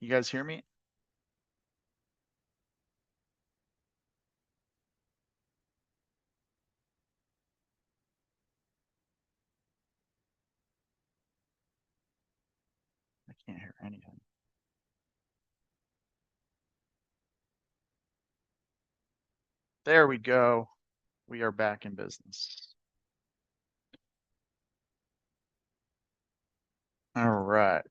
You guys hear me? I can't hear anything. There we go. We are back in business. All right.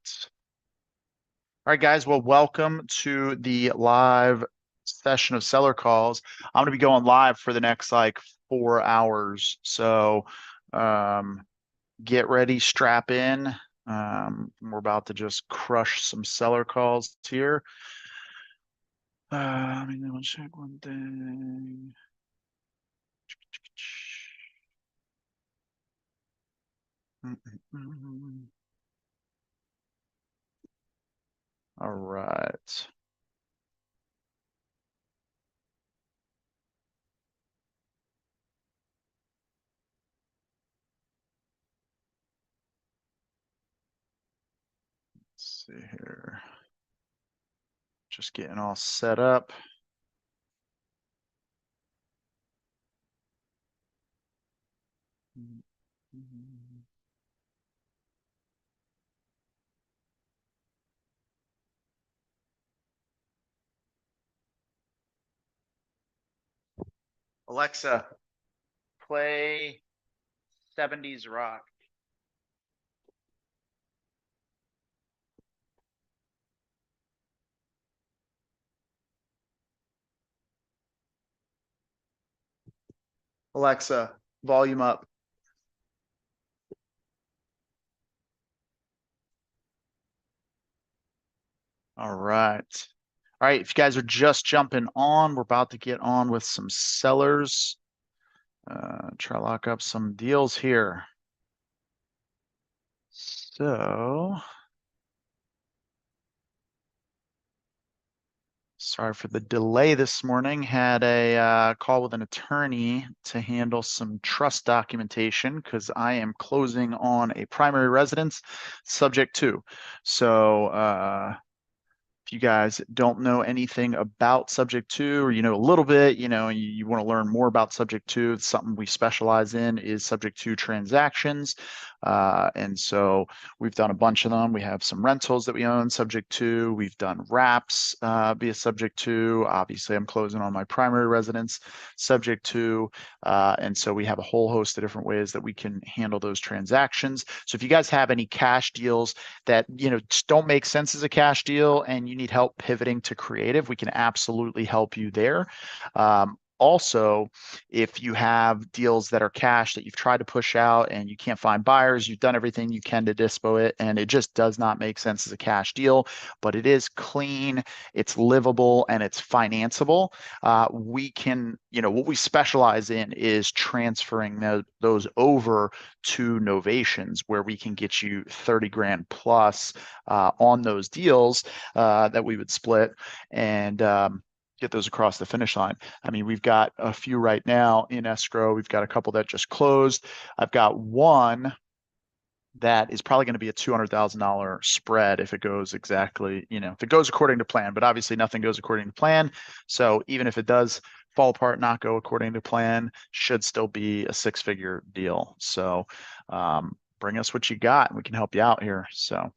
All right, guys. Well, welcome to the live session of seller calls. I'm going to be going live for the next like 4 hours. So get ready, strap in. We're about to just crush some seller calls here. I mean, let me check one thing. All right. Let's see here. Just getting all set up. Alexa, play 70s rock. Alexa, volume up. All right. All right. If you guys are just jumping on, we're about to get on with some sellers. Try to lock up some deals here. So, sorry for the delay this morning. Had a call with an attorney to handle some trust documentation because I am closing on a primary residence subject to. So, if you guys don't know anything about subject to, or you know a little bit, you want to learn more about subject to, it's something we specialize in is subject to transactions. And so we've done a bunch of them. We have some rentals that we own subject to. We've done wraps via subject to. Obviously, I'm closing on my primary residence subject to. And so we have a whole host of different ways that we can handle those transactions. So if you guys have any cash deals that just don't make sense as a cash deal and you need help pivoting to creative, we can absolutely help you there. Also, if you have deals that are cash that you've tried to push out and you can't find buyers, you've done everything you can to dispo it, and it just does not make sense as a cash deal, but it is clean, it's livable, and it's financeable. We can, what we specialize in is transferring those over to novations where we can get you 30 grand plus on those deals that we would split and get those across the finish line. I mean, we've got a few right now in escrow. We've got a couple that just closed. I've got one that is probably going to be a $200,000 spread if it goes exactly, if it goes according to plan, but obviously nothing goes according to plan. So even if it does fall apart, not go according to plan, should still be a six-figure deal. So bring us what you got and we can help you out here. So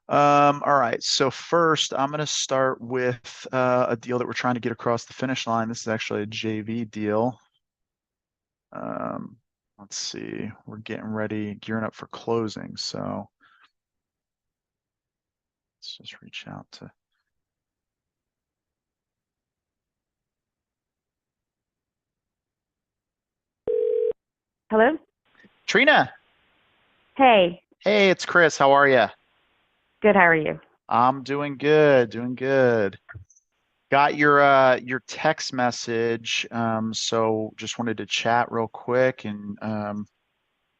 all right. So first, I'm going to start with a deal that we're trying to get across the finish line. This is actually a JV deal. Let's see. We're getting ready, gearing up for closing. So let's just reach out to. Hello? Trina. Hey, Hey, it's Chris. How are you? good. How are you? I'm doing good, doing good. Got your text message. So just wanted to chat real quick and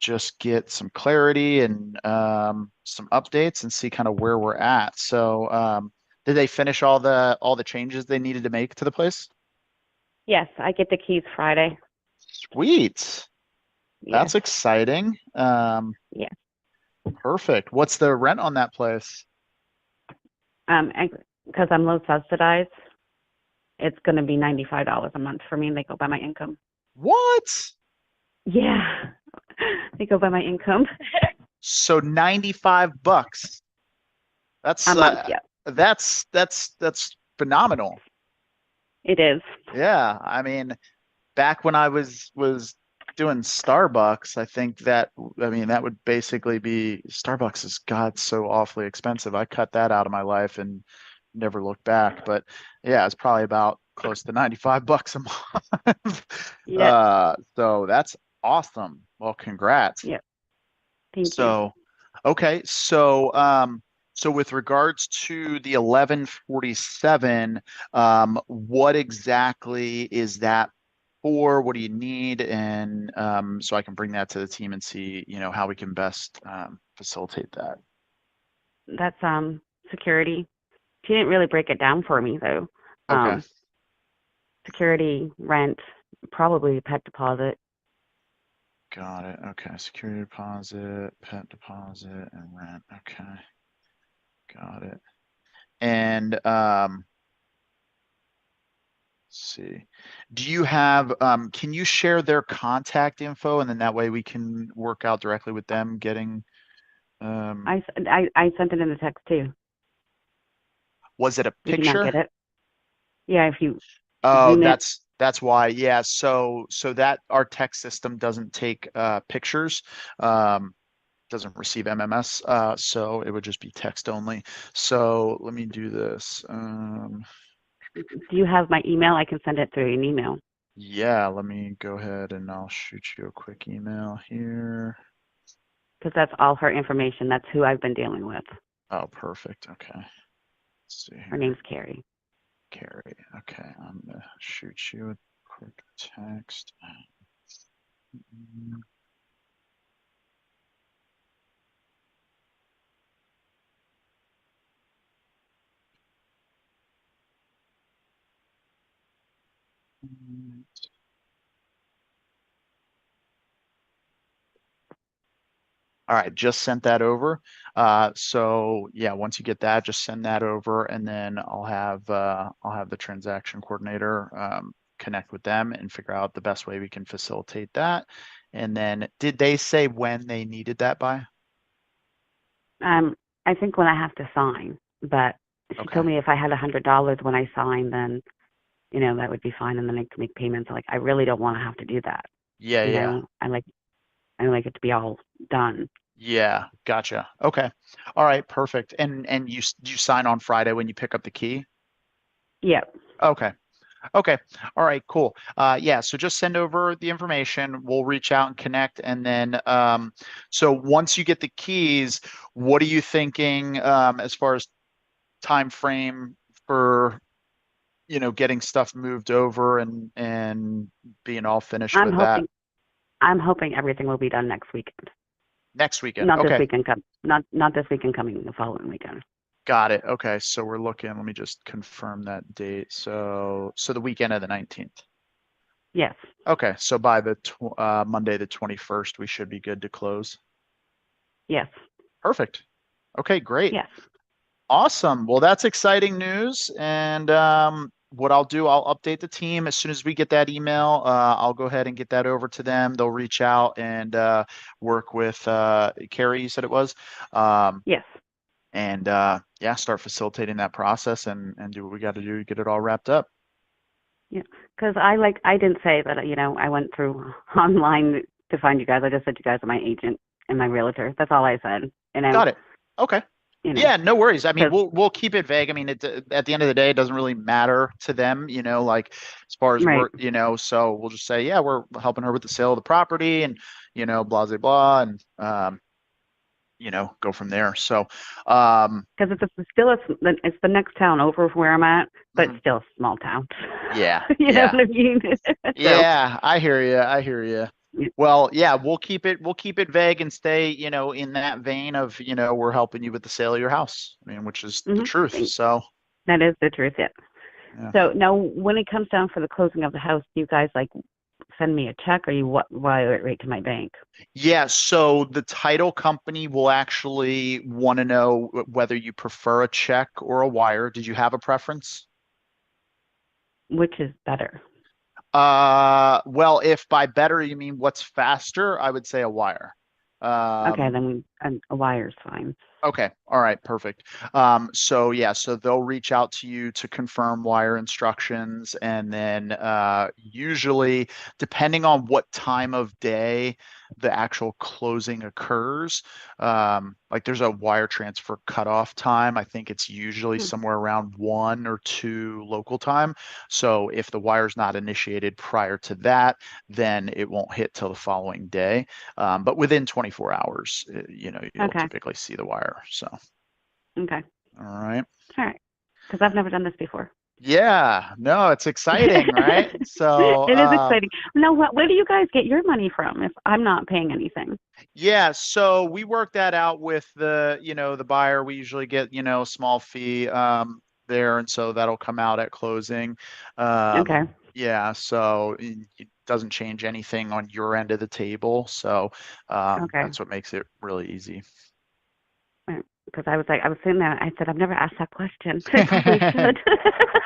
just get some clarity and some updates and see kind of where we're at. So, did they finish all the changes they needed to make to the place? Yes, I get the keys Friday. Sweet. Yes, That's exciting. yes. Perfect. What's the rent on that place? Because I'm low subsidized, it's going to be $95 a month for me, and they go by my income. What? Yeah, they go by my income So $95. That's a month. Yeah, that's phenomenal. it is. Yeah, I mean, back when I was doing Starbucks, I mean that would basically be Starbucks has got so awfully expensive. I cut that out of my life and never looked back. But yeah, it's probably about close to $95 a month. Yeah, So that's awesome. Well, congrats. yeah. Thank you. So, okay, so with regards to the 1147, what exactly is that for? What do you need? And so I can bring that to the team and see, how we can best facilitate that. That's security. She didn't really break it down for me though. Okay, Um, security, rent, probably pet deposit. got it. Okay, security deposit, pet deposit, and rent. Okay, got it. And let's see. Do you have, can you share their contact info and then that way we can work out directly with them getting, um, I sent it in the text too. was it a Did you not picture? get it? Yeah, if you Oh, zoom it. that's why. Yeah. So that our text system doesn't take pictures, um, doesn't receive MMS. So it would just be text only. So let me do this. Do you have my email? I can send it through an email Yeah, let me go ahead and I'll shoot you a quick email here. because that's all her information. That's who I've been dealing with. Oh, perfect. Okay. Let's see Her here. name's Carrie. Carrie. Okay, I'm gonna shoot you a quick text. All right, just sent that over. So yeah, once you get that, just send that over, and then I'll have the transaction coordinator connect with them and figure out the best way we can facilitate that. And then, did they say when they needed that by? Um, I think when I have to sign, but she Okay. told me if I had $100 when I sign, then that would be fine, and then I could make payments. Like I really don't want to have to do that. Yeah, yeah. I like it to be all done. Yeah, gotcha. Okay. All right, perfect. And you sign on Friday when you pick up the key? Yep. Okay. Okay. All right, cool. Yeah, so just send over the information. We'll reach out and connect. And then so once you get the keys, what are you thinking as far as time frame for, getting stuff moved over and being all finished I'm with that hoping I'm hoping everything will be done next weekend. next weekend? Not this Okay. weekend come not this weekend coming, the following weekend. Got it. Okay. So we're looking, let me just confirm that date. So the weekend of the 19th. Yes. Okay. So by the Monday, the 21st, we should be good to close. Yes. Perfect. Okay, great. Yes. Awesome. Well, that's exciting news. And what I'll do, I'll update the team as soon as we get that email. I'll go ahead and get that over to them. They'll reach out and work with Carrie, you said it was. Um, Yes. and yeah, start facilitating that process and do what we got to do to get it all wrapped up. Yeah. Because I didn't say that I went through online to find you guys. I just said you guys are my agent and my realtor. That's all I said. And Got it. Okay. you know, Yeah, no worries. I mean, because we'll keep it vague. I mean, at the end of the day, it doesn't really matter to them, like as far as right. we're, so we'll just say, yeah, we're helping her with the sale of the property and, blah, blah, blah, and go from there. So, Because it's the next town over from where I'm at, but it's mhm. still a small town. Yeah, You know yeah. what I mean? So Yeah, I hear you. I hear you. Well, yeah, we'll keep it vague and stay, in that vein of, we're helping you with the sale of your house. I mean, which is the truth. mm-hmm. So, That is the truth. Yeah. yeah. So now, when it comes down for the closing of the house, do you guys like send me a check, or you wire it right to my bank? Yeah, so the title company will actually want to know whether you prefer a check or a wire. Did you have a preference? Which is better? Well, if by better you mean what's faster, I would say a wire. Okay, Um, then a wire's fine. Okay. All right. Perfect. So yeah, so they'll reach out to you to confirm wire instructions, and then usually, depending on what time of day the actual closing occurs, like there's a wire transfer cutoff time. I think it's usually Hmm. somewhere around 1 or 2 local time. So if the wire's not initiated prior to that, then it won't hit till the following day. But within 24 hours, you'll Okay, typically see the wire. So, okay, all right. all right. Because I've never done this before. Yeah, no, it's exciting, right? So, It is exciting. Now, where do you guys get your money from if I'm not paying anything? yeah, so we work that out with the buyer. We usually get, a small fee there, and so that'll come out at closing. Okay, Yeah, so it doesn't change anything on your end of the table. So, okay. that's what makes it really easy. Because I was sitting there, I said, I've never asked that question. I probably should.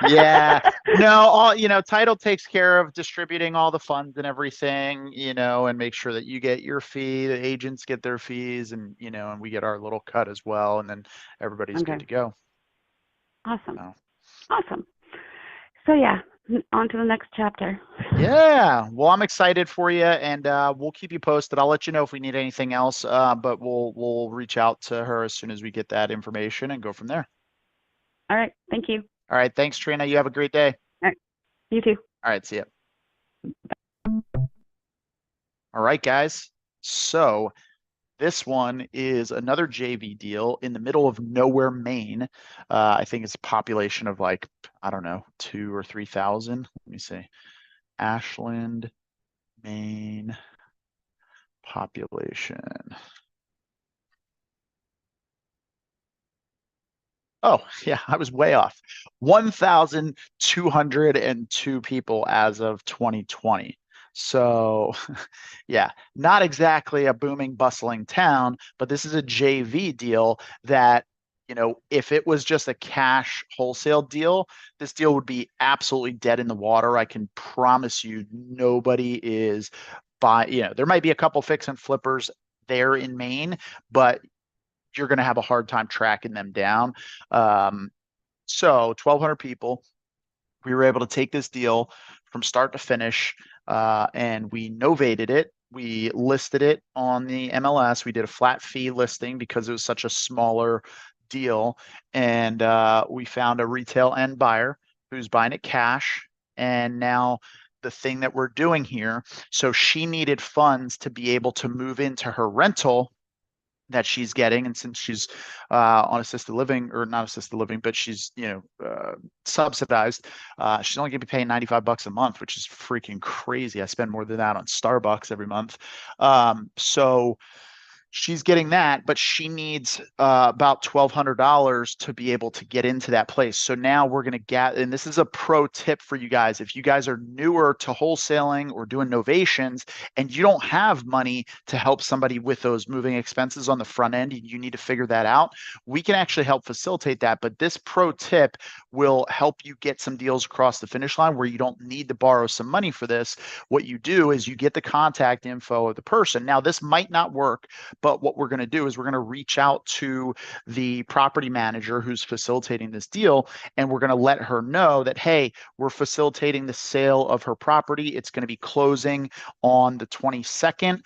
Yeah. No, title takes care of distributing all the funds and everything, and make sure that you get your fee, the agents get their fees, and we get our little cut as well, and then everybody's good Okay, to go. awesome, So, awesome. So yeah, on to the next chapter. yeah. Well, I'm excited for you, and we'll keep you posted. I'll let you know if we need anything else, but we'll reach out to her as soon as we get that information and go from there. All right, thank you. All right. Thanks, Trina. You have a great day. All right, you too. All right. See ya. All right, guys. So, this one is another JV deal in the middle of nowhere, Maine. I think it's a population of like, I don't know, 2 or 3 thousand. Let me see. Ashland, Maine population. Oh, yeah, I was way off. 1,202 people as of 2020. So, yeah, not exactly a booming, bustling town, but this is a JV deal that, if it was just a cash wholesale deal, this deal would be absolutely dead in the water. I can promise you nobody is there might be a couple fix and flippers there in Maine, but you're going to have a hard time tracking them down. So 1,200 people, we were able to take this deal from start to finish, and we novated it. We listed it on the MLS. We did a flat fee listing because it was such a smaller deal, and we found a retail end buyer who's buying it cash. And now the thing that we're doing here, so she needed funds to be able to move into her rental that she's getting, and since she's on assisted living, or not assisted living, but she's subsidized, she's only going to be paying $95 a month, which is freaking crazy. I spend more than that on Starbucks every month. So she's getting that, but she needs about $1,200 to be able to get into that place. So now we're going to get, and this is a pro tip for you guys. If you guys are newer to wholesaling or doing novations and you don't have money to help somebody with those moving expenses on the front end, you need to figure that out. We can actually help facilitate that. But this pro tip will help you get some deals across the finish line where you don't need to borrow some money for this. What you do is you get the contact info of the person. Now, this might not work, but what we're going to do is we're going to reach out to the property manager who's facilitating this deal, and we're going to let her know that, hey, we're facilitating the sale of her property. It's going to be closing on the 22nd.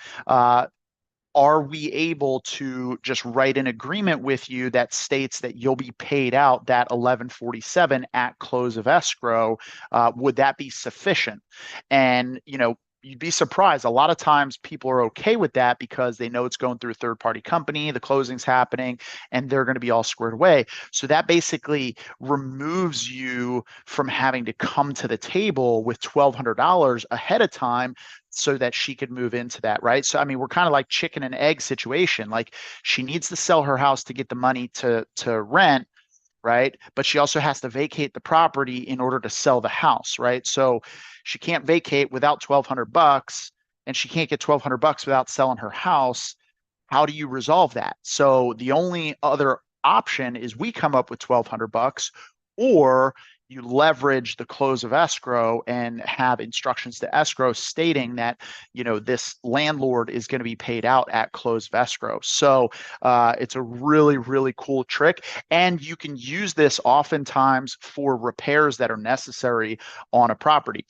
Are we able to just write an agreement with you that states that you'll be paid out that 1147 at close of escrow? Would that be sufficient? And, you'd be surprised. A lot of times people are okay with that because they know it's going through a third party company, the closing's happening, and they're going to be all squared away. So that basically removes you from having to come to the table with $1,200 ahead of time so that she could move into that, right? So I mean, we're kind of like chicken and egg situation. Like, she needs to sell her house to get the money to rent, right? But she also has to vacate the property in order to sell the house, right? So she can't vacate without $1,200, and she can't get $1,200 without selling her house. How do you resolve that? So the only other option is we come up with $1,200, or you leverage the close of escrow and have instructions to escrow stating that, this landlord is going to be paid out at close of escrow. So it's a really, really cool trick. And you can use this oftentimes for repairs that are necessary on a property.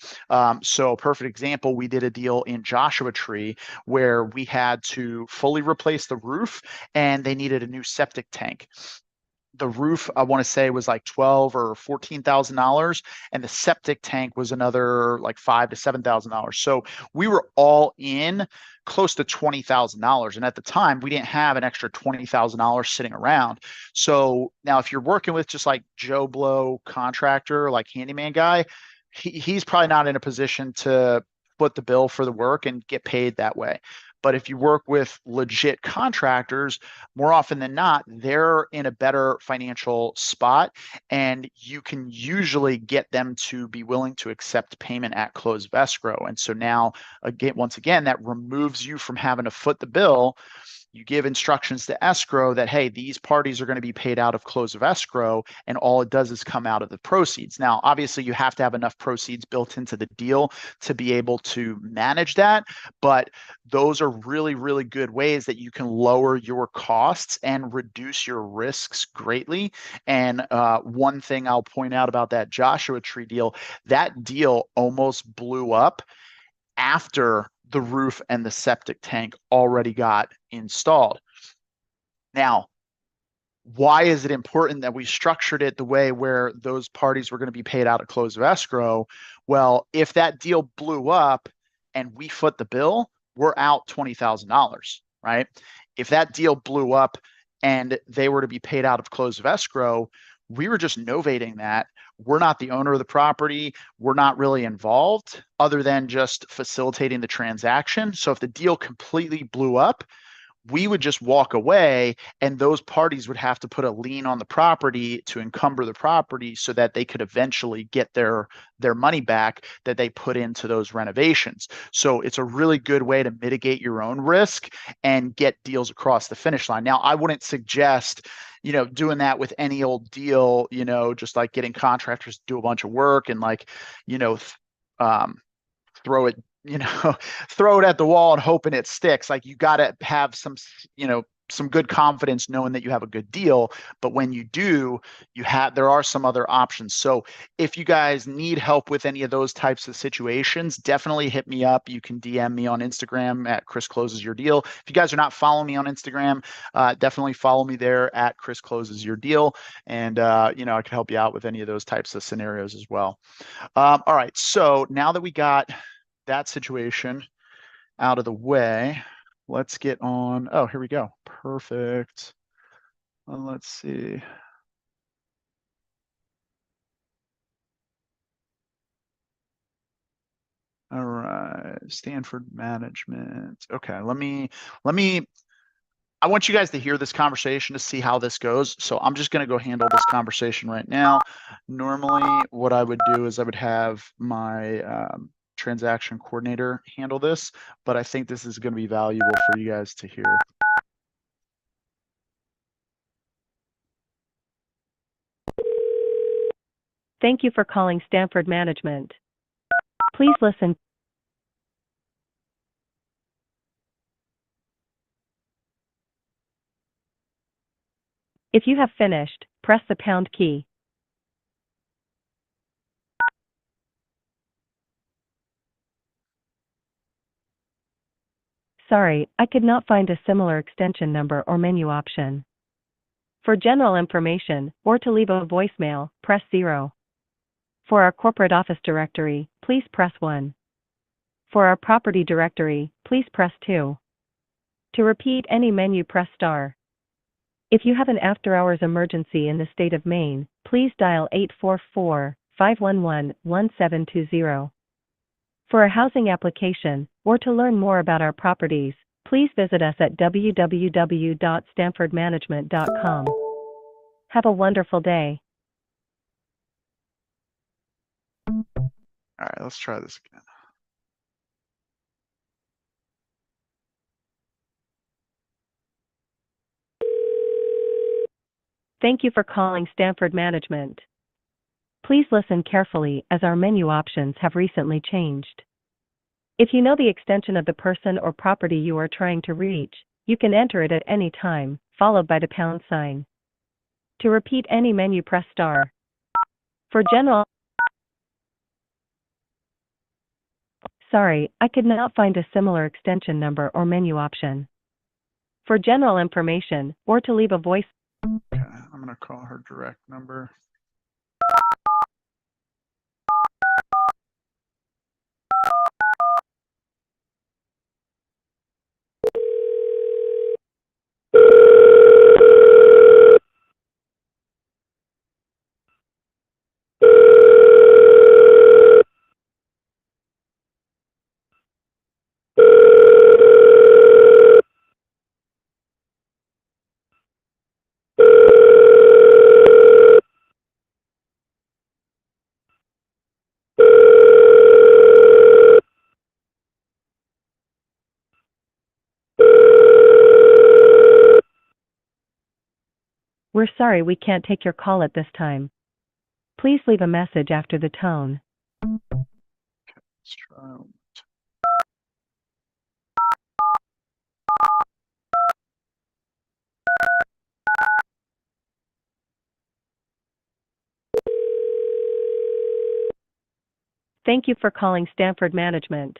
So a perfect example, we did a deal in Joshua Tree where we had to fully replace the roof and they needed a new septic tank. The roof, I want to say, was like $12,000 or $14,000, and the septic tank was another like $5,000 to $7,000. So we were all in close to $20,000, and at the time we didn't have an extra $20,000 sitting around. So now, if you're working with just like Joe Blow contractor, like handyman guy, he's probably not in a position to foot the bill for the work and get paid that way. But if you work with legit contractors, more often than not, they're in a better financial spot, and you can usually get them to be willing to accept payment at close of escrow. And so now, again, once again, that removes you from having to foot the bill. You give instructions to escrow that, hey, these parties are going to be paid out of close of escrow, and all it does is come out of the proceeds. Now, obviously, you have to have enough proceeds built into the deal to be able to manage that, but those are really, really good ways that you can lower your costs and reduce your risks greatly. And one thing I'll point out about that Joshua Tree deal, that deal almost blew up after the roof and the septic tank already got installed. Now, why is it important that we structured it the way where those parties were going to be paid out at close of escrow? Well, if that deal blew up and we foot the bill, we're out $20,000, right? If that deal blew up and they were to be paid out of close of escrow, we were just novating that. We're not the owner of the property. We're not really involved other than just facilitating the transaction. So if the deal completely blew up, we would just walk away, and those parties would have to put a lien on the property to encumber the property so that they could eventually get their money back that they put into those renovations. So it's a really good way to mitigate your own risk and get deals across the finish line. Now, I wouldn't suggest doing that with any old deal, just like getting contractors to do a bunch of work and throw it, throw it at the wall and hoping it sticks. Like, you got to have some good confidence knowing that you have a good deal. But when you do, there are some other options. So if you guys need help with any of those types of situations, definitely hit me up. You can DM me on Instagram at Chris Closes Your Deal. If you guys are not following me on Instagram, definitely follow me there at Chris Closes Your Deal. And, I can help you out with any of those types of scenarios as well. All right. So now that we got that situation out of the way, let's get on. Oh, here we go. Perfect. Let's see. All right, Stanford Management. Okay, I want you guys to hear this conversation to see how this goes. So I'm just going to go handle this conversation right now. Normally, what I would do is I would have my transaction coordinator handle this, but I think this is going to be valuable for you guys to hear. Thank you for calling Stanford Management. Please listen. If you have finished, press the pound key. Sorry, I could not find a similar extension number or menu option. For general information, or to leave a voicemail, press 0. For our corporate office directory, please press 1. For our property directory, please press 2. To repeat any menu, press star. If you have an after-hours emergency in the state of Maine, please dial 844-511-1720. For a housing application, or to learn more about our properties, please visit us at www.stanfordmanagement.com. Have a wonderful day. All right, let's try this again. Thank you for calling Stanford Management. Please listen carefully as our menu options have recently changed. If you know the extension of the person or property you are trying to reach, you can enter it at any time, followed by the pound sign. To repeat any menu, press star. For general... Sorry, I could not find a similar extension number or menu option. For general information, or to leave a voice... Okay, I'm gonna call her direct number. We're sorry we can't take your call at this time. Please leave a message after the tone. Let's try. Thank you for calling Stanford Management.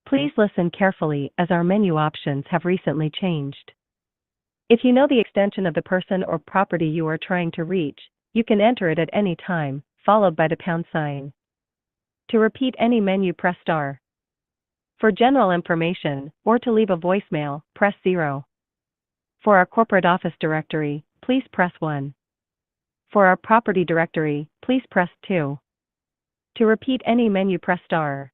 Please listen carefully as our menu options have recently changed. If you know the extension of the person or property you are trying to reach, you can enter it at any time, followed by the pound sign. To repeat any menu, press star. For general information, or to leave a voicemail, press 0. For our corporate office directory, please press 1. For our property directory, please press 2. To repeat any menu, press star.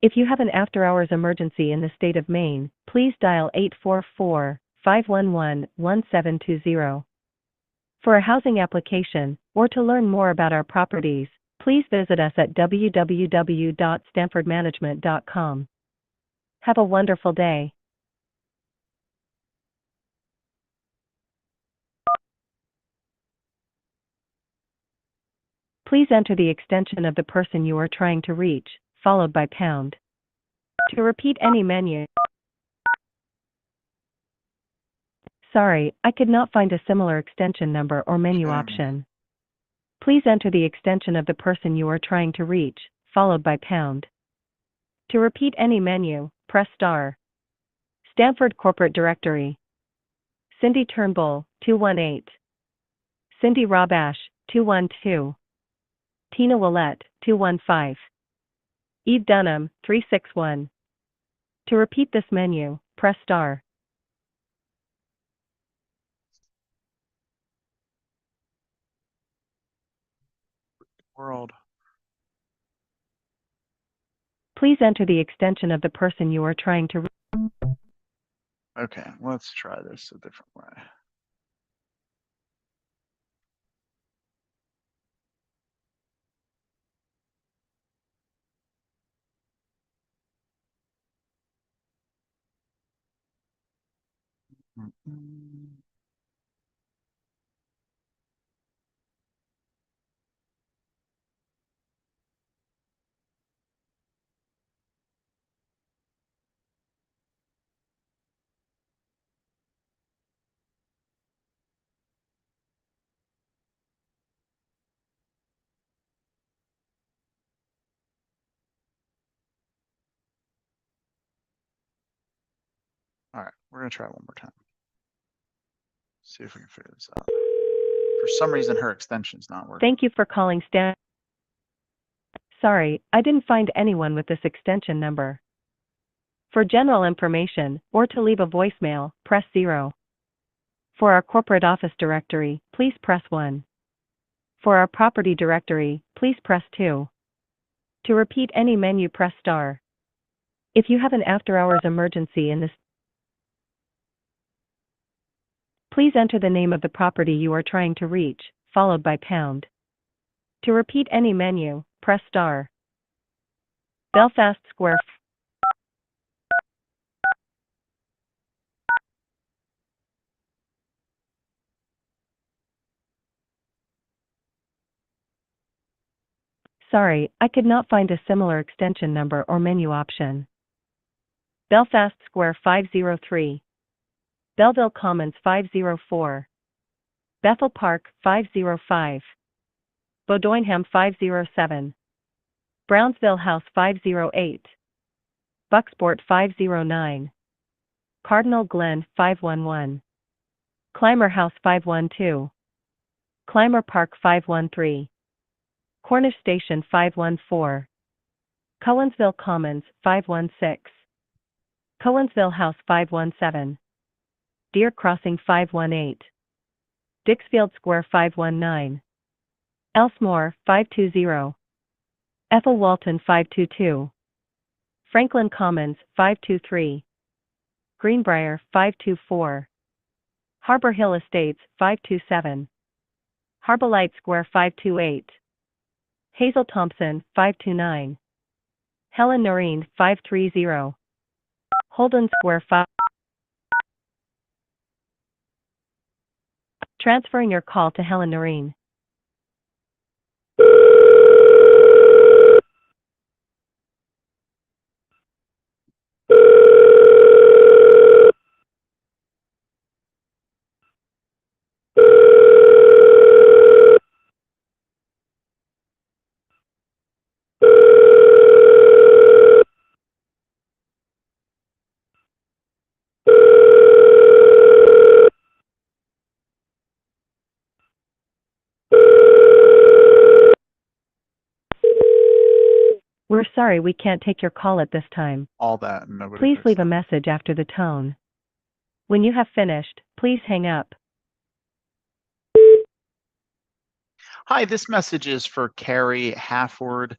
If you have an after-hours emergency in the state of Maine, please dial 844-511-1720. For a housing application, or to learn more about our properties, please visit us at www.stanfordmanagement.com. Have a wonderful day. Please enter the extension of the person you are trying to reach, followed by pound. To repeat any menu... Sorry, I could not find a similar extension number or menu Okay. option. Please enter the extension of the person you are trying to reach, followed by pound. To repeat any menu, press star. Stanford Corporate Directory. Cindy Turnbull, 218. Cindy Rabash, 212. Tina Willett, 215. Eve Dunham, 361. To repeat this menu, press star. World. Please enter the extension of the person you are trying to reach. Okay, let's try this a different way. Mm-mm. All right, we're gonna try one more time. See if we can figure this out. For some reason, her extension's not working. Thank you for calling Stan. Sorry, I didn't find anyone with this extension number. For general information, or to leave a voicemail, press 0. For our corporate office directory, please press 1. For our property directory, please press 2. To repeat any menu, press star. If you have an after-hours emergency in this Please enter the name of the property you are trying to reach, followed by pound. To repeat any menu, press star. Belfast Square. Sorry, I could not find a similar extension number or menu option. Belfast Square 503. Belleville Commons 504. Bethel Park 505. Bowdoinham 507. Brownsville House 508. Bucksport 509. Cardinal Glen 511. Clymer House 512. Clymer Park 513. Cornish Station 514. Cowansville Commons 516. Cowansville House 517. Deer Crossing 518. Dixfield Square 519. Elsmore 520. Ethel Walton 522. Franklin Commons 523. Greenbrier 524. Harbor Hill Estates 527. Harbolite Square 528. Hazel Thompson 529. Helen Noreen 530. Holden Square 5. Transferring your call to Helen Noreen. We're sorry we can't take your call at this time. All that and nobody Please picks leave a up. message after the tone. When you have finished, please hang up. Hi, this message is for Carrie Halford.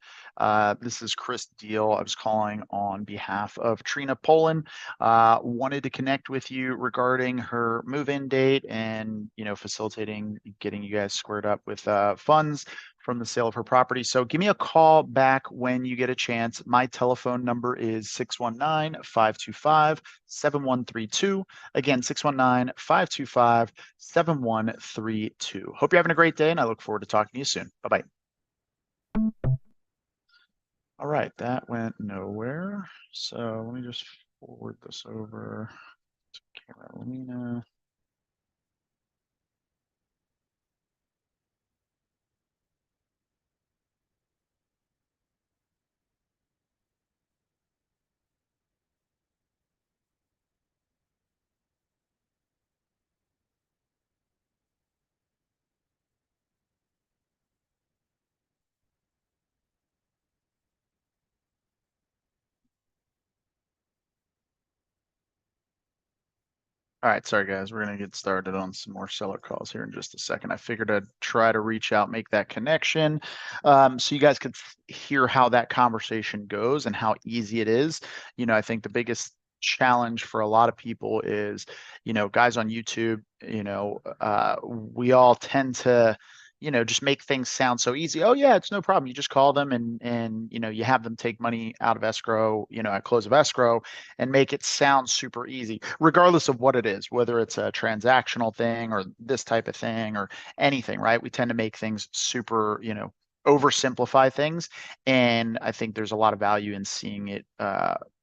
This is Chris Deal. I was calling on behalf of Trina Poland. Wanted to connect with you regarding her move-in date and, facilitating getting you guys squared up with funds from the sale of her property. So give me a call back when you get a chance. My telephone number is 619-525-7132. Again, 619-525-7132. Hope you're having a great day, and I look forward to talking to you soon. Bye-bye. All right, that went nowhere. So let me just forward this over to Carolina. All right, sorry guys, we're gonna get started on some more seller calls here in just a second. I figured I'd try to reach out, make that connection, so you guys could hear how that conversation goes and how easy it is. I think the biggest challenge for a lot of people is, guys on YouTube, we all tend to, just make things sound so easy. Oh yeah, it's no problem. You just call them and you have them take money out of escrow, at close of escrow, and make it sound super easy, regardless of what it is, whether it's a transactional thing or this type of thing or anything, right? We tend to make things super, oversimplify things. And I think there's a lot of value in seeing it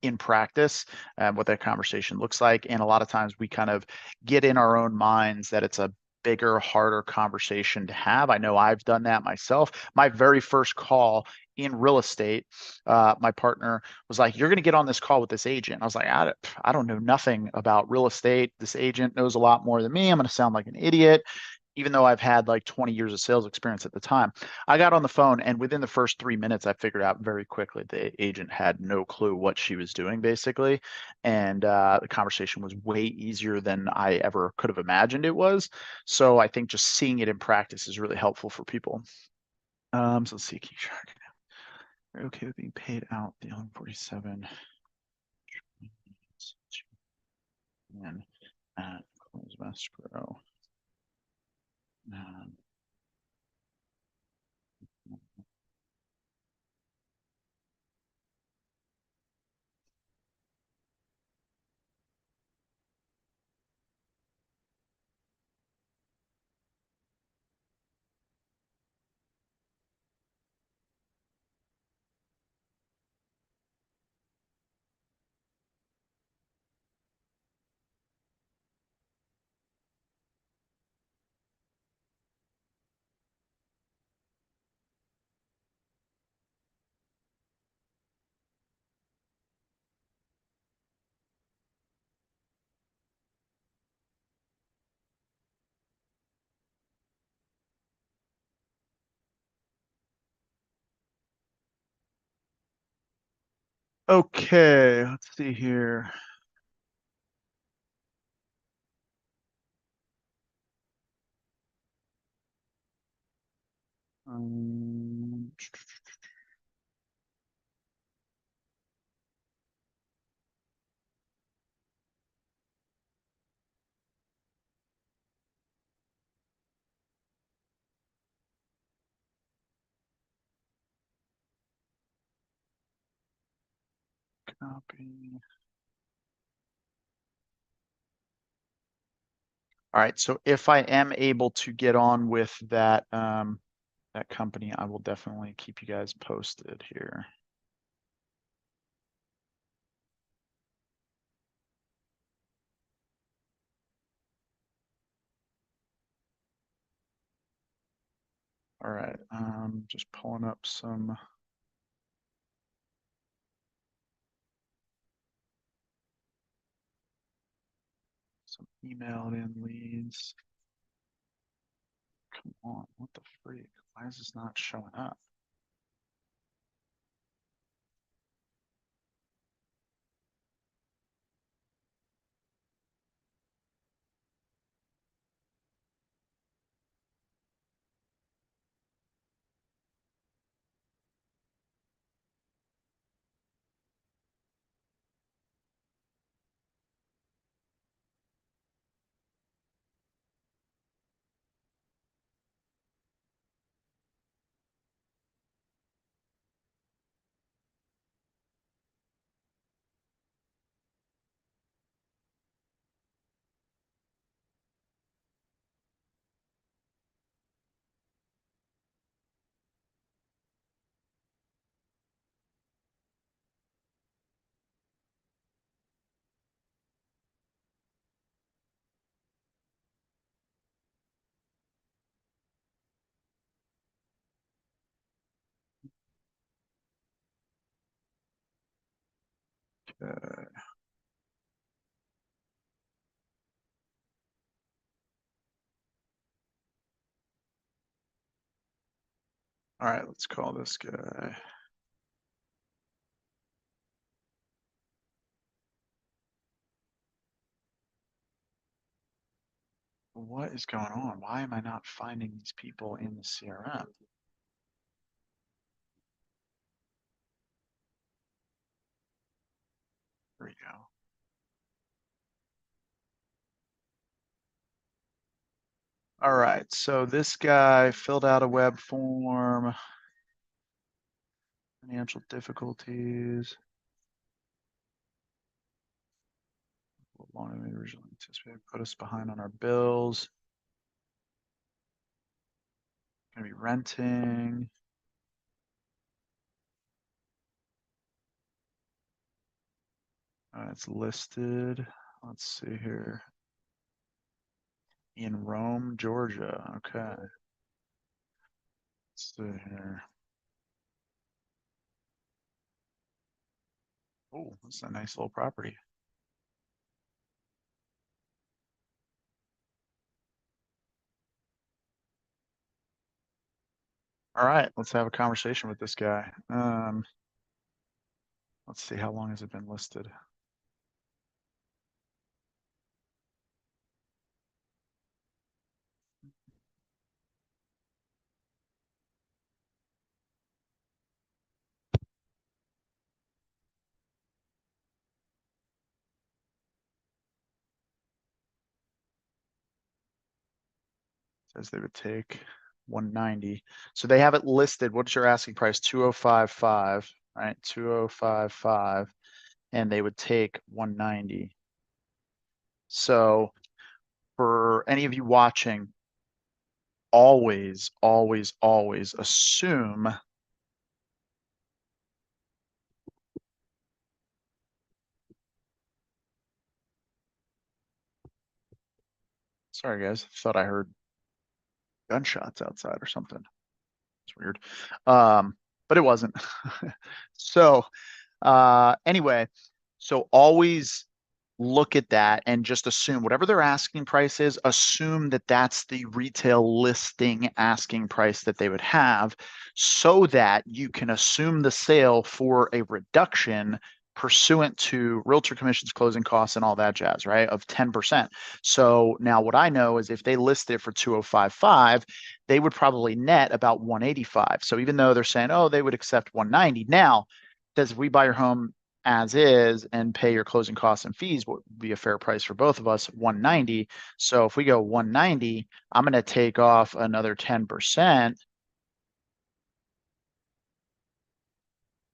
in practice, what that conversation looks like. And a lot of times we kind of get in our own minds that it's a bigger, harder conversation to have. I know I've done that myself. My very first call in real estate, my partner was like, "You're going to get on this call with this agent." I was like, I don't know nothing about real estate. This agent knows a lot more than me. I'm going to sound like an idiot, even though I've had like 20 years of sales experience at the time. I got on the phone, and within the first 3 minutes, I figured out very quickly the agent had no clue what she was doing, basically. And the conversation was way easier than I ever could have imagined it was. So I think just seeing it in practice is really helpful for people. So let's see, keep track. Are you okay with being paid out the 147? And close escrow. Um, Okay, let's see here. Um, Copy. All right, so if I am able to get on with that that company, I will definitely keep you guys posted here. All right, just pulling up some emailed in leads. Come on, what the freak? Why is this not showing up? Okay. All right, let's call this guy. What is going on? Why am I not finding these people in the CRM? There we go. All right, so this guy filled out a web form. Financial difficulties. What longer than we originally anticipated. Put us behind on our bills. Gonna be renting. It's listed. Let's see here. In Rome, Georgia. Okay. Let's see here. Oh, that's a nice little property. All right, let's have a conversation with this guy. Let's see, how long has it been listed? Says they would take 190. So they have it listed. What's your asking price? 2055, right? 2055, and they would take 190. So for any of you watching, always, always, always assume sorry guys, thought I heard gunshots outside or something. It's weird. But it wasn't. So anyway, so always look at that and just assume whatever their asking price is, assume that that's the retail listing asking price that they would have, so that you can assume the sale for a reduction pursuant to realtor commissions, closing costs, and all that jazz, right? Of 10%. So now what I know is if they list it for 2055, they would probably net about 185. So even though they're saying, oh, they would accept 190. Now, does we buy your home as is and pay your closing costs and fees would be a fair price for both of us, 190. So if we go 190, I'm going to take off another 10%.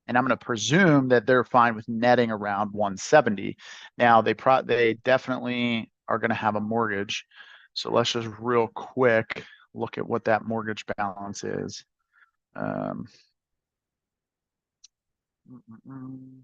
And I'm going to presume that they're fine with netting around 170. Now they definitely are going to have a mortgage. So let's just real quick look at what that mortgage balance is. Mm, mm, mm.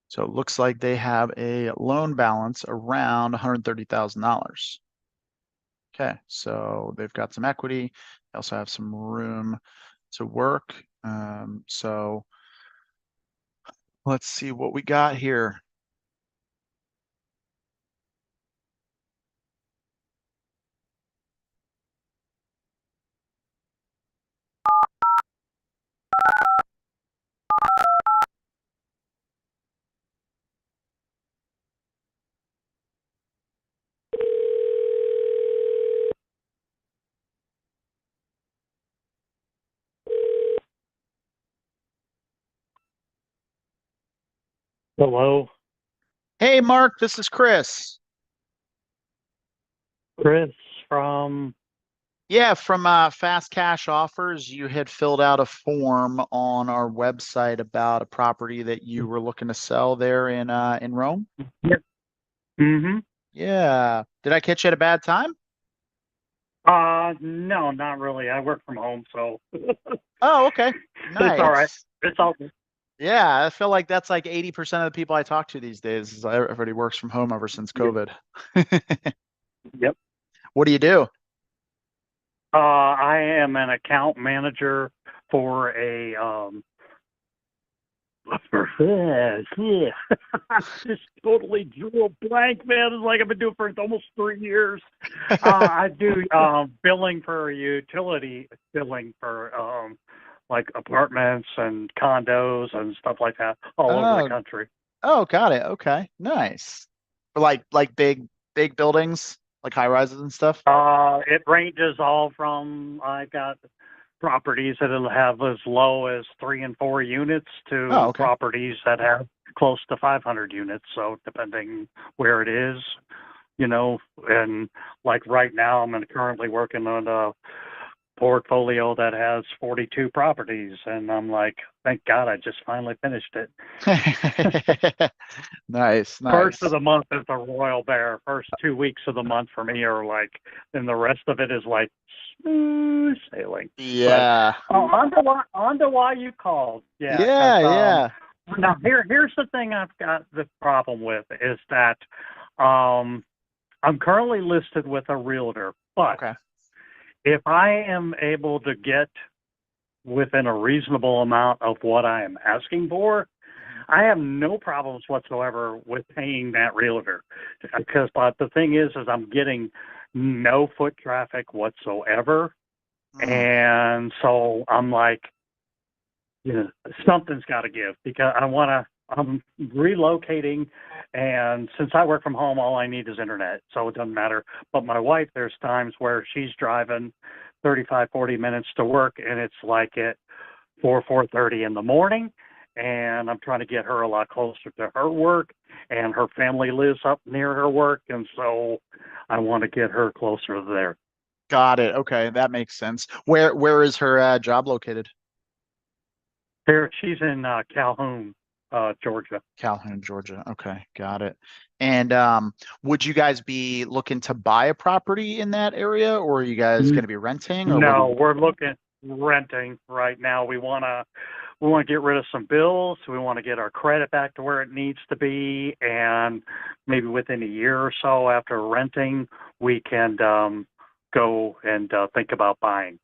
So it looks like they have a loan balance around $130,000. Okay, so they've got some equity. They also have some room to work. So let's see what we got here. Hello, Hey, Mark, this is Chris. Chris from. Yeah, from Fast Cash Offers. You had filled out a form on our website about a property that you were looking to sell there in Rome. Yep. Mm-hmm. Yeah. Did I catch you at a bad time? No, not really. I work from home, so Oh, okay. it's all right. Nice. It's all good. Yeah, I feel like that's like 80% of the people I talk to these days. Is everybody works from home ever since COVID. Yep. What do you do? I am an account manager for a I just totally drew a blank, man. It's like I've been doing for almost 3 years. I do billing for utility billing for like apartments and condos and stuff like that all over the Oh, country. oh, got it. Okay, nice. For like big buildings, like high rises and stuff. It ranges all from I got properties that'll have as low as 3 and 4 units Oh, to okay. properties that have close to 500 units. So depending where it is, and like right now I'm currently working on a portfolio that has 42 properties, and I'm like, thank God I just finally finished it. Nice, First of nice. the month is the royal bear. First 2 weeks of the month for me are like, and the rest of it is like smooth sailing. But Yeah, on to why you called. Yeah, because yeah, yeah. now here's the thing I've got the problem with is that I'm currently listed with a realtor, but Okay. if I am able to get within a reasonable amount of what I am asking for, I have no problems whatsoever with paying that realtor. Because, but the thing is I'm getting no foot traffic whatsoever. Mm, And so I'm like, something's got to give because I'm relocating, and since I work from home, all I need is internet, so it doesn't matter. But my wife, there's times where she's driving 35, 40 minutes to work, and it's like at 4:30 in the morning, and I'm trying to get her a lot closer to her work, and her family lives up near her work, and so I want to get her closer there. Got it. Okay, that makes sense. Where is her job located? Here, she's in Calhoun, Georgia. Calhoun, Georgia. Okay, got it. And would you guys be looking to buy a property in that area, or are you guys going to be renting? Or No, we're looking renting right now. We want to get rid of some bills. We want to get our credit back to where it needs to be, and maybe within a year or so after renting, we can go and think about buying.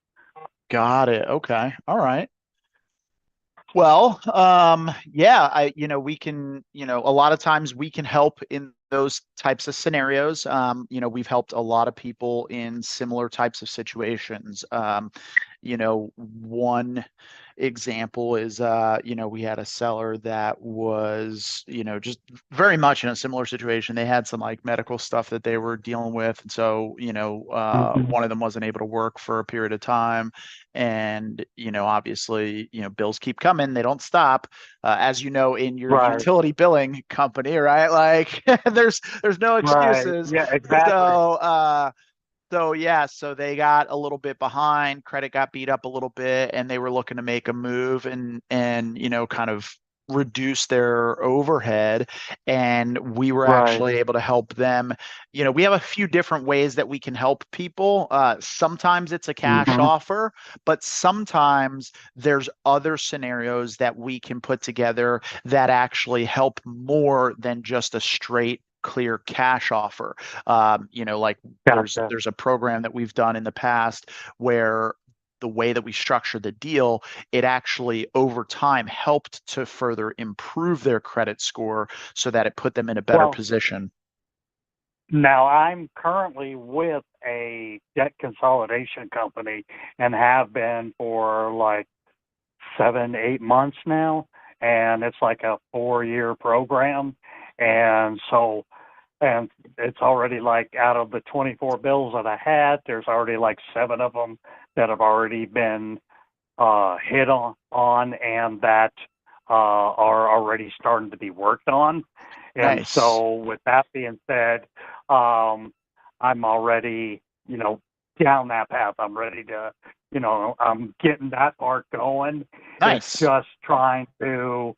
Got it. Okay. All right. Well, yeah, we can, a lot of times we can help in those types of scenarios. We've helped a lot of people in similar types of situations. One example is, we had a seller that was, just very much in a similar situation. They had some like medical stuff that they were dealing with. And so, one of them wasn't able to work for a period of time. And, obviously, bills keep coming. They don't stop. As you know, in your Right. utility billing company, right? Like there's no excuses. Right. Yeah, exactly. So they got a little bit behind, credit got beat up a little bit, and they were looking to make a move and kind of reduce their overhead. And we were Right. actually able to help them. We have a few different ways that we can help people. Sometimes it's a cash offer, but sometimes there's other scenarios that we can put together that actually help more than just a straight clear cash offer. Like Gotcha. there's a program that we've done in the past where the way that we structure the deal, it actually over time helped to further improve their credit score so that it put them in a better position. Now, I'm currently with a debt consolidation company and have been for like 7, 8 months now. And it's like a 4-year program. And so, and it's already like out of the 24 bills that I had, there's already like 7 of them that have already been hit on and that are already starting to be worked on. And Nice. so with that being said, I'm already, down that path. I'm ready to, I'm getting that part going. Nice. It's just trying to,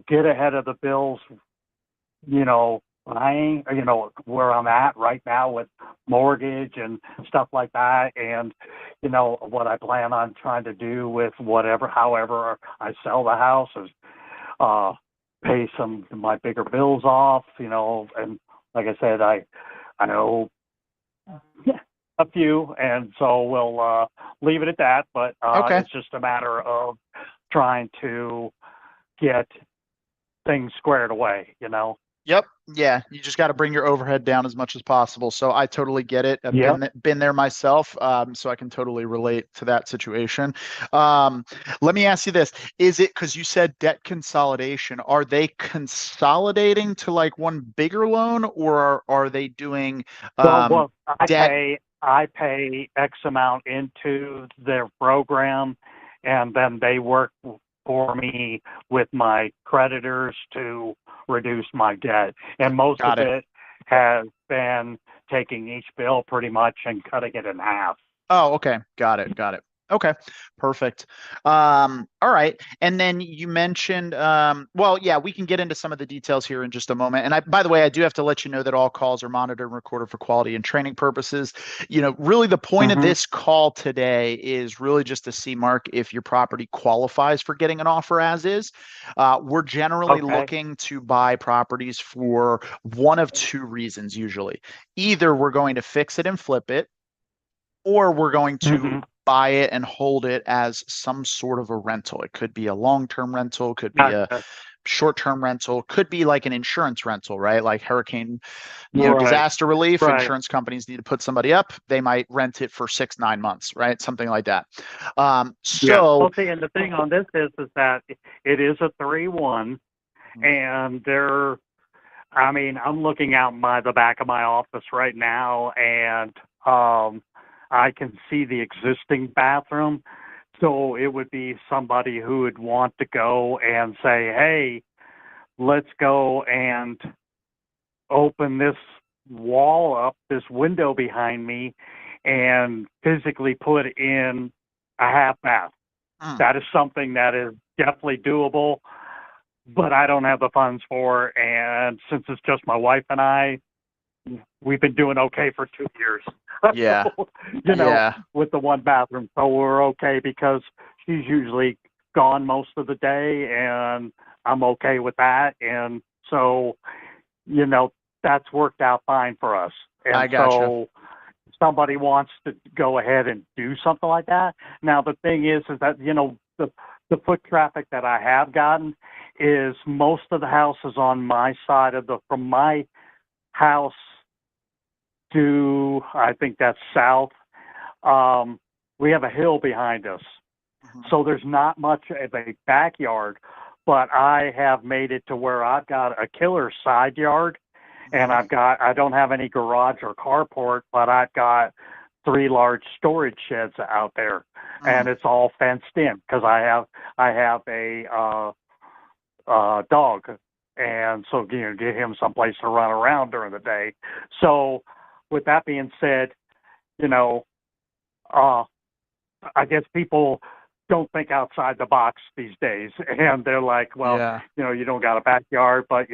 get ahead of the bills, buying, where I'm at right now with mortgage and stuff like that. And, what I plan on trying to do with however I sell the house is pay some of my bigger bills off, and like I said, I know a few, and so we'll leave it at that. But Okay. It's just a matter of trying to get things squared away, Yep. Yeah. You just got to bring your overhead down as much as possible. So I totally get it. I've been there myself. So I can totally relate to that situation. Let me ask you this. Is it, because you said debt consolidation, are they consolidating to like one bigger loan, or are they doing well, debt? I pay X amount into their program, and then they work for me with my creditors to reduce my debt. And most of it has been taking each bill pretty much and cutting it in half. Oh, okay. Got it. Okay, perfect. All right. And then you mentioned, well, yeah, we can get into some of the details here in just a moment. And by the way, I do have to let you know that all calls are monitored and recorded for quality and training purposes. Really the point of this call today is really just to see, Mark, if your property qualifies for getting an offer as is. We're generally looking to buy properties for one of 2 reasons, usually. Either we're going to fix it and flip it, or we're going to buy it and hold it as some sort of a rental. It could be a long-term rental, could be a short-term rental, could be like an insurance rental, right? Like hurricane, Right. disaster relief. Right. Insurance companies need to put somebody up. They might rent it for 6, 9 months, right? Something like that. Yeah. So Well, see, and the thing on this is that it is a 3-1, and I mean, I'm looking out the back of my office right now, and I can see the existing bathroom. So it would be somebody who would want to go and say, "Hey, let's go and open this wall up, this window behind me, and physically put in a half bath." mm, That is something that is definitely doable, but I don't have the funds for it. And since it's just my wife and I, we've been doing okay for 2 years. yeah, So, yeah, with the one bathroom. So we're okay because she's usually gone most of the day, and I'm okay with that. And so, that's worked out fine for us. And I gotcha. so somebody wants to go ahead and do something like that. Now the thing is that the foot traffic that I have gotten is most of the houses on my side from my house to, I think that's south. We have a hill behind us, Mhm. so there's not much of a backyard. But I have made it to where I've got a killer side yard, and I don't have any garage or carport, but I've got 3 large storage sheds out there, and it's all fenced in because I have a dog, and so get him someplace to run around during the day. So, with that being said, uh, I guess people don't think outside the box these days, and they're like, well, Yeah, you don't got a backyard, but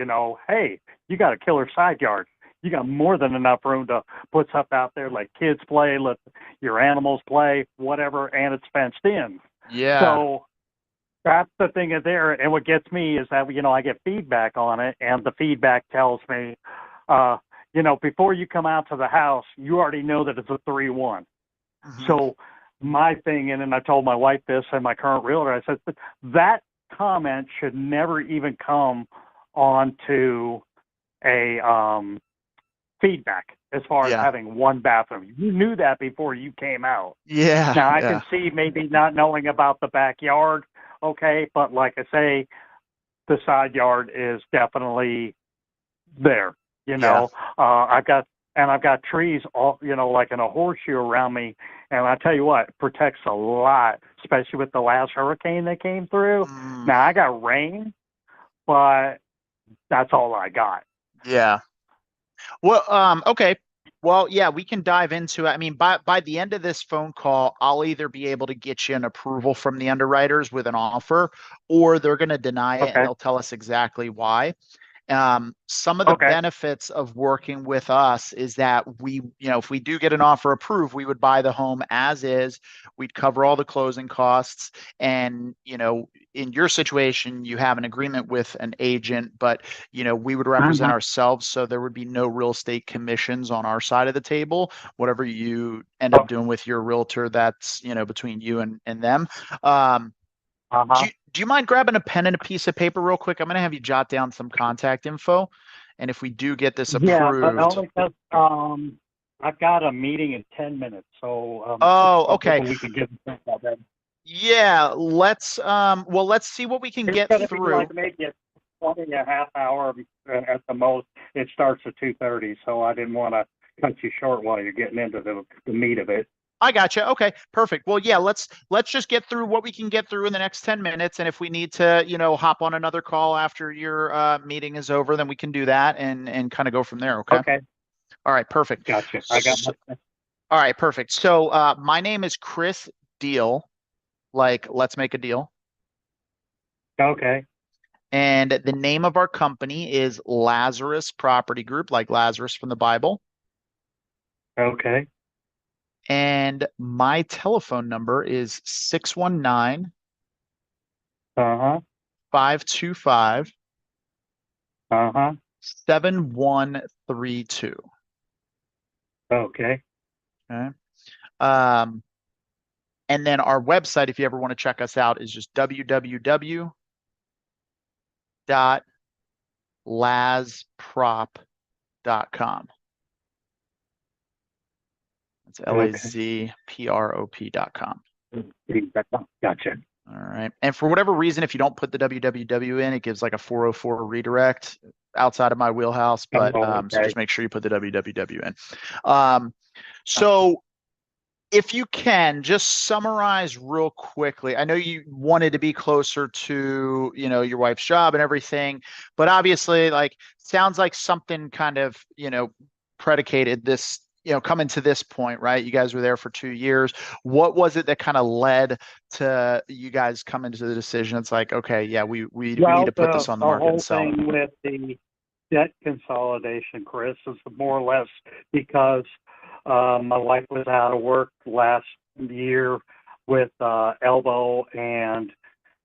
hey, you got a killer side yard. You got more than enough room to put stuff out there, let kids play, let your animals play, whatever, and it's fenced in. yeah, So that's the thing there. And what gets me is that, I get feedback on it, and the feedback tells me, before you come out to the house, you already know that it's a 3-1. mhm. So my thing, and then I told my wife this and my current realtor, I said, that comment should never even come onto a feedback as far as Yeah, having one bathroom. You knew that before you came out. yeah, Now, I yeah, can see maybe not knowing about the backyard, okay, but like I say, the side yard is definitely there. yeah. I've got trees all, like in a horseshoe around me, and I tell you what, it protects a lot, especially with the last hurricane that came through. Mm, Now I got rain, but that's all I got. yeah. Well, okay. Well, yeah, we can dive into it. I mean, by the end of this phone call, I'll either be able to get you an approval from the underwriters with an offer, or they're going to deny it and Okay. they'll tell us exactly why. Some of the Okay. benefits of working with us is that if we do get an offer approved, we would buy the home as is. We'd cover all the closing costs. And, in your situation, you have an agreement with an agent, but, we would represent ourselves. So there would be no real estate commissions on our side of the table. Whatever you end up doing with your realtor, that's, between you and them. Um, Uh-huh. do you mind grabbing a pen and a piece of paper real quick? I'm going to have you jot down some contact info. And if we do get this Yeah, but approved. only because I've got a meeting in 10 minutes, so Oh, I'm okay. hoping we can get this done then. Yeah, let's see what we can It's get going to be through. like maybe a 20 and a half hour at the most. It starts at 2:30, so I didn't want to cut you short while you're getting into the meat of it. I gotcha. Okay, perfect. Well, yeah, let's just get through what we can get through in the next 10 minutes. And if we need to, hop on another call after your meeting is over, then we can do that and kind of go from there. Okay. Okay, All right, perfect. gotcha. I got my. All right, perfect. So my name is Chris Deal, like let's make a deal. Okay, And the name of our company is Lazarus Property Group, like Lazarus from the Bible. okay, And my telephone number is 619 uh-huh, 525 uh-huh, 7132. okay. Okay. Um, and then our website, if you ever want to check us out, is just dot lazprop.com. It's lazprop.com. Gotcha. All right. And for whatever reason, if you don't put the www in, it gives like a 404 redirect outside of my wheelhouse. But so just make sure you put the www in. So if you can just summarize real quickly, I know you wanted to be closer to, you know, your wife's job and everything, but obviously like sounds like something kind of, you know, predicated this, you know, coming to this point, right? You guys were there for 2 years. What was it that kind of led to you guys coming to the decision? It's like, okay, yeah, we need to put this on the market and sell it. The whole thing with the debt consolidation, Chris, is more or less because my wife was out of work last year with elbow and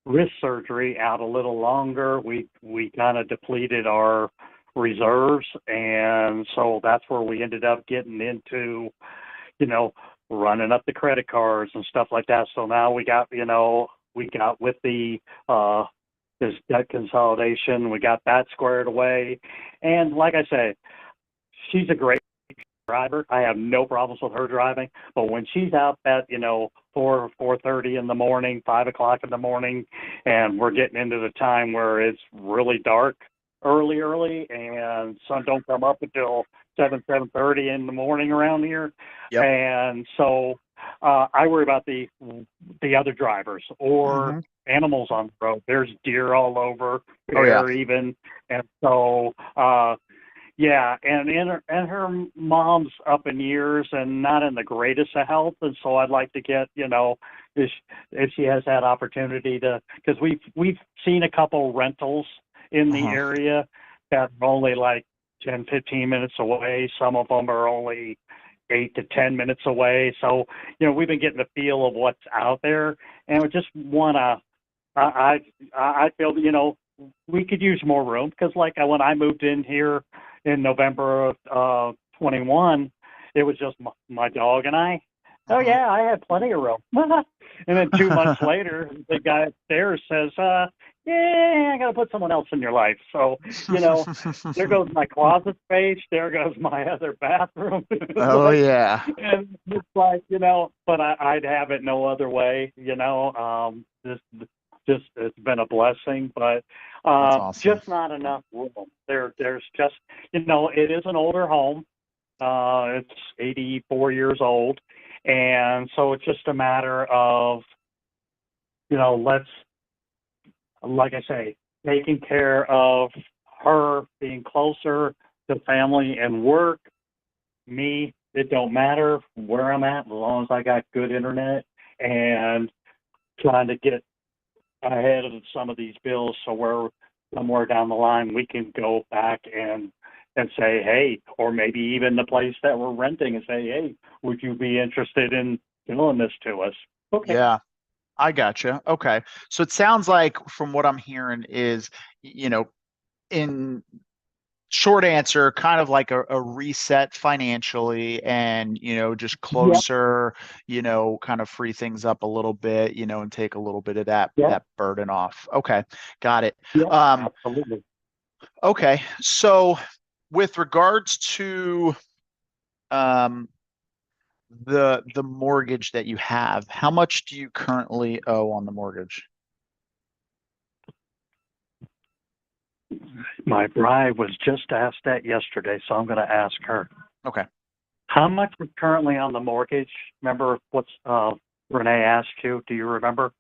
wrist surgery, out a little longer. We kind of depleted our reserves, and so that's where we ended up getting into, you know, running up the credit cards and stuff like that. So now we got with the this debt consolidation, we got that squared away. And like I say, she's a great driver. I have no problems with her driving, but when she's out at, you know, 4:30 in the morning, 5 o'clock in the morning, and we're getting into the time where it's really dark early, and sun don't come up until 7:30 in the morning around here. Yep. And so I worry about the other drivers or animals on the road. There's deer all over there even, and so yeah, and her mom's up in years and not in the greatest of health, and so I'd like to get, you know, if she has that opportunity to, because we've seen a couple rentals in the area that are only like 10, 15 minutes away. Some of them are only 8 to 10 minutes away. So, you know, we've been getting a feel of what's out there, and we just want to, I feel, you know, we could use more room, because like when I moved in here in November of 21, it was just my dog and I. Oh yeah, I had plenty of room. And then 2 months later, the guy upstairs says, yeah, I got to put someone else in your life. So, you know, there goes my closet space. There goes my other bathroom. Oh, yeah. And it's like, you know, but I'd have it no other way, you know. Just it's been a blessing, but awesome. just not enough room. There's just, you know, it is an older home. It's 84 years old. And so it's just a matter of, you know, like I say, taking care of her, being closer to family and work. Me, it don't matter where I'm at as long as I got good internet, and trying to get ahead of some of these bills so we're somewhere down the line we can go back and say, hey, or maybe even the place that we're renting and say, hey, would you be interested in doing this to us? Okay. Yeah, I gotcha. Okay. So it sounds like from what I'm hearing is, you know, in short answer, kind of like a reset financially, and, you know, just closer, you know, kind of free things up a little bit, you know, and take a little bit of that burden off. Okay. Got it. Absolutely. Okay. So with regards to the mortgage that you have, how much do you currently owe on the mortgage? My bride was just asked that yesterday, so I'm going to ask her. Okay. How much was currently on the mortgage? Remember what's Renee asked you? Do you remember?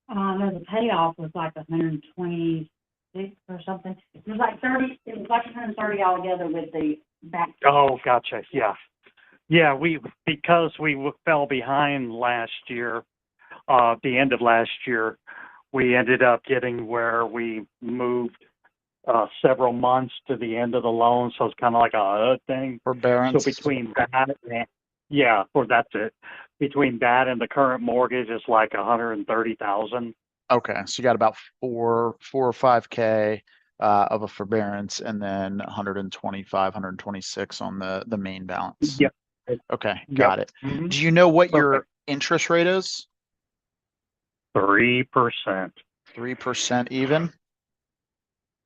The payoff was like 126 or something. It was like 30. It was like 130 altogether with the back. Oh, gotcha. Yeah. Yeah, because we fell behind last year, the end of last year, we ended up getting where we moved several months to the end of the loan, so it's kind of like a thing. Forbearance. So between that, that's it. Between that and the current mortgage, it's like 130,000. Okay, so you got about four or 5K of a forbearance, and then 125, 126 on the main balance. Yep. Okay, got it. Mm-hmm. Do you know what your interest rate is? 3%. 3% even?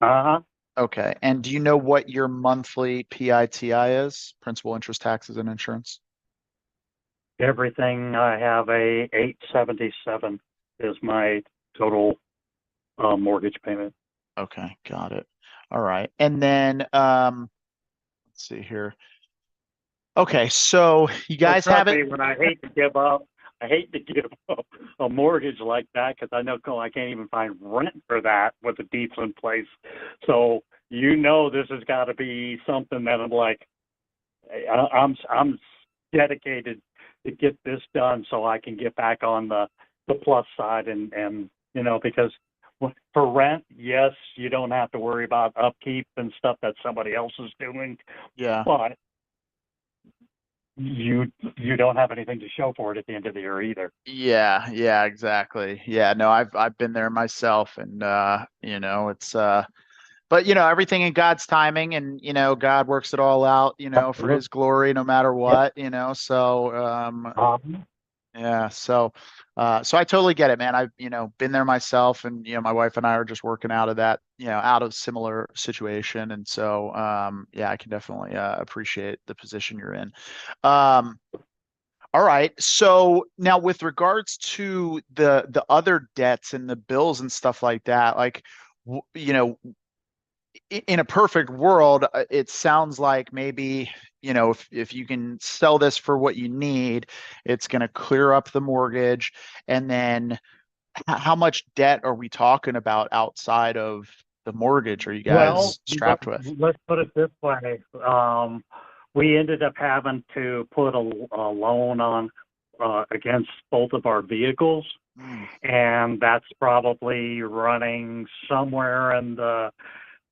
Uh-huh. Okay. And do you know what your monthly PITI is? Principal, interest, taxes, and insurance? Everything, I have a 877 is my total mortgage payment. Okay, got it. All right. And then let's see here. Okay, so you But guys have trust it. me, when I hate to give up a mortgage like that because I know I can't even find rent for that with a decent place. So this has got to be something that I'm like, I'm dedicated to get this done so I can get back on the plus side and because for rent, yes, you don't have to worry about upkeep and stuff that somebody else is doing, Yeah. but you don't have anything to show for it at the end of the year either. Yeah, yeah, exactly. Yeah, no, I've been there myself and it's but everything in God's timing and God works it all out, for his glory no matter what, so yeah, so I totally get it, man. I've, been there myself and, my wife and I are just working out of that, out of similar situation. And so, yeah, I can definitely, appreciate the position you're in. All right. So now with regards to the other debts and the bills and stuff like that, like, in a perfect world, it sounds like maybe, if you can sell this for what you need, it's going to clear up the mortgage. And then how much debt are we talking about outside of the mortgage are you Well, guys strapped with? let's put it this way. We ended up having to put a loan on against both of our vehicles, Mm, and that's probably running somewhere in the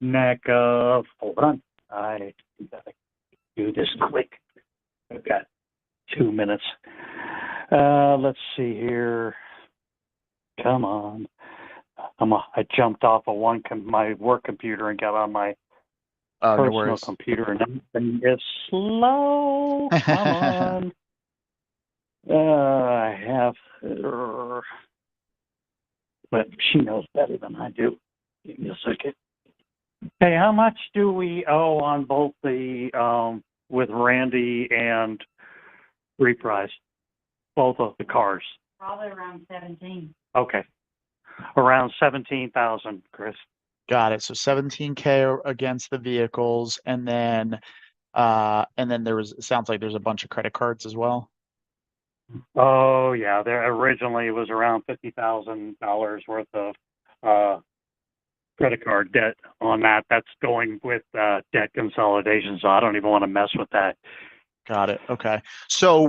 neck of. Hold on, I gotta do this quick. I've got 2 minutes. Let's see here. Come on. I jumped off of my work computer and got on my oh, no personal worries. computer, and everything is slow. Come on. I have, but she knows better than I do. Give me a second. Hey, how much do we owe on both the with Randy and Reprise? Both of the cars. Probably around 17. Okay, around 17,000, Chris. Got it. So 17K against the vehicles, and then it sounds like there's a bunch of credit cards as well. Oh yeah, there originally was around $50,000 worth of credit card debt on that. That's going with debt consolidation, so I don't even want to mess with that. Got it. Okay. So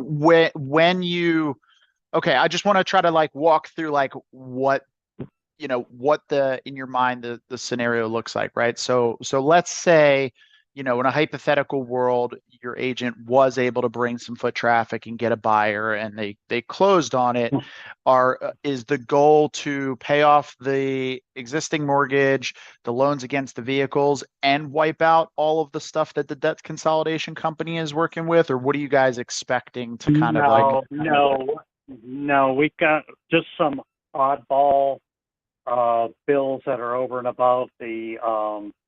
okay, I just want to try to like walk through like what in your mind the scenario looks like, right? So let's say, in a hypothetical world, your agent was able to bring some foot traffic and get a buyer and they closed on it. Is the goal to pay off the existing mortgage, the loans against the vehicles, and wipe out all of the stuff that the debt consolidation company is working with? Or what are you guys expecting to kind of like? No, we've got just some oddball bills that are over and above the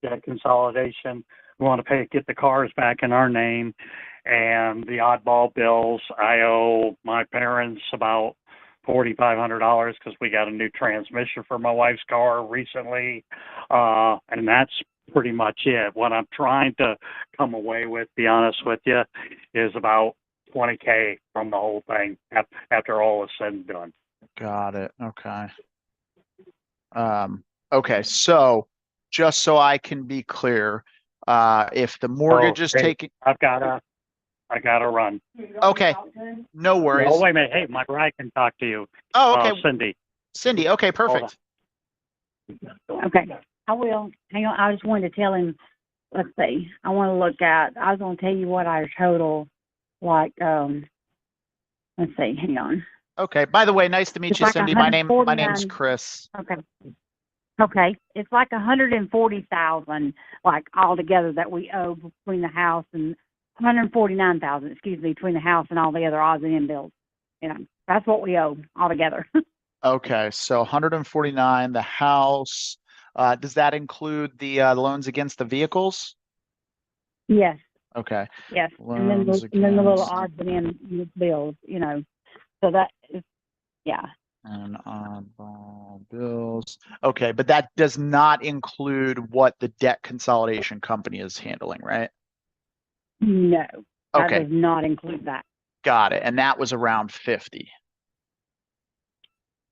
debt consolidation. We want to get the cars back in our name, and the oddball bills, I owe my parents about $4,500 because we got a new transmission for my wife's car recently, and that's pretty much it. What I'm trying to come away with, be honest with you, is about $20K from the whole thing after all is said and done. Got it. Okay. Okay. So just so I can be clear, if the mortgage is taking, I gotta run. okay, no worries. Oh, wait a minute. Hey, my bride can talk to you. Oh, okay. Cindy. Okay, perfect. Okay, I will. Hang on, I just wanted to tell him, let's see, I want to look at, I was going to tell you what our total, let's see, hang on. Okay. By the way, nice to meet It's you, like Cindy. My name's 149. Chris. Okay, it's like 140,000, like altogether that we owe between the house and 149,000, excuse me, between the house and all the other odds and end bills. That's what we owe altogether. Okay, so 149, the house, Does that include the loans against the vehicles? Yes, Okay. yes. Loans And then the little against- odds and ends bills, you know. So that is, yeah. And oddball bills. Okay, but that does not include what the debt consolidation company is handling, right? No, that Okay, does not include that. got it. And that was around 50.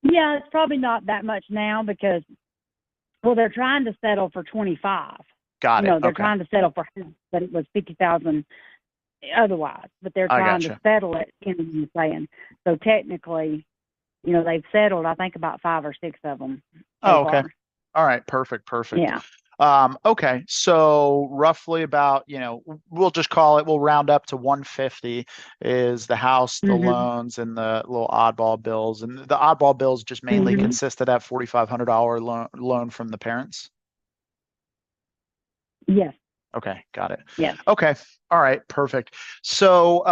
Yeah, it's probably not that much now because, well, they're trying to settle for 25. Got You know, it. they're Okay. trying to settle for, but it was 50,000 otherwise. But they're I trying gotcha. to settle it. You know what I'm saying? So technically, you know, they've settled. I think about 5 or 6 of them. Oh, okay. All right. Perfect. Perfect. Yeah. Okay. So roughly about, we'll just call it, we'll round up to 150 is the house, the Mhm. loans, and the little oddball bills. And the oddball bills just mainly Mhm. consist of that $4,500 loan from the parents. Yes. Okay. Got it. Yes. Okay. All right. Perfect. So,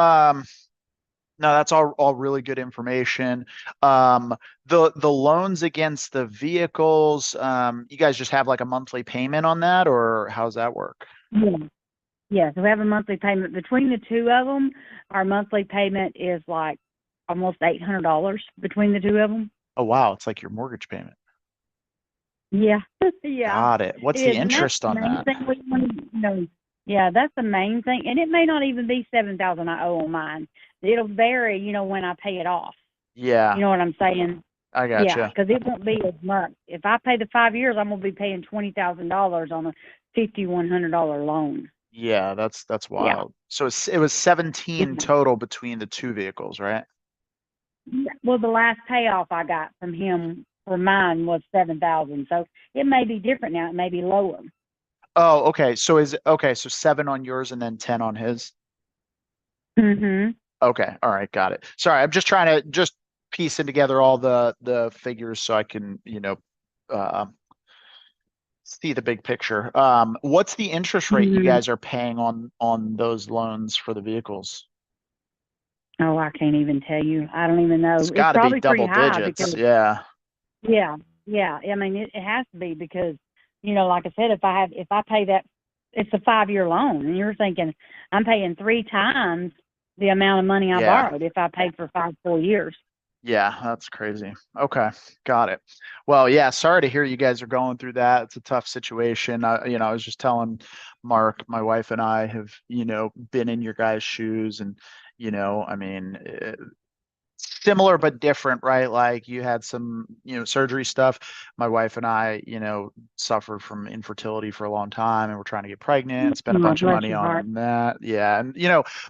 no, that's all really good information. The loans against the vehicles, you guys just have like a monthly payment on that, or how's that work? Yeah. Yeah. So we have a monthly payment between the two of them. Our monthly payment is like almost $800 between the two of them. Oh, wow, it's like your mortgage payment. Yeah. Yeah. Got it. What's It the is, and that's interest the on main that? thing we want to know. Yeah, that's the main thing, and it may not even be 7,000 I owe on mine. It'll vary, you know, when I pay it off. Yeah, You know what I'm saying? I Yeah, gotcha. because it won't be as much. If I pay the 5 years, I'm gonna be paying $20,000 on a $5,100 loan. Yeah, that's Yeah. wild. So it was 17 total between the two vehicles, right? Well, the last payoff I got from him for mine was 7,000, so it may be different now. It may be lower. Oh, okay. So so 7 on yours and then 10 on his? Mhm. Okay. All right. Got it. Sorry. I'm just trying to just piecing together all the figures so I can, uh, see the big picture. What's the interest rate you Mhm. guys are paying on those loans for the vehicles? Oh, I can't even tell you. I don't even know. It's It's got to be probably pretty double high digits. because Yeah. yeah, yeah. I mean, it has to be because, you know, like I said, if I pay that, it's a 5-year loan, and you're thinking I'm paying 3 times the amount of money I Yeah. borrowed if I paid for 5 full years. Yeah, that's crazy. Okay, got it. Well, yeah, sorry to hear you guys are going through that. It's a tough situation. I was just telling Mark, my wife and I have, been in your guys' shoes and, I mean, similar but different, right? Like you had some, surgery stuff. My wife and I, suffered from infertility for a long time and we're trying to get pregnant and spent a Oh, bunch of bless money your heart. on that. Yeah. And,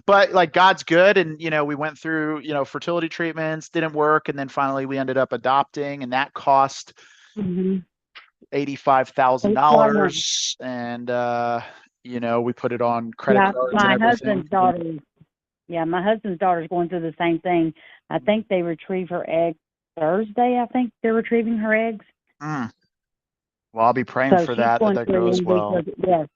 but like God's good. And, we went through, fertility treatments, didn't work. And then finally we ended up adopting and that cost Mm-hmm. $85,000. And, we put it on credit Yeah, cards and my everything. husband's daughter. Yeah, my husband's daughter's going through the same thing. I think they retrieve her eggs Thursday. I think they're retrieving her eggs. Mm. Well, I'll be praying So for she's that going through goes it well. because yes,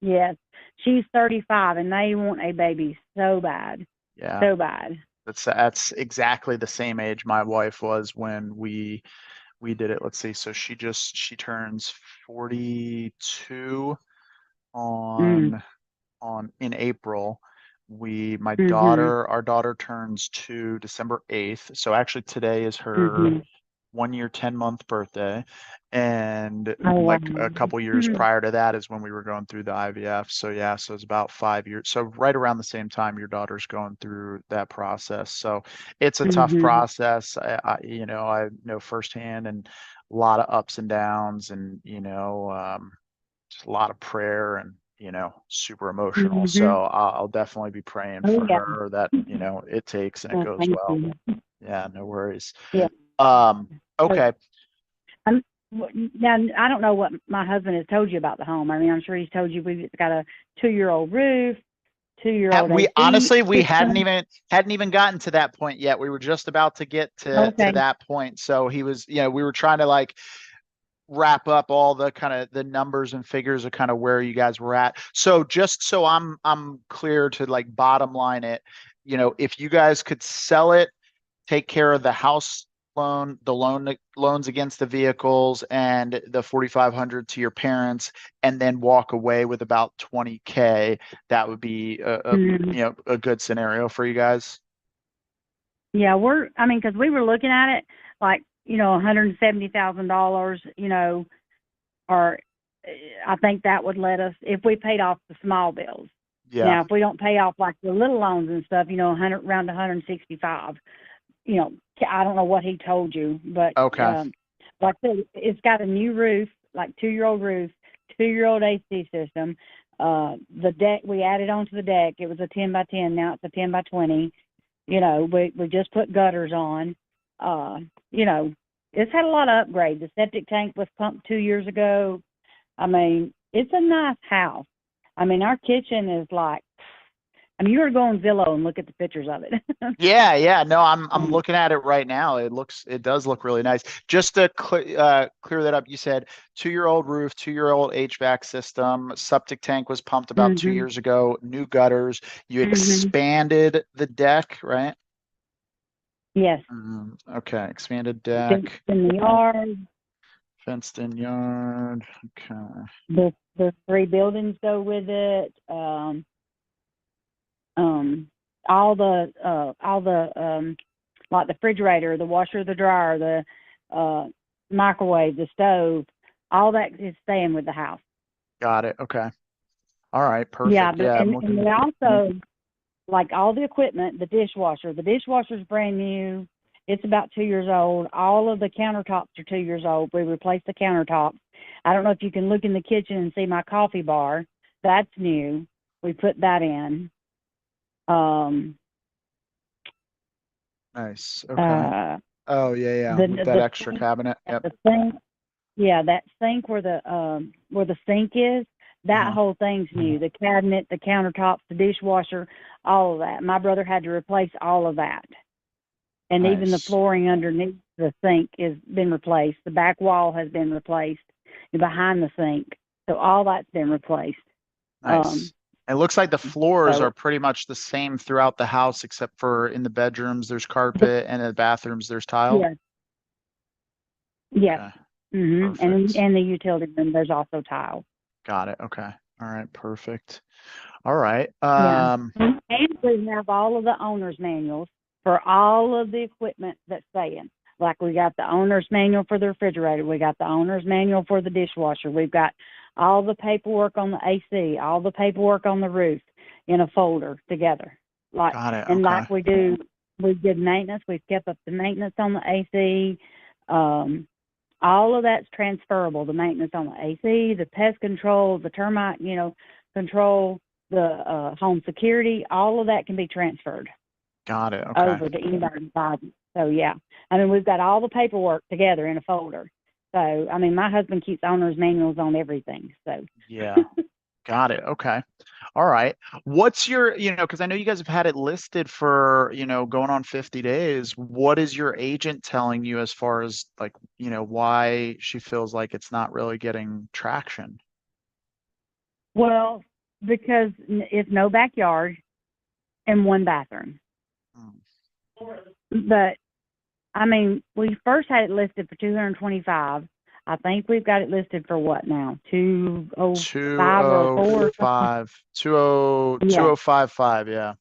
yes, she's 35 and they want a baby so bad, Yeah. so bad. That's exactly the same age my wife was when we did it. Let's see. So she turns 42 Mm. on in April. My Mhm. daughter, our daughter turns 2 December 8th. So actually today is her Mhm. 1 year, 10-month birthday. And Oh wow. like a couple years Mhm. prior to that is when we were going through the IVF. So yeah, so it's about 5 years. So right around the same time your daughter's going through that process. So it's a tough Mhm. process. I know firsthand and a lot of ups and downs and, just a lot of prayer and, super emotional. So Mhm. I'll definitely be praying Oh for yeah. her that, it takes and it Oh, goes thank well. you. Yeah, no worries. Yeah. Okay. Now I don't know what my husband has told you about the home. I mean, I'm sure he's told you we've got a 2-year-old roof, 2-year-old We AC honestly we hadn't system. even gotten to that point yet. We were just about to get to Okay. that point. So he was, we were trying to like wrap up all the kind of the numbers and figures of kind of where you guys were at. So just so I'm clear to like bottom line it, if you guys could sell it, take care of the house loans against the vehicles and the 4,500 to your parents, and then walk away with about 20K, that would be Mhm. a good scenario for you guys. Yeah, I mean, because we were looking at it like, $170,000, or I think that would let us, if we paid off the small bills. Yeah. Now, if we don't pay off like the little loans and stuff, 100, around 165, I don't know what he told you, but Okay. like I said, it's got a new roof, like 2-year-old roof, 2-year-old AC system. The deck, we added onto the deck. It was a 10 by 10. Now it's a 10 by 20. We just put gutters on. It's had a lot of upgrades. The septic tank was pumped 2 years ago. I mean, it's a nice house. I mean, our kitchen is like, you were going Zillow and look at the pictures of it. Yeah. No, I'm looking at it right now. It does look really nice. Just to clear that up, you said 2-year-old roof, 2-year-old HVAC system, septic tank was pumped about 2 years ago, new gutters. You expanded the deck, right? Yes. Okay, expanded deck, In the yard. fenced in yard. Okay. The 3 buildings go with it. All the like the refrigerator, the washer, the dryer, the microwave, the stove, all that is staying with the house. Got it. Okay. All right. Perfect. Yeah, but I'm and looking. we also, like, all the equipment, the dishwasher's brand new. It's about 2 years old. All of the countertops are 2 years old. We replaced the countertops. I don't know if you can look in the kitchen and see my coffee bar. That's new. We put that in. Nice. Okay. Oh yeah. With that extra cabinet. Yep. The sink, that sink where the sink is, that whole thing's new. The cabinet, the countertops, the dishwasher, all of that. My brother had to replace all of that. And even the Nice. flooring underneath the sink has been replaced. The back wall has been replaced behind the sink. So all that's been replaced. Nice. It looks like the floors so- are pretty much the same throughout the house, except for in the bedrooms there's carpet and in the bathrooms there's tile. Yes. Yes. Okay. And Perfect. the utility room, there's also tile. Got it. Okay. All right. Perfect. All right. And we have all of the owner's manuals for all of the equipment that's staying. Like, we got the owner's manual for the refrigerator. We got the owner's manual for the dishwasher. We've got all the paperwork on the AC, all the paperwork on the roof in a folder together. Got it. And Okay. like we did maintenance. We've kept up the maintenance on the AC. All of that's transferable. The maintenance on the AC, the pest control, the termite, control, the home security, all of that can be transferred Got it. Okay. over to anybody. So yeah, I mean, we've got all the paperwork together in a folder. So I mean, my husband keeps owner's manuals on everything. So Yeah. Got it. Okay. All right. What's your, because I know you guys have had it listed for, going on 50 days. What is your agent telling you as far as like, why she feels like it's not really getting traction? Well, because it's no backyard and 1 bathroom. But I mean, we first had it listed for 225. I think we've got it listed for what now? 205 or 4? 205.5. Yeah.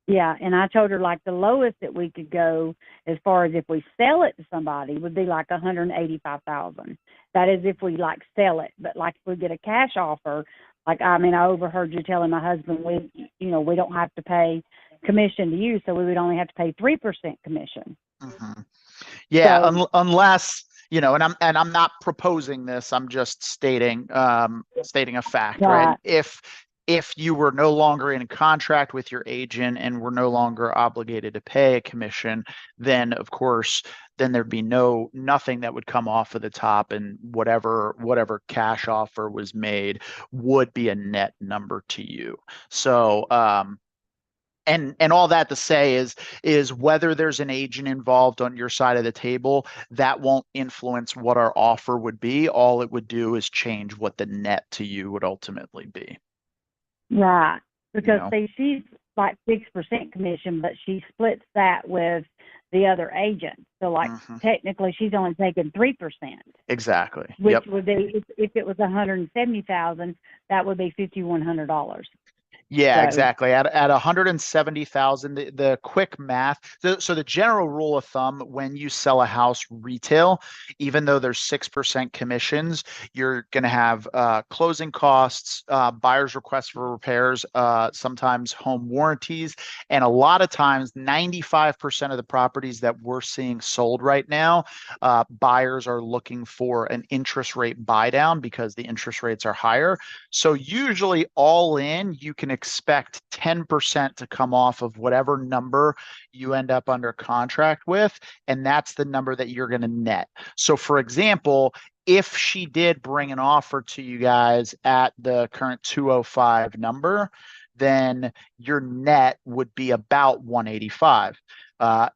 Yeah, and I told her, like, the lowest that we could go as far as if we sell it to somebody would be like 185,000. That is if we like sell it. But like if we get a cash offer, like, I mean, I overheard you telling my husband we don't have to pay commission to you, so we would only have to pay 3% commission. Yeah, So- unless, and I'm not proposing this, I'm just stating a fact, right? If you were no longer in contract with your agent and were no longer obligated to pay a commission, then of course, then there'd be nothing that would come off of the top, and whatever cash offer was made would be a net number to you. So, and all that to say is whether there's an agent involved on your side of the table, that won't influence what our offer would be. All it would do is change what the net to you would ultimately be. Right. Because see, she's like 6% commission, but she splits that with the other agent. So like Mhm. technically she's only taking 3%, Exactly. which Yep. would be if it was 170,000, that would be $5,100. Yeah, So exactly. At 170,000, the quick math. So the general rule of thumb when you sell a house retail, even though there's 6% commissions, you're going to have closing costs, buyer's requests for repairs, sometimes home warranties, and a lot of times 95% of the properties that we're seeing sold right now, buyers are looking for an interest rate buy down because the interest rates are higher. So usually all in, you can expect 10% to come off of whatever number you end up under contract with, and that's the number that you're going to net. So for example, if she did bring an offer to you guys at the current 205 number, then your net would be about 185.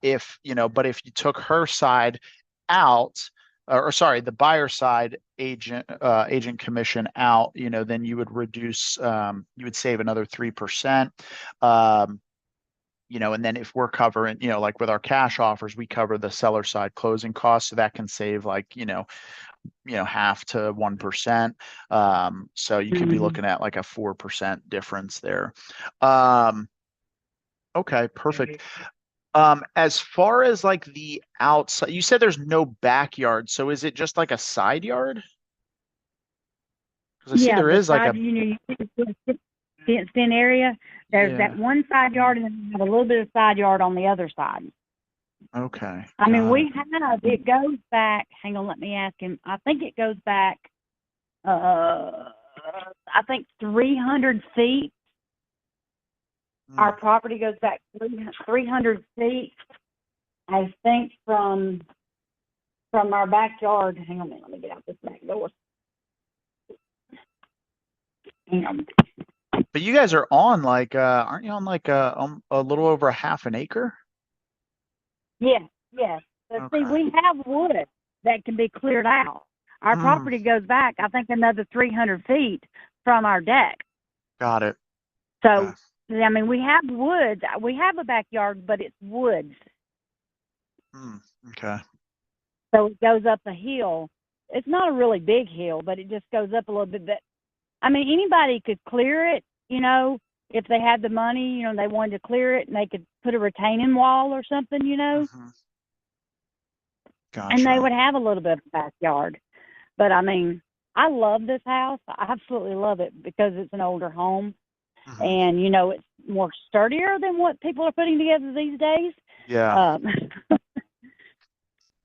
If, but if you took her side out, or sorry, the buyer side agent commission out, then you would reduce, you would save another 3%. Um, and then if we're covering, like with our cash offers, we cover the seller side closing costs. So that can save like, half to 1%. So you could be mhm. looking at like a 4% difference there. Um, okay, perfect. As far as like the outside, you said there's no backyard. So is it just like a side yard? Because I see Yeah, there the is like side, a, you see the fenced in area. There's that yeah, one side yard, and then you have a little bit of side yard on the other side. okay, I mean, got it. we have, it goes back, hang on, let me ask him. I think it goes back, I think 300 feet. Our Hmm. property goes back 300 feet, I think, from our backyard. Hang on a minute, let me get out this back door. Hang on. But you guys are on like, aren't you on like a little over a half an acre? Yes, yes. But see, Okay. we have wood that can be cleared out. Our Mm, property goes back, I think, another 300 feet from our deck. got it. Okay. So, I mean, we have woods. We have a backyard, but it's woods. Mm, okay. So it goes up a hill. It's not a really big hill, but it just goes up a little bit. But I mean, anybody could clear it, if they had the money, they wanted to clear it and they could put a retaining wall or something, Hmm. and they Gotcha. would have a little bit of backyard. But I mean, I love this house. I absolutely love it because it's an older home Hmm. and, it's more sturdier than what people are putting together these days. Yeah. Um,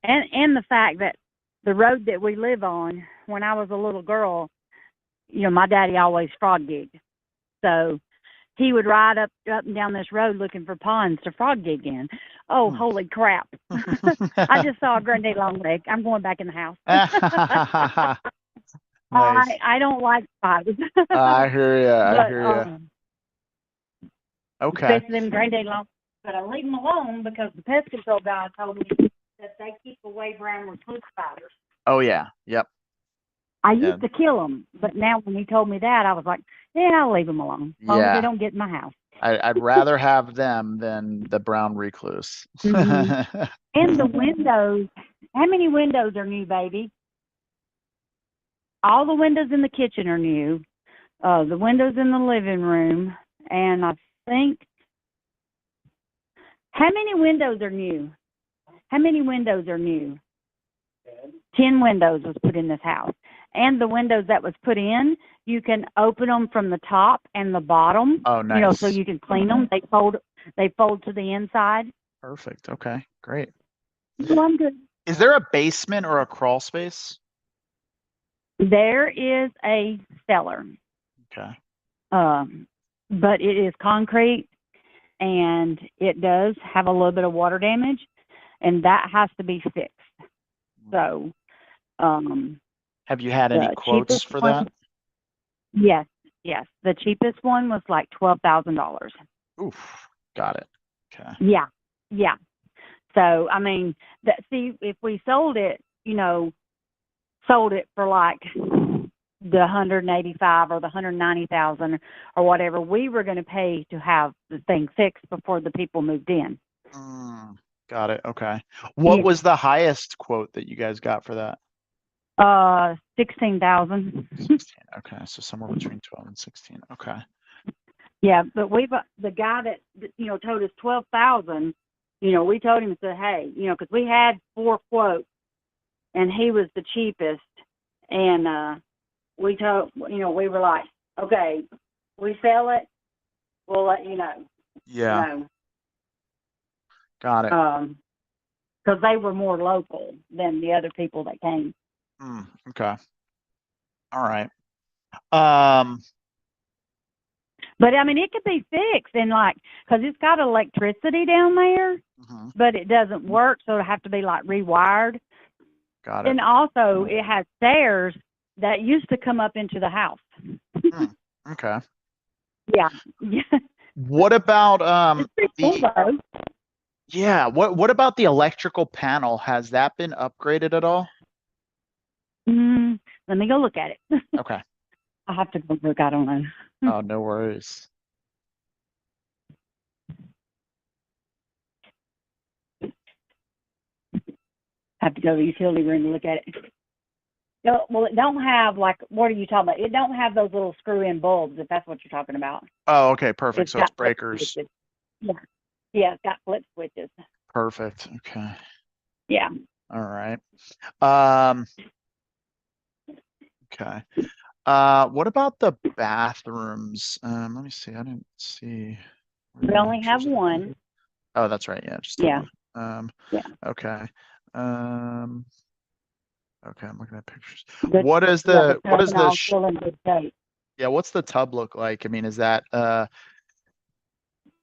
and the fact that the road that we live on, when I was a little girl, my daddy always frog gigged. So he would ride up and down this road looking for ponds to frog gig in. Oh, Mm. holy crap. I just saw a granddad long leg. I'm going back in the house. Nice. I don't like spiders. I hear ya. I But hear ya. Okay. especially them granddad long, but I leave them alone because the pest control guy told me that they keep away brown recluse spiders. Oh yeah. Yep. I Yeah. used to kill them, but now when he told me that, I was like, yeah, I'll leave them alone as long as they Yeah. don't get in my house. I'd rather have them than the brown recluse. Hmm. And the windows. How many windows are new, baby? All the windows in the kitchen are new. The windows in the living room, and I think. How many windows are new? How many windows are new? 10 windows was put in this house. And the windows that was put in, you can open them from the top and the bottom, Oh, nice. so you can clean them. They fold to the inside. Perfect. Okay, great. So I'm good. Is there a basement or a crawl space? There is a cellar, Okay. but it is concrete, and it does have a little bit of water damage, and that has to be fixed. So, Have you had any the quotes cheapest for one, that? yes, the cheapest one was like $12,000. Oof. Got it. Okay. Yeah. So, I mean, if we sold it, sold it for like the 185 or the 190,000 or whatever we were going to pay to have the thing fixed before the people moved in. Mm, Got it. Okay. What Yeah. was the highest quote that you guys got for that? 16,000. 16. Okay. So somewhere between 12 and 16. Okay. Yeah, but the guy that, told us 12,000, we told him, said, hey, because we had 4 quotes and he was the cheapest. And, we told, we were like, okay, we sell it, we'll let you know, Yeah. Got it. because they were more local than the other people that came. Okay. All right. Um, But I mean, it could be fixed and because it's got electricity down there, mhm, but it doesn't work, so it'll have to be rewired. got it. And also, it has stairs that used to come up into the house. Okay. Yeah. What about It's pretty cool, though. yeah, what about the electrical panel? Has that been upgraded at all? Let me go look at it. Okay. I'll have to go look. I don't know. Oh, no worries. Have to go to the utility room to look at it. No, well, it don't have what are you talking about? It don't have those little screw-in bulbs, if that's what you're talking about. Oh, okay, perfect. So it's got flip breakers. switches. Yeah, it's got flip switches. Perfect. Okay. Yeah. All right. Okay. What about the bathrooms? Let me see. I didn't see. We only have one. Oh, that's right. Yeah, just the Yeah. one. Yeah. Okay. Okay, I'm looking at pictures. The- What is yeah, the what is the terminal's still in good shape. yeah, what's the tub look like? I mean, is that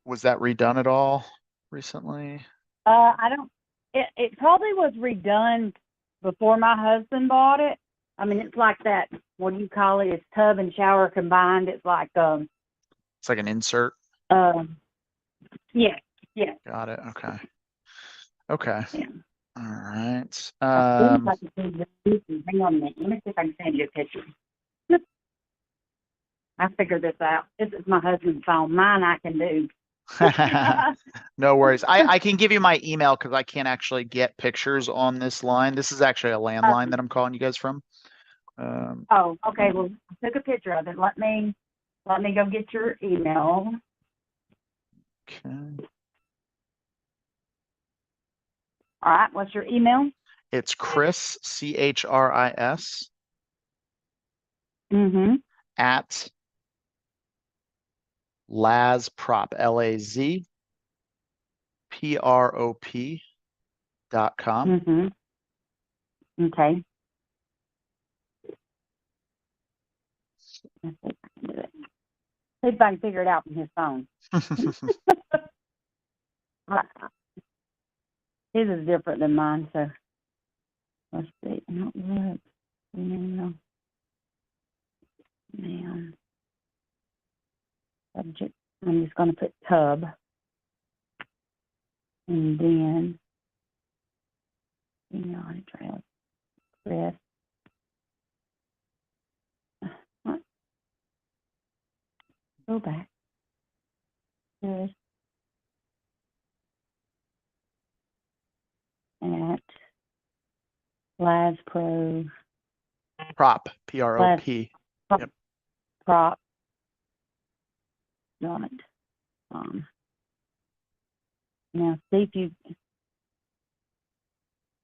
was that redone at all recently? I don't. It probably was redone before my husband bought it. I mean, it's like that. What do you call it? It's tub and shower combined. It's like It's like an insert. yeah. Got it. Okay. Okay. Yeah. All right. I think I can send you hang on a minute. Let me see if I can send you a picture. I figured this out. This is my husband's phone. Mine I can do. No worries. I can give you my email because I can't actually get pictures on this line. This is actually a landline that I'm calling you guys from. Oh, okay. Well, I took a picture of it. Let me go get your email. Okay. All right. What's your email? It's Chris, CHRIS, Mm-hmm. at LazProp, LazProp.com. Mm-hmm. Okay. Let's see if I can do it. See if I can figure it out from his phone. His is different than mine, so let's see. Outlook, email, subject. I'm just going to put tub, and then email address, Chris. What? Go back. Chris at LazPro. Prop, P-R-O-P. Yep. Prop. Dot. Now see if you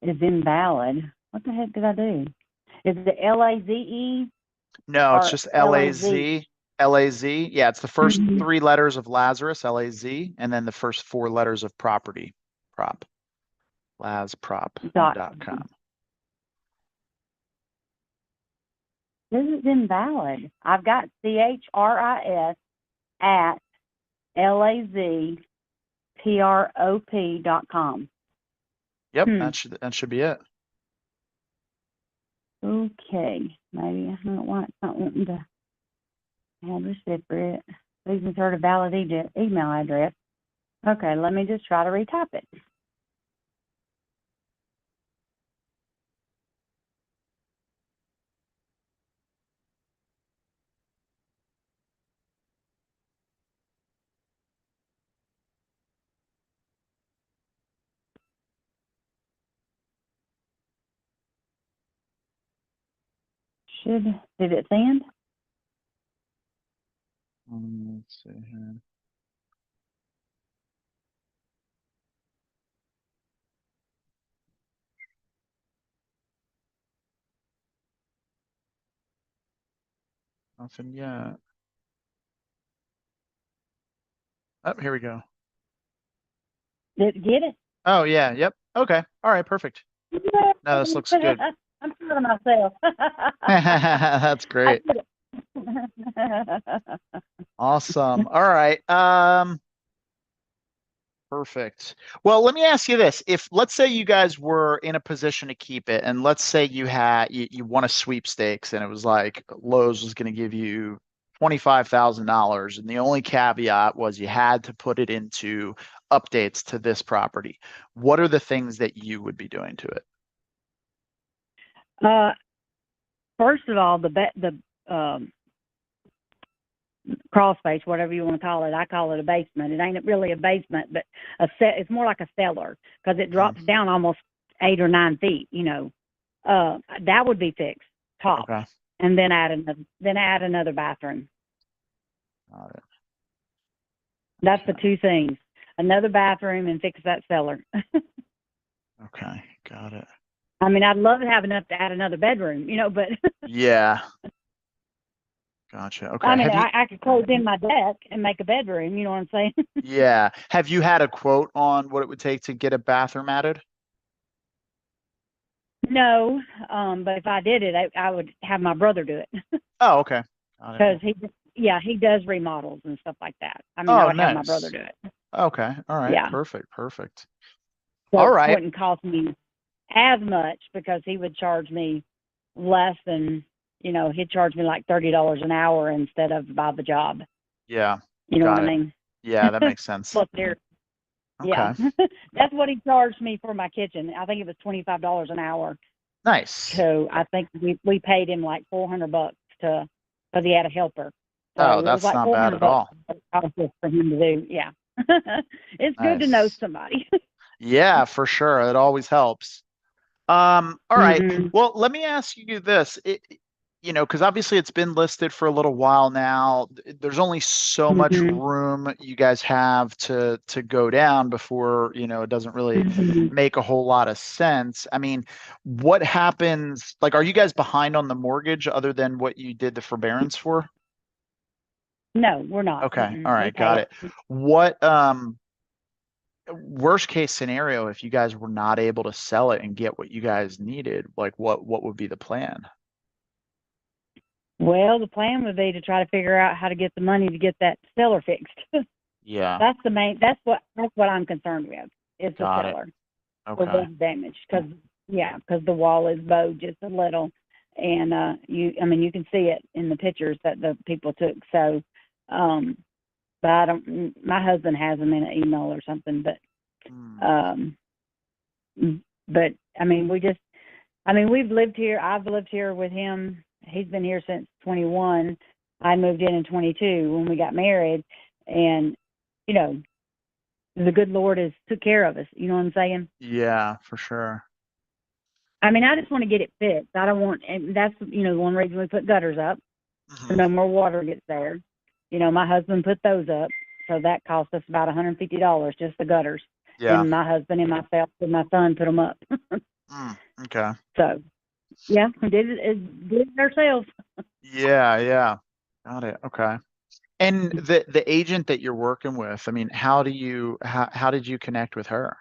is invalid. What the heck did I do? Is it LAZE? No, it's Or just LAZ. LAZ. LAZ. Yeah, it's the first Mhm. 3 letters of Lazarus, LAZ, and then the first 4 letters of property, prop. LazProp.com. This is invalid. I've got CHRIS at LAZPROP.com. Yep, that should be it. Okay. Maybe I don't want it's not wanting to have a separate. Please insert a valid email address. Okay, let me just try to retype it. Did it send? Let's see here. Nothing yet. Oh, here we go. Did it get it? Oh, yeah. Yep. Okay. All right. Perfect. No, this looks good. I'm proud of myself. That's great. I did it. Awesome. All right. Perfect. Well, let me ask you this. If let's say you guys were in a position to keep it, and let's say you won a sweepstakes and it was like Lowe's was going to give you $25,000, and the only caveat was you had to put it into updates to this property. What are the things that you would be doing to it? First of all, the crawl space, whatever you want to call it, I call it a basement. It ain't really a basement, but it's more like a cellar because it drops down almost 8 or 9 feet. That would be fixed top, Okay. and then add another bathroom. Got it. That's the two things: another bathroom and fix that cellar. Okay. Got it. I mean, I'd love to have enough to add another bedroom, but Yeah. Gotcha. Okay. I mean, Have you, I could close in my deck and make a bedroom. You know what I'm saying? yeah. Have you had a quote on what it would take to get a bathroom added? No, but if I did it, I would have my brother do it Oh, okay. Got it. because he does remodels and stuff like that. I mean, Oh, I would have my nice. brother do it. Okay. All right. Yeah. Perfect. Perfect. So All it right. wouldn't cost me as much because he would charge me less than, he'd charge me like $30 an hour instead of by the job. Yeah. You know Got what it. I mean? Yeah, that makes sense. Plus there. Yeah. Okay. That's what he charged me for my kitchen. I think it was $25 an hour. Nice. So I think we paid him like $400 because he had a helper. So Oh, it was that's like not bad at all. $400 for him to do. Yeah. It's good to know Nice. somebody. Yeah, for sure. It always helps. All right. Mhm. Well, let me ask you this. Because obviously it's been listed for a little while now. There's only so much Mhm. room you guys have to go down before, it doesn't really Mhm. make a whole lot of sense. I mean, what happens? Like, are you guys behind on the mortgage other than what you did the forbearance for? No, we're not. Okay. Mm-mm. All We right. pay Got it. it. What worst case scenario, if you guys were not able to sell it and get what you guys needed, like what would be the plan? Well, the plan would be to try to figure out how to get the money to get that cellar fixed. Yeah. That's the main. That's what I'm concerned with. Is the Got it. cellar. Okay. Was damaged because the wall is bowed just a little, and you can see it in the pictures that the people took. So, but I don't. My husband has them in an email or something, but Hmm. but I mean we've lived here. I've lived here with him. He's been here since 21. I moved in 22 when we got married, and the good Lord has took care of us. You know what I'm saying? Yeah, for sure. I mean, I just want to get it fixed. I don't want, and that's one reason we put gutters up, so Mhm. no more water gets there. My husband put those up, so that cost us about $150 just the gutters. Yeah. And my husband and myself and my son put them up. Okay. So, yeah, we did it ourselves. Yeah, yeah. Got it. Okay. And the agent that you're working with, I mean, how did you connect with her?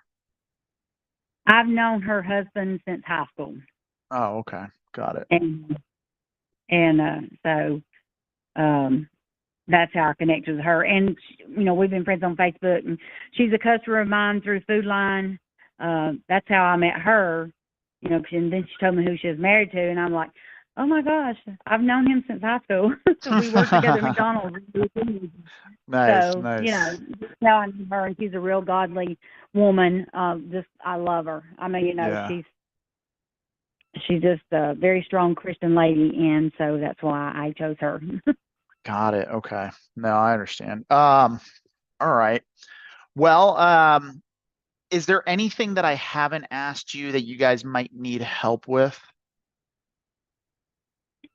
I've known her husband since high school, Oh, okay. Got it. and so that's how I connected with her. And we've been friends on Facebook, and she's a customer of mine through Food Line. That's how I met her. And then she told me who she was married to, and I'm like, oh my gosh, I've known him since high school. We worked together at McDonald's. Nice, So, nice. now I know her, and she's a real godly woman. I love her. I mean, Yeah. she's just a very strong Christian lady, and so that's why I chose her. Got it. Okay. No, I understand. All right. Well, is there anything that I haven't asked you that you guys might need help with?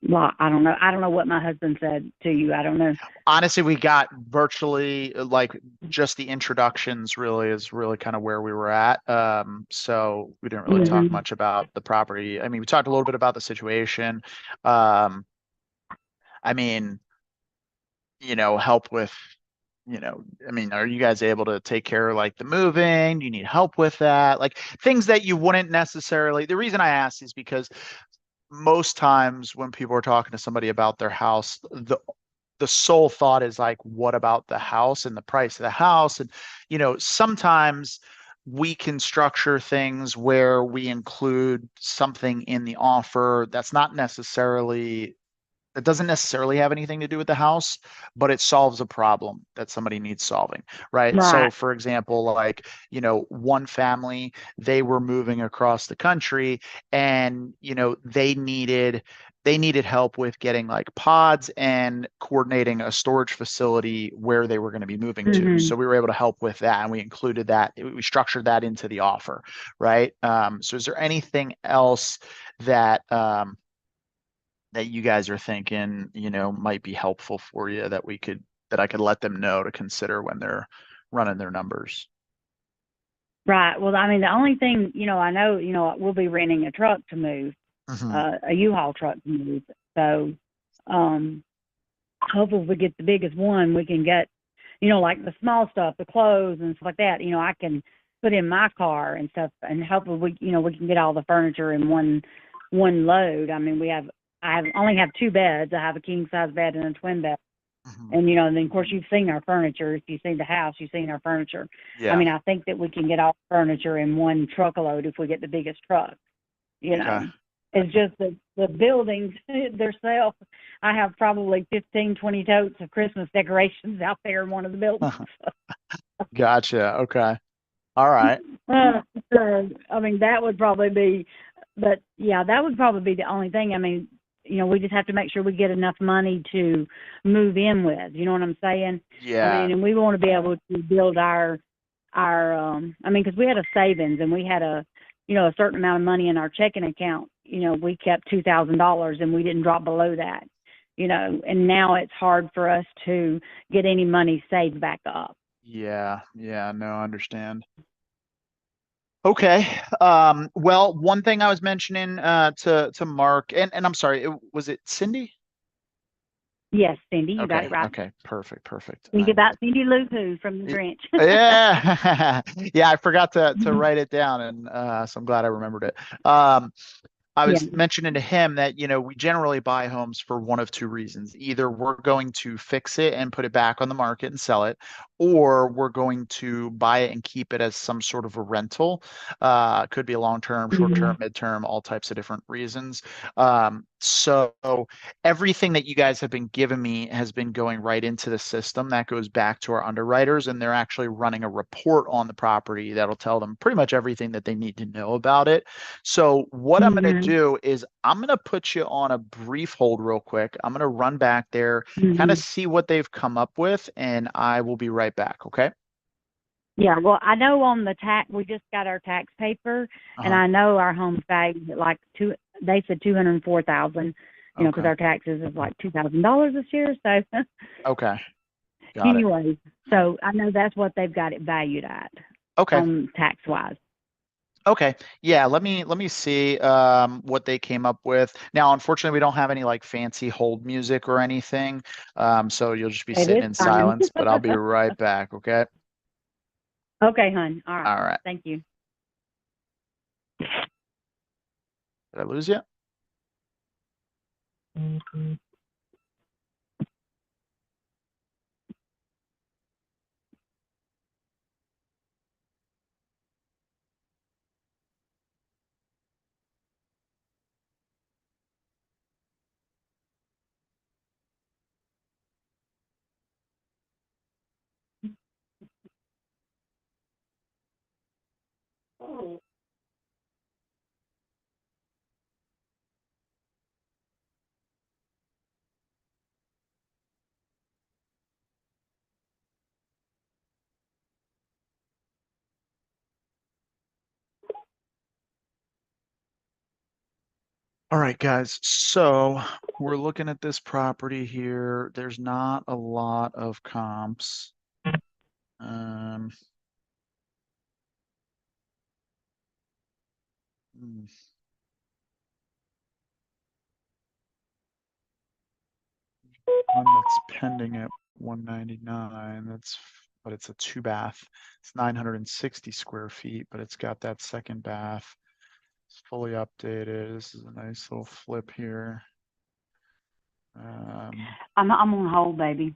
I don't know what my husband said to you. I don't know. Honestly, we got virtually like just the introductions really is really kind of where we were at. So we didn't really talk Mhm. much about the property. I mean, we talked a little bit about the situation. Um, I mean, help with, I mean, are you guys able to take care of like the moving? Do you need help with that? Like things that you wouldn't necessarily, the reason I asked is because most times when people are talking to somebody about their house, the sole thought is like, what about the house and the price of the house? And, sometimes we can structure things where we include something in the offer that doesn't necessarily have anything to do with the house, but it solves a problem that somebody needs solving, right? So, Right. for example, like, one family, they were moving across the country and, they needed help with getting like pods and coordinating a storage facility where they were going to be moving to. So Mhm. we were able to help with that and we included that. We structured that into the offer, right? So is there anything else that that you guys are thinking, might be helpful for you that I could let them know to consider when they're running their numbers? Right. Well, I mean, the only thing, I know, we'll be renting a truck to move, Hmm. a U-Haul truck to move. So, um, hopefully if we get the biggest one, we can get, like the small stuff, the clothes and stuff like that, I can put in my car and stuff, and hopefully we can get all the furniture in one load. I mean, I only have two beds. I have a king size bed and a twin bed. Hmm. And and then of course you've seen our furniture. If you've seen the house, you've seen our furniture. I Yeah. mean, I think that we can get all the furniture in one truckload if we get the biggest truck. You Okay. know, it's just the buildings themselves. I have probably 15, 20 totes of Christmas decorations out there in one of the buildings. Gotcha. Okay. All right. So, I mean, that would probably be, but yeah, that would probably be the only thing. I mean, we just have to make sure we get enough money to move in with. You know what I'm saying? I Yeah. mean, and we want to be able to build I mean, because we had a savings and we had a certain amount of money in our checking account. We kept $2,000 and we didn't drop below that. And now it's hard for us to get any money saved back up. Yeah. Yeah. No, I understand. Okay. Well, one thing I was mentioning to Mark and I'm sorry, was it Cindy? Yes, Cindy, you got Okay. it right. Okay. Perfect. Perfect. Think about Cindy Lou Who from the Grinch. Yeah. Yeah, I forgot to Mhm. write it down and so I'm glad I remembered it. Um I Yeah. was mentioning to him that, we generally buy homes for one of two reasons. Either we're going to fix it and put it back on the market and sell it, or we're going to buy it and keep it as some sort of a rental. Could be a long-term, short-term, Mhm. midterm, all types of different reasons. So everything that you guys have been giving me has been going right into the system. That goes back to our underwriters, and they're actually running a report on the property that'll tell them pretty much everything that they need to know about it. So what I'm going to Mhm. do is I'm going to put you on a brief hold real quick. I'm going to run back there, kind of Mhm. see what they've come up with, and I will be right back. Okay. Yeah. Well, I know on the tax, we just got our tax paper, and Uh-huh. I know our home's valued at like two. They said 204,000. Because Okay. our taxes is like $2,000 this year. So, Okay. Got it. anyway, so I know that's what they've got it valued at Okay. on tax wise. Okay. Yeah, let me see what they came up with. Now, unfortunately, we don't have any like fancy hold music or anything. So you'll just be It sitting is in fine. silence, but I'll be right back, okay? Okay, hon. All right. All right. Thank you. Did I lose you? All right, guys, so we're looking at this property here. There's not a lot of comps. Um, hmm. One that's pending at 199. But it's a 2-bath. It's 960 square feet, but it's got that second bath. It's fully updated. This is a nice little flip here. I'm on hold, baby.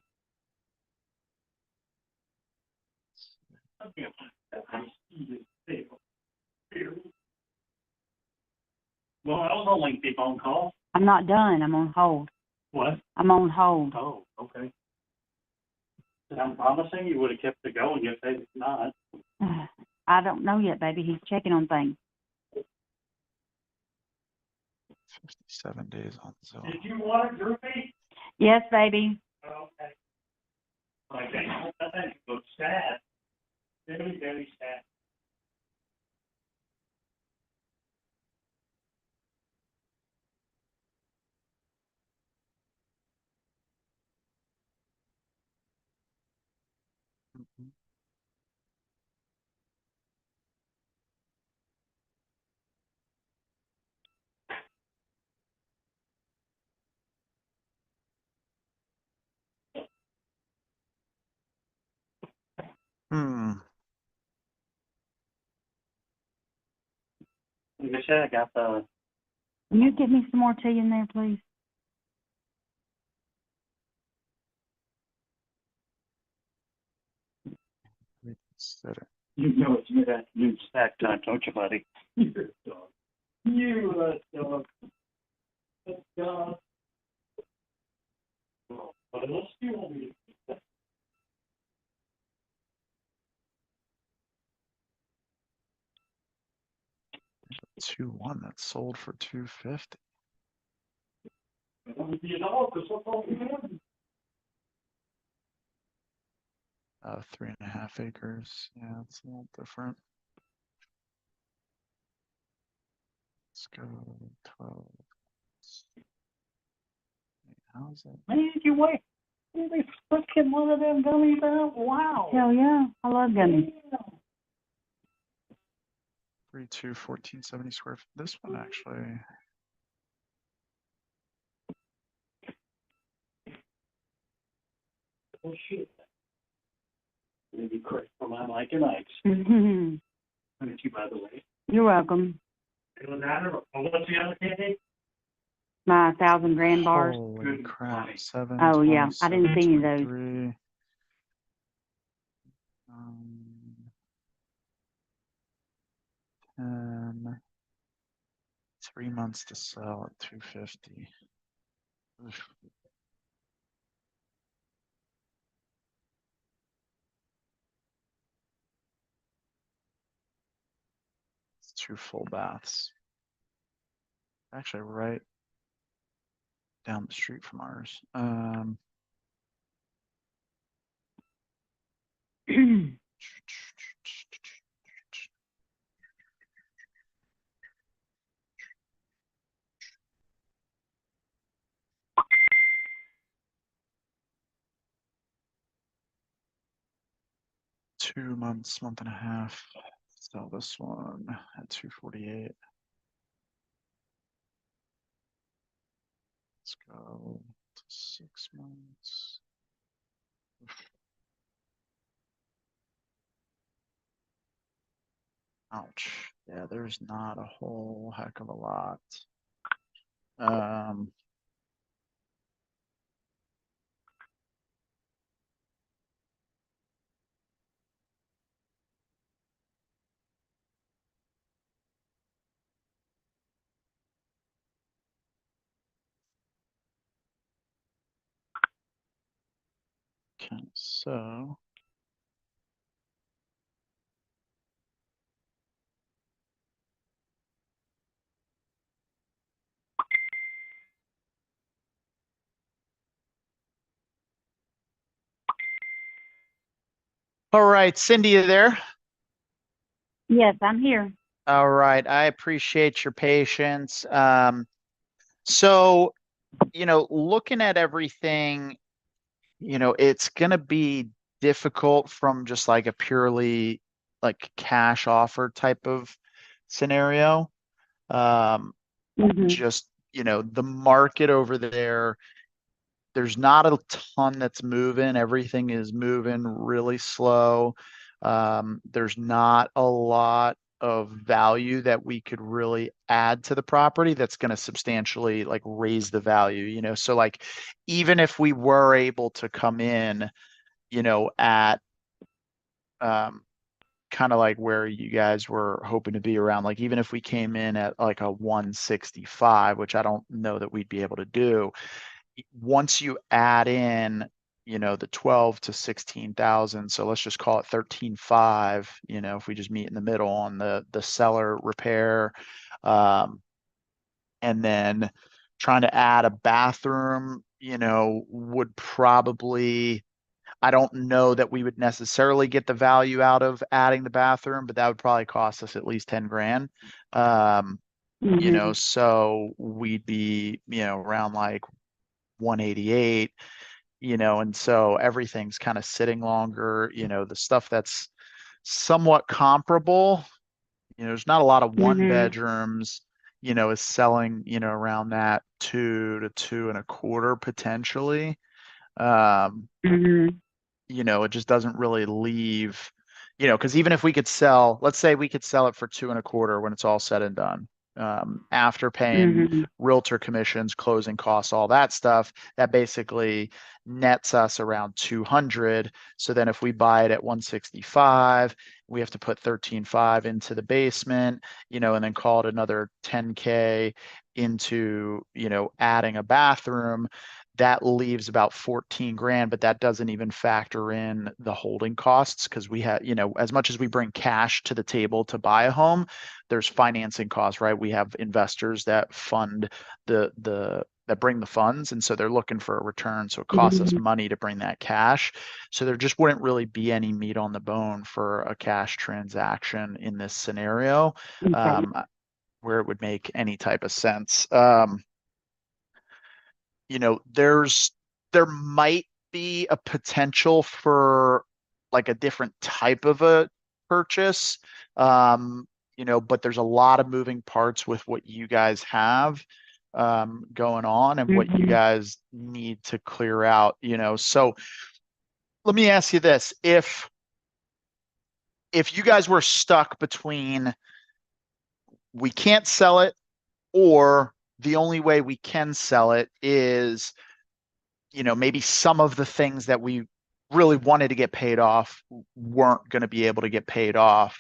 Well, I was on lengthy phone call. I'm not done. I'm on hold. What? I'm on hold. Oh, okay. I'm promising you would have kept it going if they not. I don't know yet, baby. He's checking on things. 57 days on Zillow. Did you want a groupie? Yes, baby. Okay. Okay, I think it looks sad. Very, very sad. Mhm. Hmm. Like I said, I got the. Can you get me some more tea in there, please? Reconsider. You know it's mid-afternoon snack time, don't you, buddy? You're a dog. You a dog. A dog. But unless you want me to. 2-1 that sold for 250. You know, because what's all we have? 3.5 acres. Yeah, it's a little different. Let's go 12. How's it? Man, you wait. They fucking one of them gummies out. Wow. Hell yeah. I love gummies. 32, 1470 square feet. This one actually. Oh shit. Maybe correct for my Mike and Ike's. Thank you, by the way. You're welcome. What's the other candy? My 1,000 grand bars. Holy Good crap. money. 7. Oh, yeah. I didn't see any of those. 23. 10. 3 months to sell at 250. Oof. It's 2 full baths. Actually, right down the street from ours. 2 months, month and a half. Sell this one at 248. Let's go to 6 months. Ouch. Yeah, there's not a whole heck of a lot. Okay, so. All right, Cindy, you there? Yes, I'm here. All right, I appreciate your patience. So, looking at everything, it's gonna be difficult from just like a purely like cash offer type of scenario. Um, Mhm. just, the market over there, there's not a ton that's moving. Everything is moving really slow. There's not a lot of value that we could really add to the property that's going to substantially like raise the value, So like even if we were able to come in, at kind of like where you guys were hoping to be around, like even if we came in at like a 165, which I don't know that we'd be able to do, once you add in, the 12 to 16,000, so let's just call it 13.5, if we just meet in the middle on the cellar repair, and then trying to add a bathroom, would probably, I don't know that we would necessarily get the value out of adding the bathroom, but that would probably cost us at least 10 grand. Mhm. So we'd be, around like 188, and so everything's kind of sitting longer, the stuff that's somewhat comparable, there's not a lot of one Mhm. bedrooms, is selling, around that 2 to 2.25 potentially. Um, Mhm. it just doesn't really leave, because even if we could sell, let's say we could sell it for 2.25 when it's all said and done, after paying Mhm. realtor commissions, closing costs, all that stuff, that basically nets us around 200. So then if we buy it at 165, we have to put 13.5 into the basement, and then call it another 10K into, adding a bathroom. That leaves about 14 grand, but that doesn't even factor in the holding costs because we have, as much as we bring cash to the table to buy a home, there's financing costs, right? We have investors that fund that bring the funds, and so they're looking for a return. So it costs us Mhm. money to bring that cash. So there just wouldn't really be any meat on the bone for a cash transaction in this scenario, Okay. um, where it would make any type of sense. There might be a potential for like a different type of a purchase. Um, but there's a lot of moving parts with what you guys have going on and what you Mhm. guys need to clear out, So let me ask you this. If you guys were stuck between we can't sell it or the only way we can sell it is maybe some of the things that we really wanted to get paid off weren't going to be able to get paid off.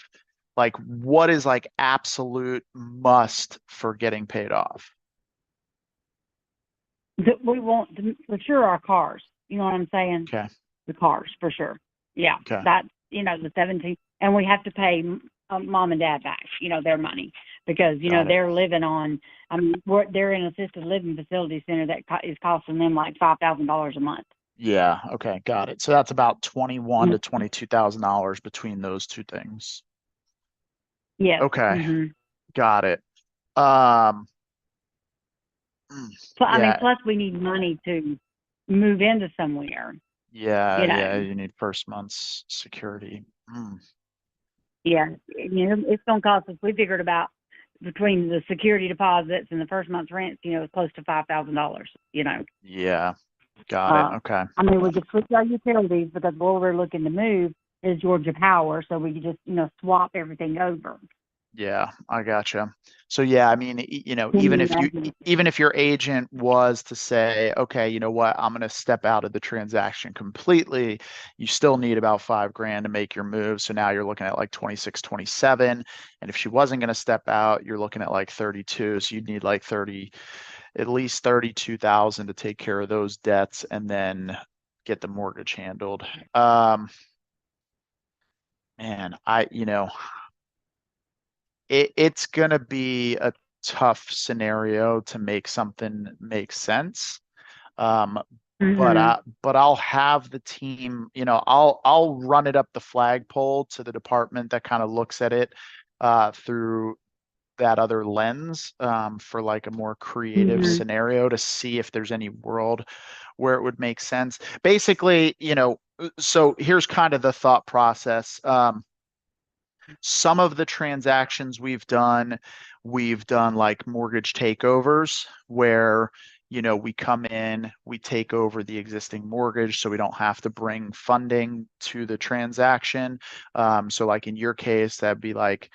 Like, what is like absolute must for getting paid off? We want for sure our cars. You know what I'm saying? Okay. The cars for sure. Yeah, Okay. that's the 17, and we have to pay mom and dad back. Their money because Got it. they're living on. I mean, they're in an assisted living facility center that is costing them like $5,000 a month. Yeah. Okay. Got it. So that's about 21 Mm. to $22,000 between those two things. Yes. Okay. Mhm. Got it. Um, mm, So I mean, yeah. plus we need money to move into somewhere. Yeah. You Yeah. know. You need first month's security. Mm, Yeah. It's going to cost us. We figured about between the security deposits and the first month's rent, it's close to $5,000. yeah. Got it. Uh, Okay. I mean, we could switch our utilities because where we're looking to move is Georgia Power, so we could just, swap everything over. Yeah, I gotcha. So yeah, I mean, Can you imagine? even if your agent was to say, okay, you know what, I'm going to step out of the transaction completely, you still need about 5 grand to make your move. So now you're looking at like 26, 27. And if she wasn't going to step out, you're looking at like 32. So you'd need like 30, at least 32,000 to take care of those debts and then get the mortgage handled. Um, man, it's going to be a tough scenario to make something make sense. Um, Hmm. but I'll have the team, I'll run it up the flagpole to the department that kind of looks at it through that other lens for like a more creative Mhm. scenario to see if there's any world where it would make sense. Basically, so here's kind of the thought process. Some of the transactions we've done like mortgage takeovers where, we come in, we take over the existing mortgage so we don't have to bring funding to the transaction. So like in your case, that'd be like,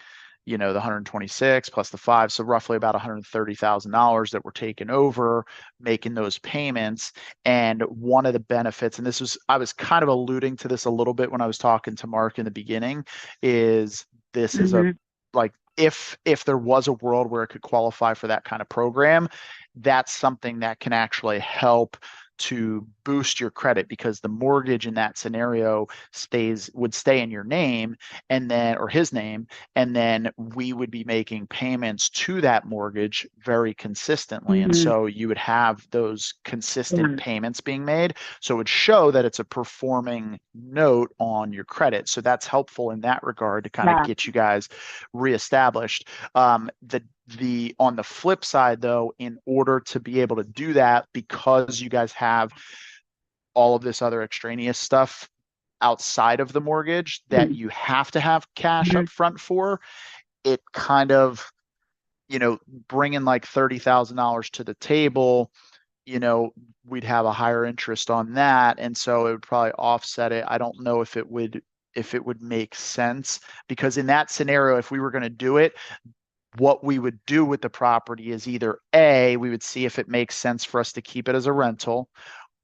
the 126 plus the five, so roughly about $130,000 that we're taking over, making those payments. And one of the benefits, and I was kind of alluding to this a little bit when I was talking to Mark in the beginning, is this is a Mhm. like if there was a world where it could qualify for that kind of program, that's something that can actually help to boost your credit because the mortgage in that scenario would stay in your name and then or his name, and then we would be making payments to that mortgage very consistently. And Mhm. so you would have those consistent Yeah. payments being made. So it would show that it's a performing note on your credit. So that's helpful in that regard to kind of Right. get you guys reestablished. The on the flip side though, in order to be able to do that, because you guys have all of this other extraneous stuff outside of the mortgage that Mhm. you have to have cash Mhm. up front for, it kind of, bringing like $30,000 to the table, we'd have a higher interest on that. And so it would probably offset it. I don't know if it would make sense because in that scenario, if we were going to do it, what we would do with the property is either A, we would see if it makes sense for us to keep it as a rental,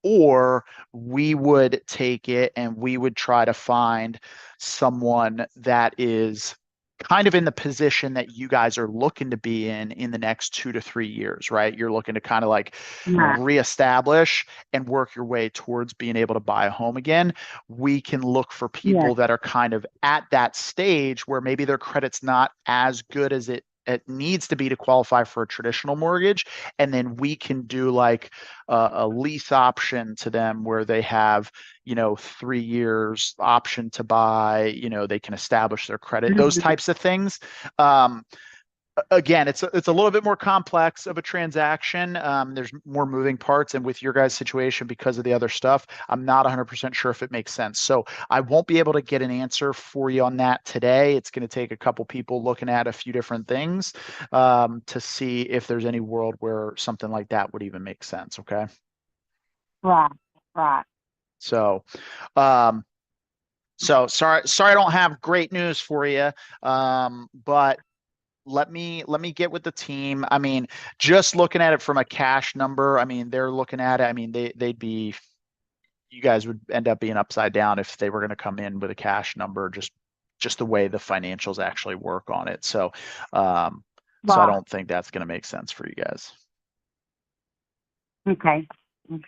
or we would take it and we would try to find someone that is kind of in the position that you guys are looking to be in the next 2 to 3 years, right? You're looking to kind of like Right. reestablish and work your way towards being able to buy a home again. We can look for Yes. people that are kind of at that stage where maybe their credit's not as good as it needs to be to qualify for a traditional mortgage. And then we can do like a lease option to them where they have, 3 years option to buy, they can establish their credit, those Mhm. types of things. Um, Again, it's a little bit more complex of a transaction. There's more moving parts, and with your guys' situation, because of the other stuff, I'm not 100% sure if it makes sense. So I won't be able to get an answer for you on that today. It's going to take a couple people looking at a few different things to see if there's any world where something like that would even make sense. Okay, Right. Right. so. Um, so sorry, I don't have great news for you, but let me get with the team. I mean, just looking at it from a cash number, I mean, they're looking at it. I mean, you guys would end up being upside down if they were going to come in with a cash number, just the way the financials actually work on it. So I Right. don't think that's going to make sense for you guys. Okay.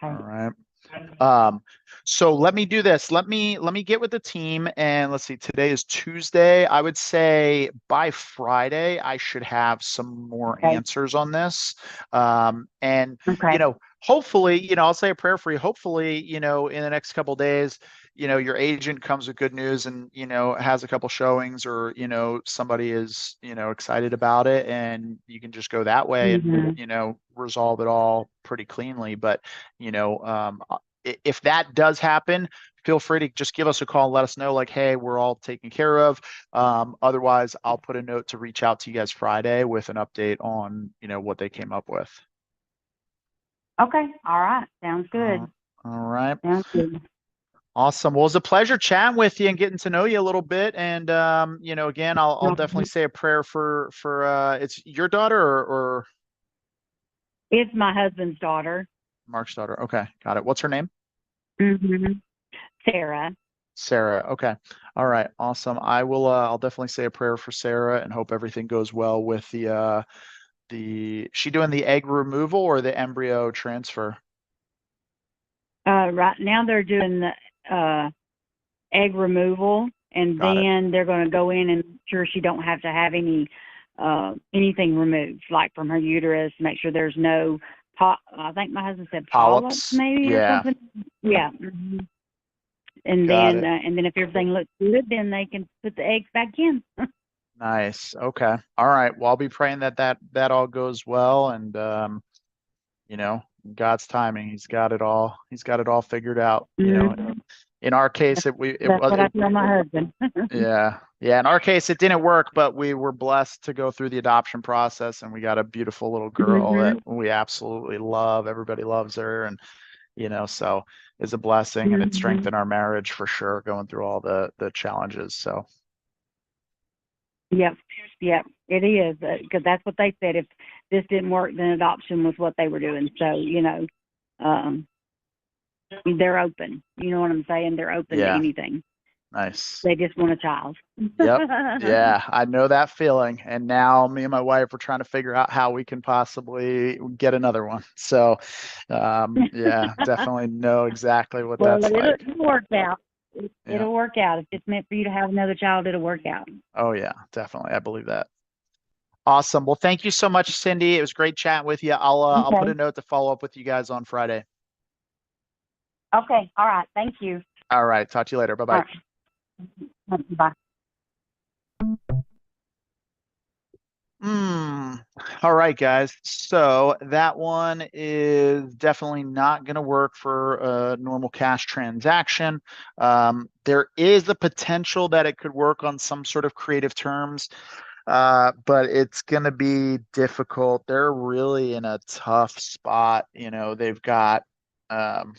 All Okay. right. So let me do this. Let me get with the team and let's see, today is Tuesday. I would say by Friday, I should have some more Okay. answers on this. And Okay. hopefully, I'll say a prayer for you. Hopefully, in the next couple days, your agent comes with good news and, has a couple showings or, somebody is, excited about it and you can just go that way and, Mhm. resolve it all pretty cleanly. But, if that does happen, feel free to just give us a call and let us know, like, hey, we're all taken care of. Otherwise, I'll put a note to reach out to you guys Friday with an update on, what they came up with. Okay. All right. Sounds good. All right. Sounds good. Awesome. Well, it was a pleasure chatting with you and getting to know you a little bit. And again, I'll definitely say a prayer for it's your daughter or It's my husband's daughter. Mark's daughter. Okay, got it. What's her name? Mhm. Sarah. Sarah. Okay. All right. Awesome. I'll definitely say a prayer for Sarah and hope everything goes well with she doing the egg removal or the embryo transfer? Right now they're doing the egg removal, and Got it. then they're going to go in and make sure she don't have to have anything removed, like from her uterus. Make sure there's no I think my husband said polyps, Polyps. maybe, or Yeah. something. Yeah. Hmm. And Got then it. and then if everything looks good, then they can put the eggs back in. Nice. Okay. All right. Well, I'll be praying that all goes well, and you know, God's timing. He's got it all. He's got it all figured out. You know, Mhm. in our case, it That's was what I tell my husband. yeah, yeah. In our case, it didn't work, but we were blessed to go through the adoption process, and we got a beautiful little girl that Mhm. we absolutely love. Everybody loves her, and you know, so it's a blessing, and it Mhm. strengthened our marriage for sure, going through all the challenges. So Yep. Yep. It is because that's what they said. If this didn't work, then adoption was what they were doing. So um, they're open. You know what I'm saying? They're open to yeah, anything. nice. They just want a child. Yep. Yeah, I know that feeling. And now me and my wife are trying to figure out how we can possibly get another one. So, yeah, definitely know exactly what Well, that's like. it'll work out. Yeah. It'll work out. If it's meant for you to have another child, it'll work out. Oh, yeah, definitely. I believe that. Awesome. Well, thank you so much, Cindy. It was great chatting with you. I'll put Okay. a note to follow up with you guys on Friday. Okay. All right. Thank you. All right. Talk to you later. All Bye-bye. right. Bye. All right, guys. So that one is definitely not going to work for a normal cash transaction. There is the potential that it could work on some sort of creative terms, but it's going to be difficult. They're really in a tough spot. You know, um,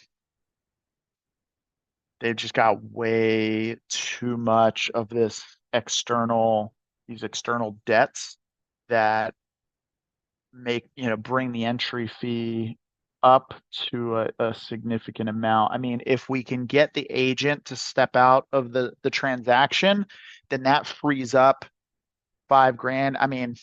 they've just got way too much of these external debts that bring the entry fee up to a significant amount. I mean, if we can get the agent to step out of the transaction, then that frees up 5 grand. I mean,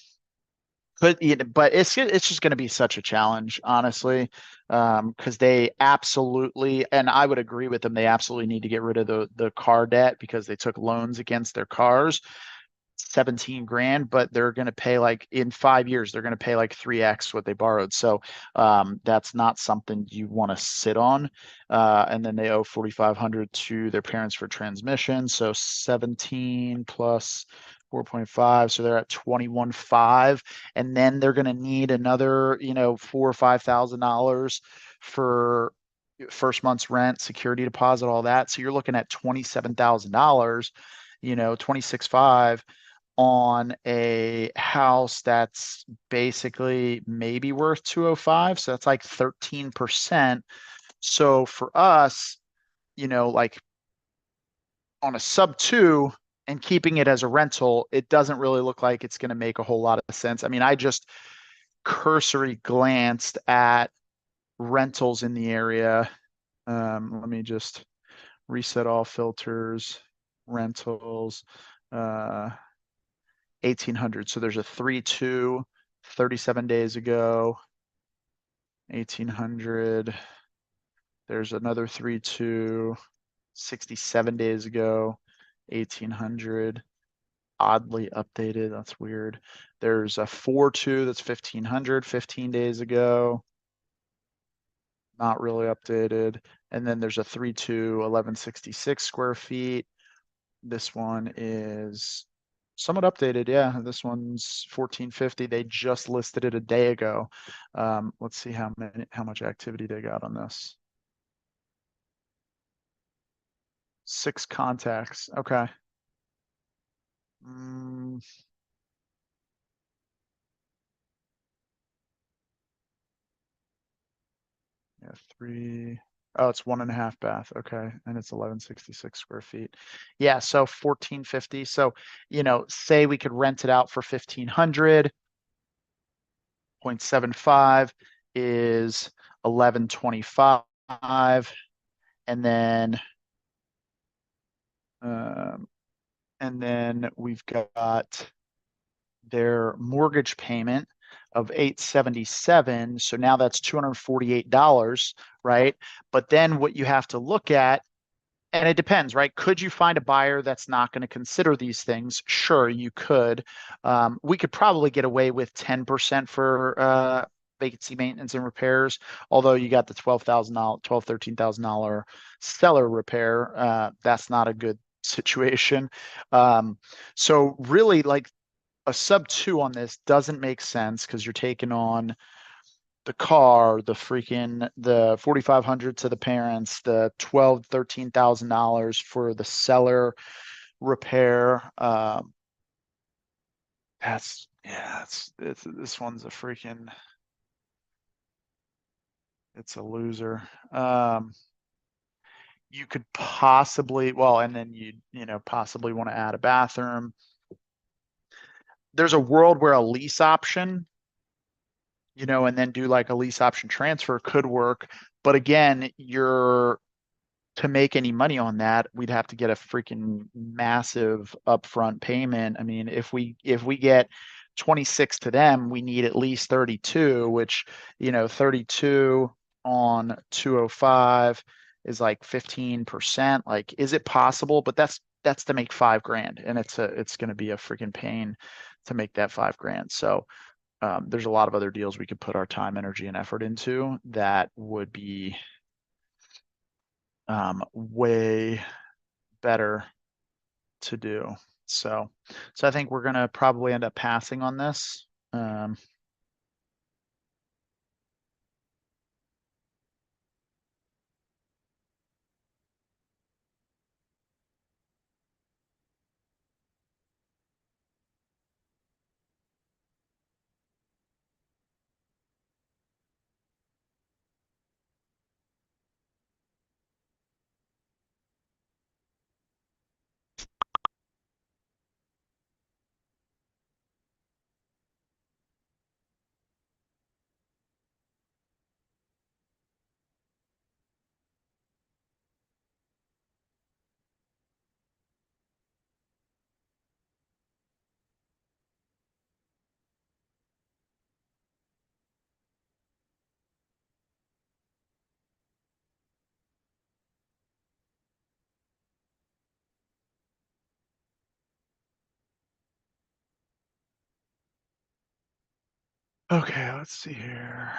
but it's just going to be such a challenge, honestly, because they absolutely, and I would agree with them, they absolutely need to get rid of the car debt because they took loans against their cars. 17 grand, but they're going to pay like in 5 years, they're going to pay like 3x what they borrowed. So that's not something you want to sit on. And then they owe 4,500 to their parents for transmission. So 17 plus 4.5. So they're at 21.5. And then they're going to need another, $4,000 or $5,000 for first month's rent, security deposit, all that. So you're looking at $27,000, 26.5 on a house that's basically maybe worth 205. So that's like 13%. So for us, like on a sub two and keeping it as a rental, it doesn't really look like it's going to make a whole lot of sense. I mean, I just cursory glanced at rentals in the area. Let me just reset all filters, rentals. 1800. So there's a 3-2 37 days ago. 1800. There's another 3-2 67 days ago. 1800. Oddly updated. That's weird. There's a 4-2 that's 1500 15 days ago. Not really updated. And then there's a 3-2 1166 square feet. This one is somewhat updated. Yeah, this one's 1450. They just listed it a day ago. Let's see how much activity they got on this. 6 contacts. Okay. Yeah, 3. Oh, it's 1.5 bath. Okay. And it's 1166 square feet. Yeah. So 1450. So, say we could rent it out for 1500. 0.75 is 1125. And then, we've got their mortgage payment of 877. So now that's $248, right? But then what you have to look at, and it depends, right? Could you find a buyer that's not going to consider these things? Sure, you could. We could probably get away with 10% for vacancy maintenance and repairs, although you got the $12,000, $13,000 seller repair. That's not a good situation. So really, like, a sub 2 on this doesn't make sense because you're taking on the car, the 4,500 to the parents, the $13,000 for the seller repair. This one's it's a loser. You could possibly, well, and then possibly want to add a bathroom. There's a world where a lease option, and then do like a lease option transfer could work. But again, to make any money on that, we'd have to get a freaking massive upfront payment. I mean, if we get 26 to them, we need at least 32, which, 32 on 205 is like 15%. Like, is it possible? But that's to make $5,000, and it's going to be a freaking pain to make that $5,000. So there's a lot of other deals we could put our time, energy, and effort into that would be way better to do. So I think we're gonna probably end up passing on this. Okay, let's see here.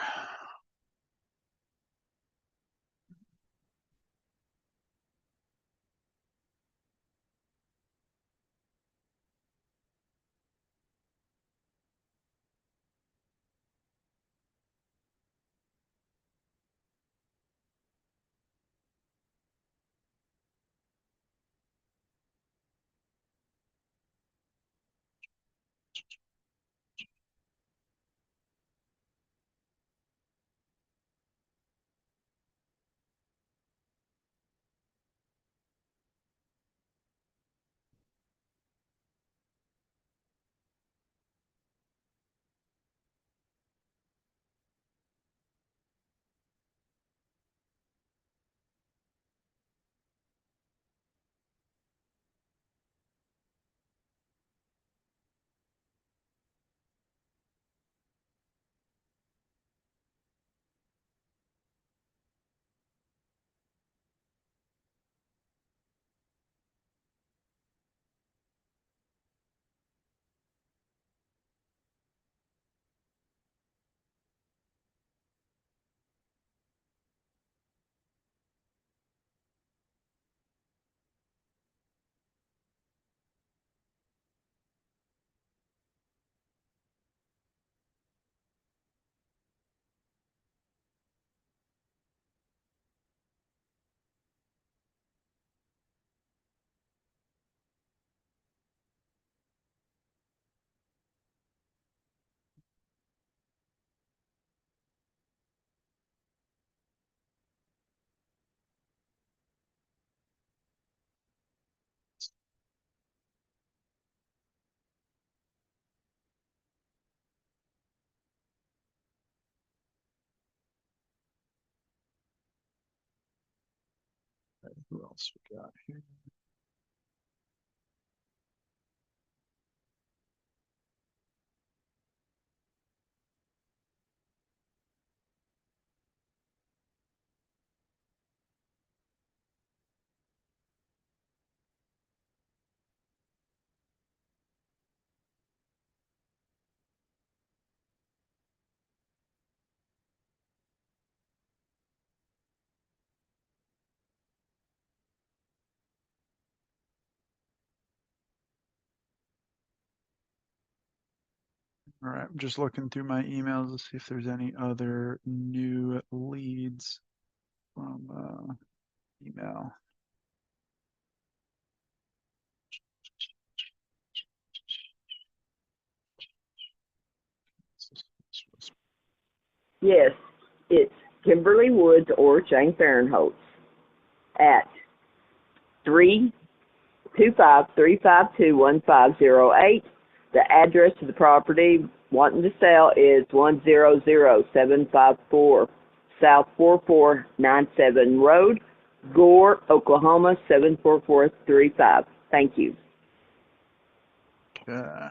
Who else we got here? All right, I'm just looking through my emails to see if there's any other new leads from email. Yes, it's Kimberly Woods or Jane Fahrenholtz at 325-352-1508. The address to the property wanting to sell is 100754 South 4497 Road, Gore, Oklahoma 74435. Thank you. Okay.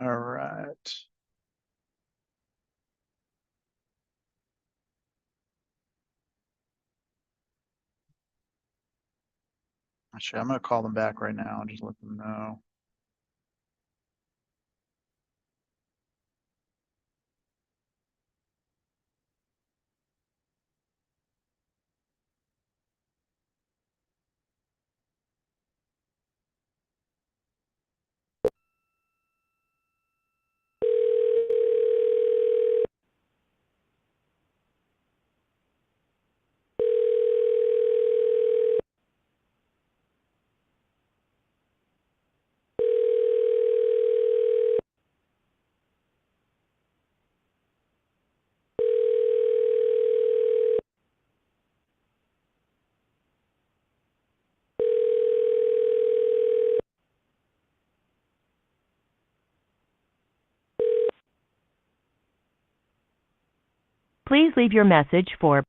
All right. Actually, I'm going to call them back right now and just let them know. Please leave your message for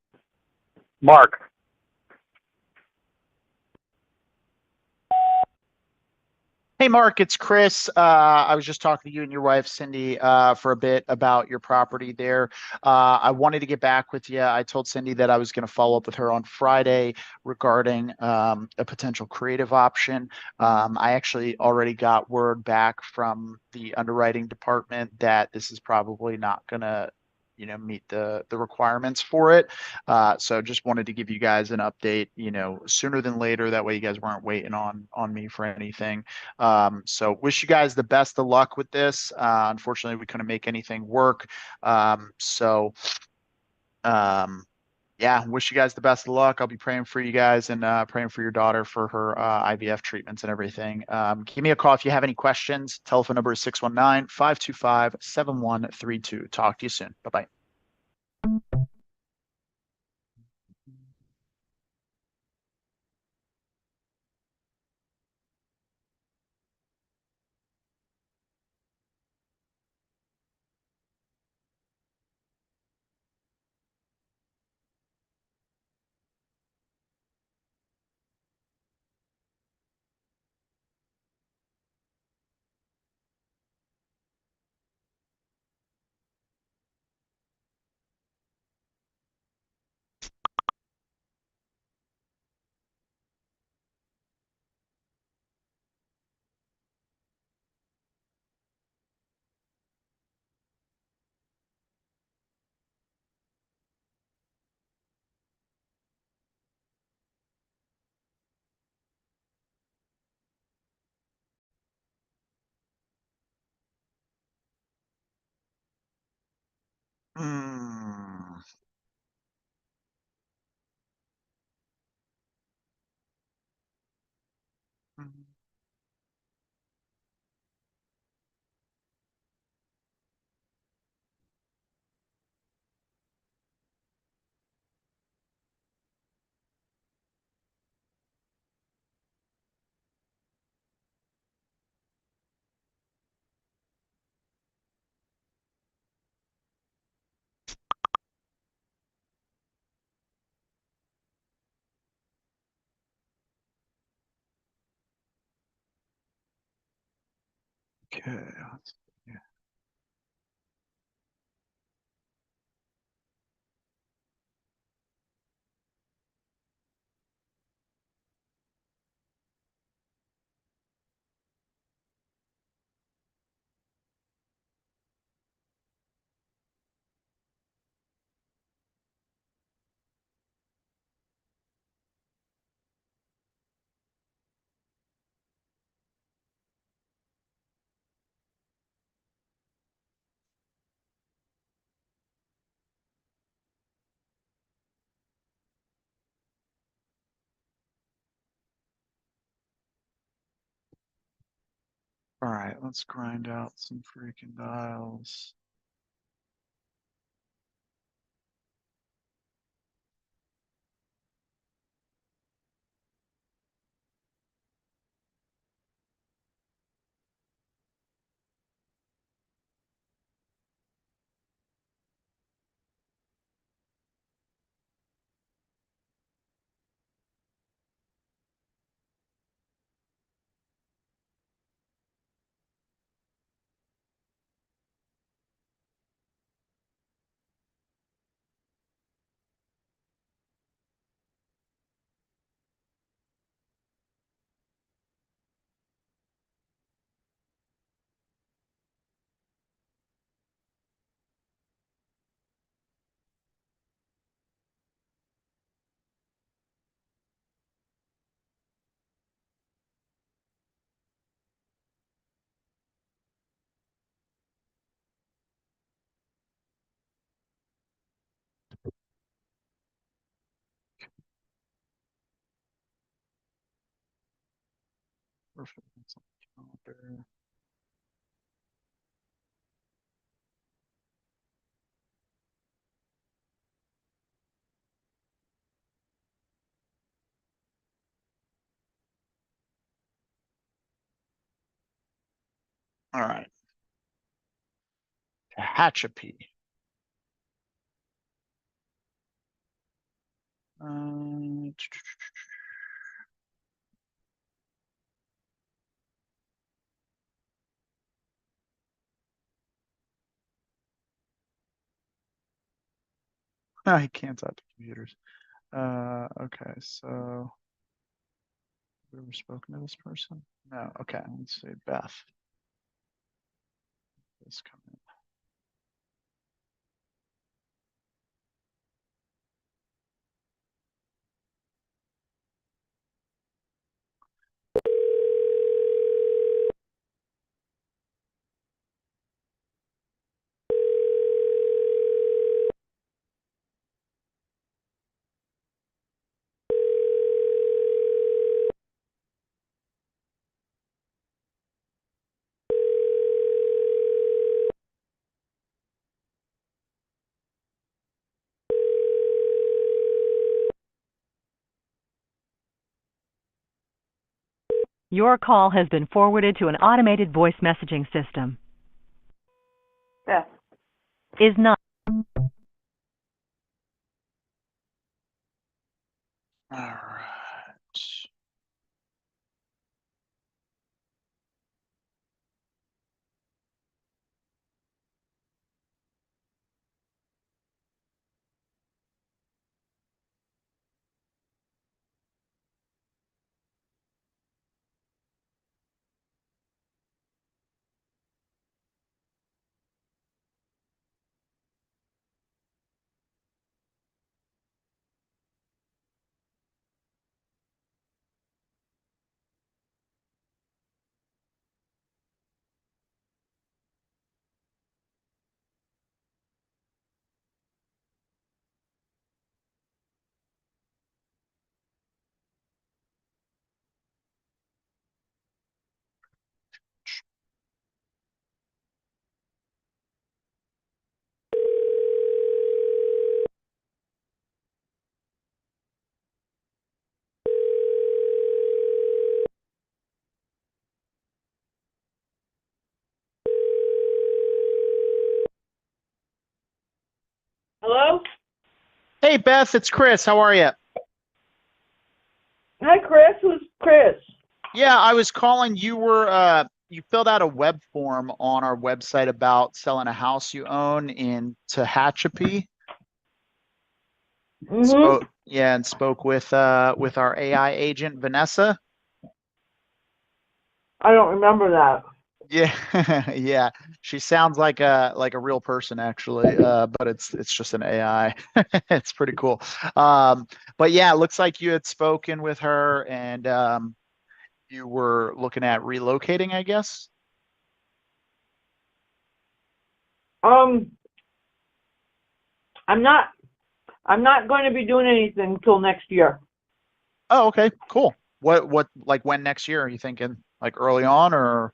Mark. Hey, Mark, it's Chris. I was just talking to you and your wife, Cindy, for a bit about your property there. I wanted to get back with you. I told Cindy that I was going to follow up with her on Friday regarding a potential creative option. I actually already got word back from the underwriting department that this is probably not going to meet the requirements for it. So just wanted to give you guys an update, sooner than later. That way you guys weren't waiting on me for anything. So wish you guys the best of luck with this. Unfortunately, we couldn't make anything work. So yeah, wish you guys the best of luck. I'll be praying for you guys and praying for your daughter for her IVF treatments and everything. Give me a call if you have any questions. Telephone number is 619-525-7132. Talk to you soon. Bye-bye. Mm. Mm. Okay. Yeah. All right, let's grind out some freaking dials. Perfect. That's on the calendar. All right. Tehachapi. Uh, I can't talk to computers. Okay, so have we ever spoken to this person? No. Okay, let's see. Beth. This come in. Your call has been forwarded to an automated voice messaging system. Beth. Is not. All right. Hey, Beth, it's Chris. How are you? Hi, Chris. Who's Chris? Yeah, I was calling. You filled out a web form on our website about selling a house you own in Tehachapi. Mm-hmm. And spoke with our AI agent, Vanessa. I don't remember that. Yeah, yeah. She sounds like a real person actually, but it's just an AI. It's pretty cool. But yeah, it looks like you had spoken with her and you were looking at relocating, I guess. Um, I'm not. I'm not going to be doing anything until next year. Oh, okay, cool. What like when next year are you thinking? Like early on or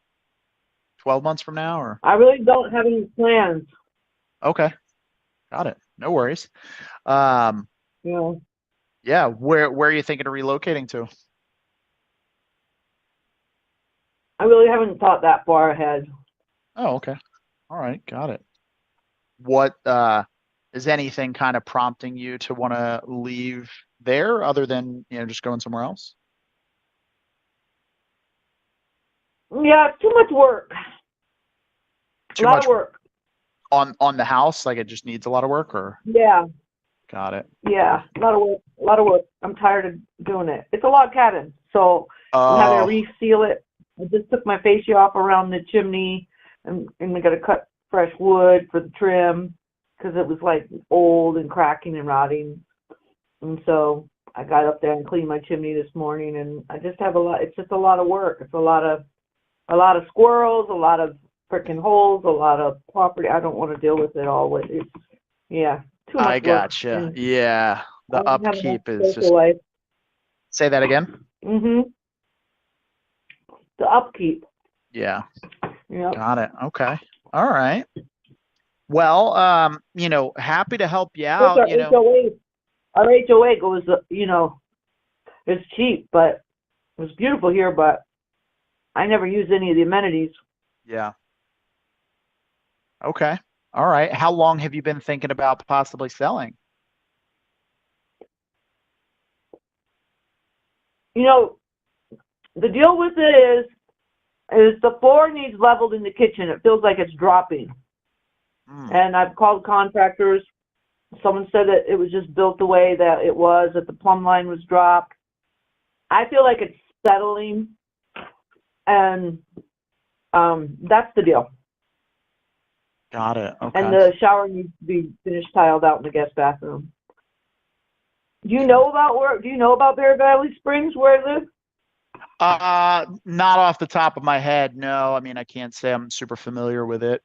12 months from now or I really don't have any plans. okay, got it. No worries. Um, You know, yeah, where are you thinking of relocating to? I really haven't thought that far ahead. Oh, okay. All right, got it. What is anything kind of prompting you to want to leave there other than, just going somewhere else? Yeah, it's too much work. A Too lot much of work. on the house, like it just needs a lot of work or Yeah, got it. yeah, a lot of work. A lot of work. I'm tired of doing it. It's a log cabin, so I'm having to Oh, reseal it. I just took my fascia off around the chimney, and we got to cut fresh wood for the trim because it was like old and cracking and rotting. And so I got up there and cleaned my chimney this morning, and I just have a lot. It's just a lot of work. It's a lot of squirrels, a lot of freaking holes, a lot of property. I don't want to deal with it all. It's yeah, too I much work, gotcha. and Yeah, I the don't have enough upkeep is just social life. say that again. The upkeep. Yeah, Yep. got it. Okay. All right. Well, happy to help you Plus out, our HOA goes, it's cheap, but it's beautiful here, but I never use any of the amenities. Yeah. Okay. All right. How long have you been thinking about possibly selling? You know, the deal with it is the floor needs leveled in the kitchen. It feels like it's dropping. Hmm. And I've called contractors. Someone said that it was just built the way that it was, that the plumb line was dropped. I feel like it's settling, and that's the deal. Got it. And Okay. the shower needs to be finished tiled out in the guest bathroom. Do you know about Bear Valley Springs where I live? Not off the top of my head, no. I mean, I can't say I'm super familiar with it.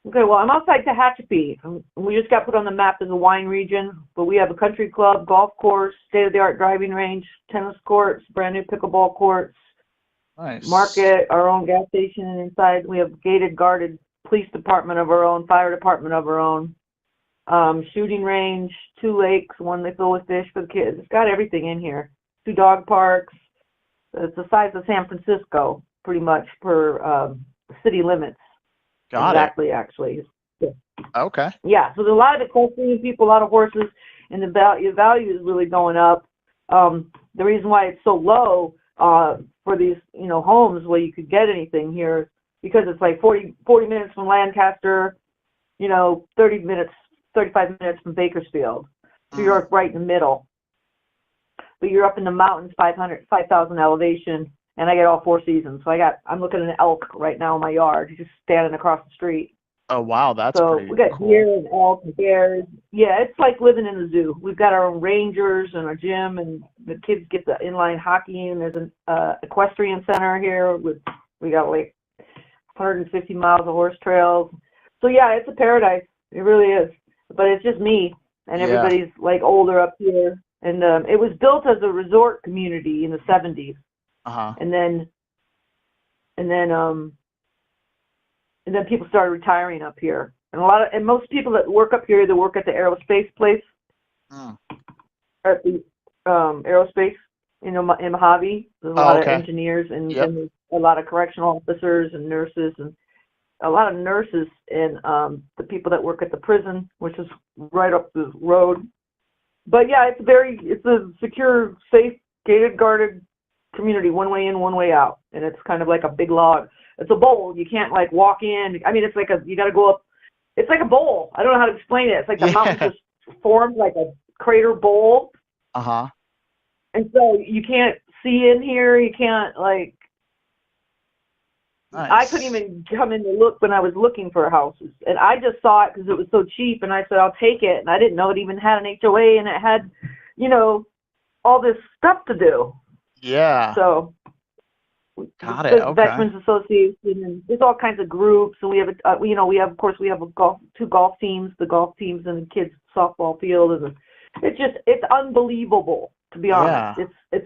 Okay, well, I'm outside Tehachapi. We just got put on the map as a wine region, but we have a country club, golf course, state-of-the-art driving range, tennis courts, brand new pickleball courts, Nice. market, our own gas station inside. We have gated, guarded police department of our own, fire department of our own, shooting range, 2 lakes, one they fill with fish for the kids. It's got everything in here. 2 dog parks. It's the size of San Francisco, pretty much, per city limits. Got Exactly, actually. it. Okay. Yeah, so there's a lot of equestrian people, a lot of horses, and the value is really going up. The reason why it's so low for these, homes where you could get anything here, because it's like 40 minutes from Lancaster, 30 minutes, 35 minutes from Bakersfield. So you're right in the middle. But you're up in the mountains, 5,000 elevation, and I get all 4 seasons. So I'm looking at an elk right now in my yard, just standing across the street. Oh, wow. That's So pretty we got cool. deer and elk and bears. Yeah, it's like living in the zoo. We've got our own rangers and our gym, and the kids get the inline hockey. And there's an equestrian center here we got like 150 miles of horse trails. So yeah, it's a paradise. It really is. But it's just me, and Yeah. everybody's like older up here. And it was built as a resort community in the 70s, Uh-huh. and then people started retiring up here. And most people that work up here, they work at the aerospace place, Mm. at the aerospace, in Mojave. There's a Oh, lot of okay. engineers, and Yep. then there's a lot of correctional officers and nurses, and a lot of nurses and the people that work at the prison, which is right up the road. But yeah, it's a secure, safe, gated, guarded community, one way in, one way out, and it's kind of like a big log. It's a bowl. You can't like walk in. I mean, it's like you got to go up. It's like a bowl. I don't know how to explain it. It's like the mountain just formed like a crater bowl. Uh-huh. And so you can't see in here. You can't like. Nice. I couldn't even come in to look when I was looking for houses, and I just saw it because it was so cheap, and I said I'll take it, and I didn't know it even had an HOA, and it had, all this stuff to do. Yeah. So. Got it. Okay. Veterans Association, and there's all kinds of groups, and we have two golf teams, the golf teams and the kids softball field, and it's unbelievable, to be honest. Yeah.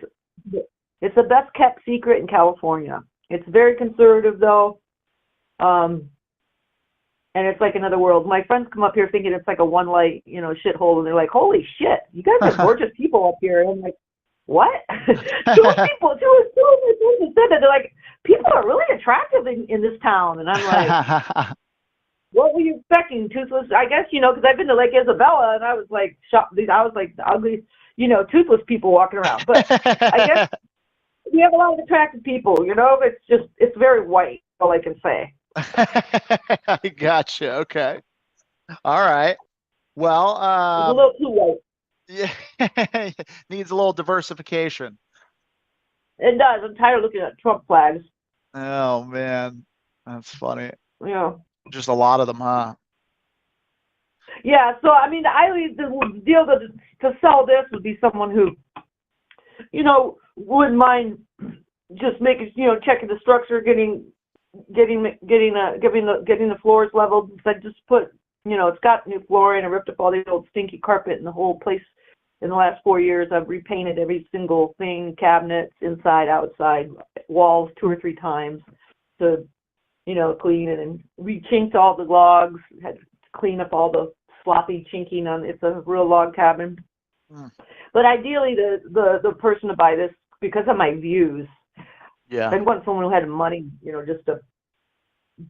It's the best kept secret in California. It's very conservative though, and it's like another world. My friends come up here thinking it's like a one light, shithole, and they're like, "Holy shit, you guys are gorgeous people up here." And I'm like, what? two of my friends said that. They're like, people are really attractive in this town. And I'm like, what were you expecting? Toothless, I guess, because I've been to Lake Isabella, and I was like, shocked. I was like, the ugly, toothless people walking around. But I guess we have a lot of attractive people, it's very white, all I can say. I gotcha. Okay. All right. Well, it's a little too white. Yeah, needs a little diversification. It does. I'm tired of looking at Trump flags. Oh man, that's funny. Yeah. Just a lot of them, huh? Yeah. So I mean, the deal to sell this would be someone who, wouldn't mind just making, checking the structure, getting the floors leveled. I just put, it's got new flooring. I ripped up all the old stinky carpet in the whole place. In the last 4 years, I've repainted every single thing, cabinets, inside, outside, walls 2 or 3 times to, clean it, and re-chinked all the logs, had to clean up all the sloppy chinking on. It's a real log cabin. Mm. But ideally, the person to buy this, because of my views, I want someone who had money, just to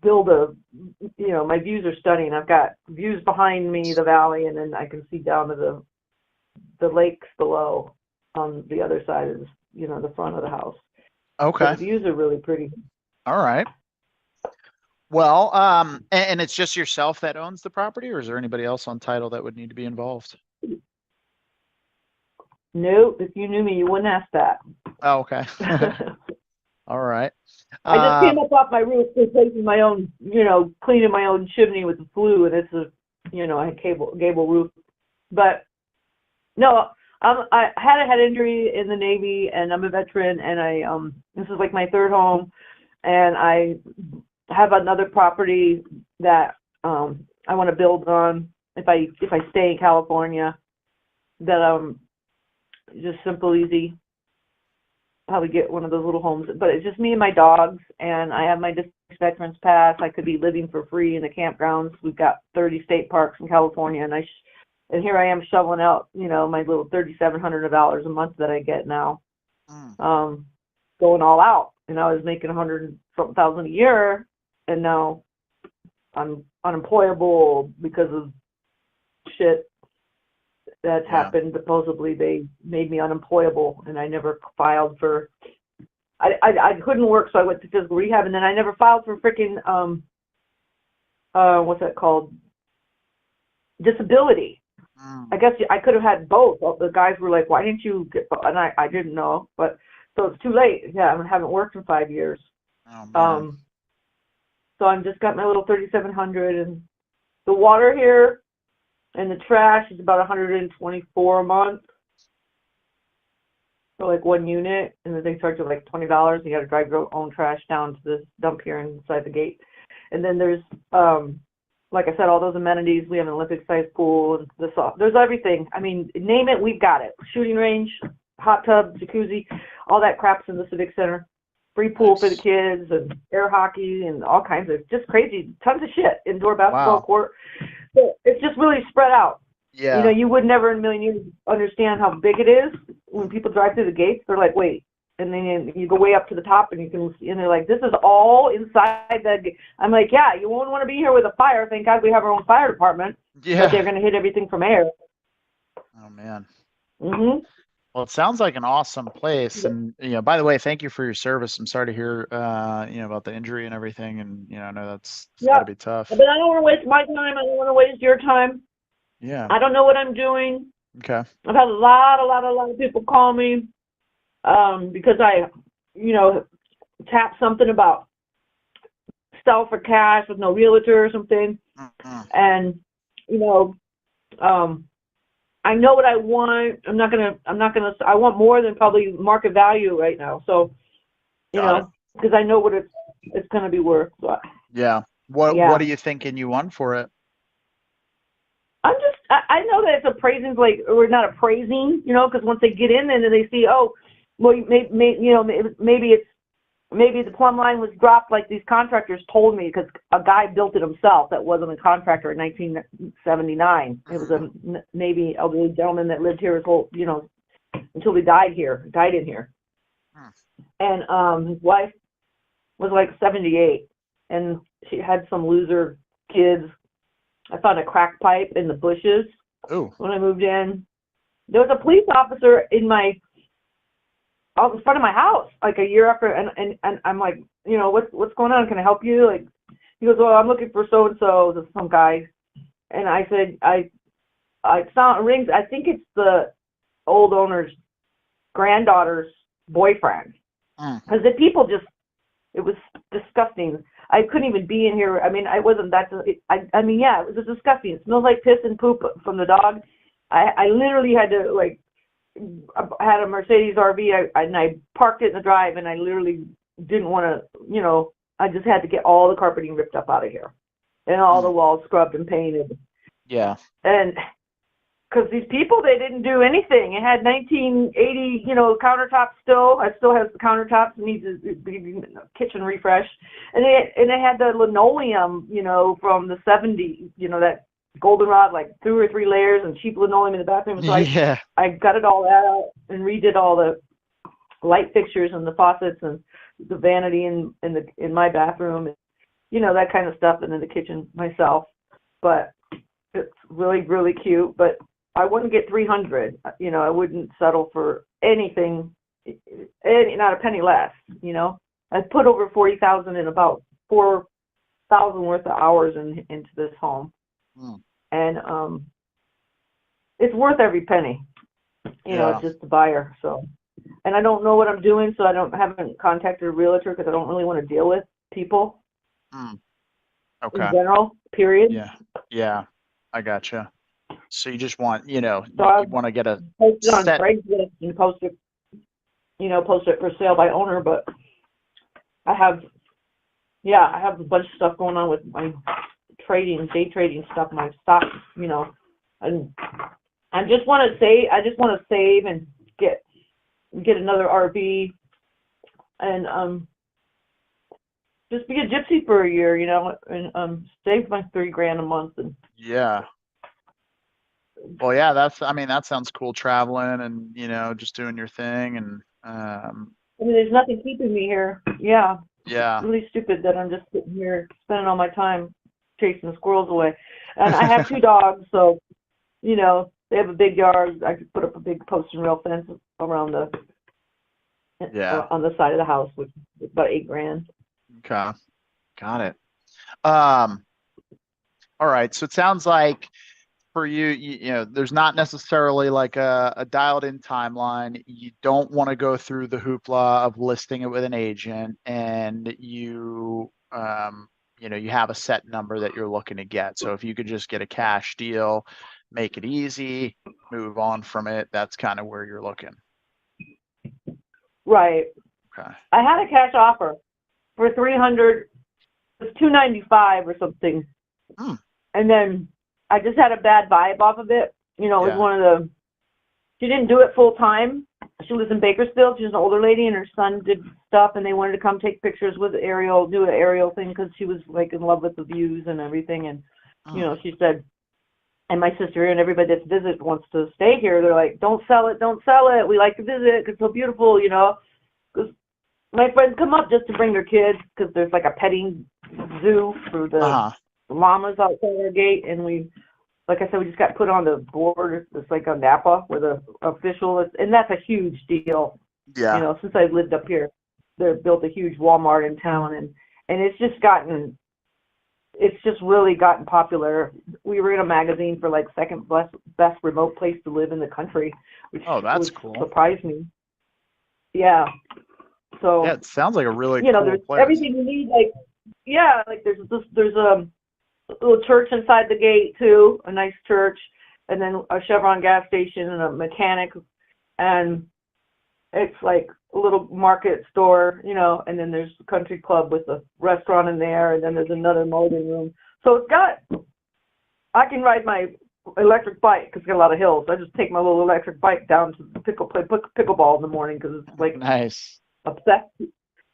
build my views are stunning. I've got views behind me, the valley, and then I can see down to the lakes below on the other side of the front of the house. Okay. So the views are really pretty. All right. Well, and it's just yourself that owns the property, or is there anybody else on title that would need to be involved? No, if you knew me, you wouldn't ask that. Oh, okay. All right. I just came up off my roof replacing my own, cleaning my own chimney with the flue, and it's a gable roof. But no, I had a head injury in the Navy, and I'm a veteran, and this is like my 3rd home, and I have another property that I want to build on if I stay in California. That just simple, easy. Probably get one of those little homes, but it's just me and my dogs, and I have my veterans pass. I could be living for free in the campgrounds. We've got 30 state parks in California, and here I am shoveling out, my little $3,700 a month that I get now, going all out. And I was making $100,000 a year, and now I'm unemployable because of shit that's happened. Supposedly they made me unemployable, and I never filed for. I couldn't work, so I went to physical rehab, and then I never filed for freaking what's that called? Disability. I guess I could have had both. The guys were like, "Why didn't you get?" And I didn't know, but so it's too late. Yeah, I haven't worked in 5 years. Oh, so I'm just got my little 3,700, and the water here and the trash is about 124 a month for like 1 unit, and then they charge you like $20. You got to drive your own trash down to this dump here inside the gate, and then there's like I said, all those amenities. We have an Olympic-sized pool, and there's everything. I mean, name it, we've got it. Shooting range, hot tub, jacuzzi, all that crap's in the Civic Center. Free pool for the kids, and air hockey, and all kinds of just crazy, tons of shit. Indoor basketball court. So it's just really spread out. Yeah. You would never in a million years understand how big it is. When people drive through the gates, they're like, wait. and then you go way up to the top, and you can, and they're like, this is all inside the. I'm like, yeah, you won't want to be here with a fire. Thank God we have our own fire department. Yeah. But they're going to hit everything from air. Oh man. Mhm. Well, it sounds like an awesome place. And, by the way, thank you for your service. I'm sorry to hear, about the injury and everything. And, I know it's Yeah. gotta be tough. But I don't want to waste my time. I don't want to waste your time. Yeah. I don't know what I'm doing. Okay. I've had a lot of people call me because I, tapped something about sell for cash with no realtor or something. Mm-hmm. And, I know what I want. I want more than probably market value right now. So, Got it. because I know what it's going to be worth. So, Yeah. What Yeah. are you thinking you want for it? I know that it's appraising, or not appraising, because once they get in and then they see, oh, well, maybe the plumb line was dropped like these contractors told me, because a guy built it himself that wasn't a contractor in 1979. It was a Navy elderly gentleman that lived here his whole, until he died in here. And his wife was like 78, and she had some loser kids. I found a crack pipe in the bushes. Oh. When I moved in. There was a police officer in front of my house like a year after, and I'm like, what's going on? Can I help you? Like, he goes, well, I'm looking for so and so, some guy, and I said, I sound rings. I think it's the old owner's granddaughter's boyfriend, because the people it was disgusting. I couldn't even be in here. I mean, I wasn't that. Yeah, it was disgusting. It smelled like piss and poop from the dog. I literally had to I had a Mercedes RV, and I parked it in the drive, and I literally didn't want to, I just had to get all the carpeting ripped up out of here, and all the walls scrubbed and painted. Yeah. And because these people, they didn't do anything. It had 1980, countertops still. I still have the countertops, needs a kitchen refresh. And they had the linoleum, from the 70s, that goldenrod, like 2 or 3 layers, and cheap linoleum in the bathroom. So I gutted all that out and redid all the light fixtures and the faucets and the vanity in my bathroom, and, that kind of stuff, and in the kitchen myself. But it's really, really cute. But I wouldn't get 300. I wouldn't settle for anything, not a penny less. I put over 40,000 in about 4,000 worth of hours into this home, and it's worth every penny. It's just the buyer. So, and I don't know what I'm doing, so I haven't contacted a realtor because I don't really want to deal with people. Okay. In general, period. Yeah. Yeah. I gotcha. So you just want, you I want to get a post it on set. Craigslist and post it for sale by owner. But I have a bunch of stuff going on with my day trading stuff, my stock, and I just want to save and get another RV and just be a gypsy for a year, and save my $3,000 a month. And Yeah. Well, yeah, that sounds cool, traveling and, just doing your thing. And, there's nothing keeping me here. Yeah. yeah. It's really stupid that I'm just sitting here spending all my time chasing the squirrels away. And I have 2 dogs, so, they have a big yard. I could put up a big post and rail fence around on the side of the house, which is about $8,000. Okay. Got it. All right. So it sounds like for you, there's not necessarily like a dialed in timeline. You don't want to go through the hoopla of listing it with an agent, and you have a set number that you're looking to get. So if you could just get a cash deal, make it easy, move on from it, that's kind of where you're looking. Right. Okay. I had a cash offer for 300. It was 295 or something. And then I just had a bad vibe off of it. It was she didn't do it full time. She lives in Bakersfield. She's an older lady, and her son did stuff, and they wanted to come take pictures with Ariel, do an aerial thing, because she was like in love with the views and everything. And, she said, and my sister and everybody that's visit wants to stay here. They're like, don't sell it. We like to visit because it's so beautiful, my friends come up just to bring their kids because there's like a petting zoo for the Uh-huh. llamas outside our gate, and like I said, we just got put on the board. It's like a Napa where the official is, and that's a huge deal. Yeah. You know, since I've lived up here, they've built a huge Walmart in town, and it's just really gotten popular. We were in a magazine for like second best remote place to live in the country, which That's cool. surprised me. Yeah. So Yeah, it sounds like a really you know, cool there's place. everything you need. Like, yeah, like there's a little church inside the gate too, a nice church, and then a Chevron gas station and a mechanic, and it's like a little market store, you know, and then there's a country club with a restaurant in there, and then there's another molding room. So I can ride my electric bike because it's got a lot of hills. I just take my little electric bike down to play pickleball in the morning because it's like Nice. obsessed.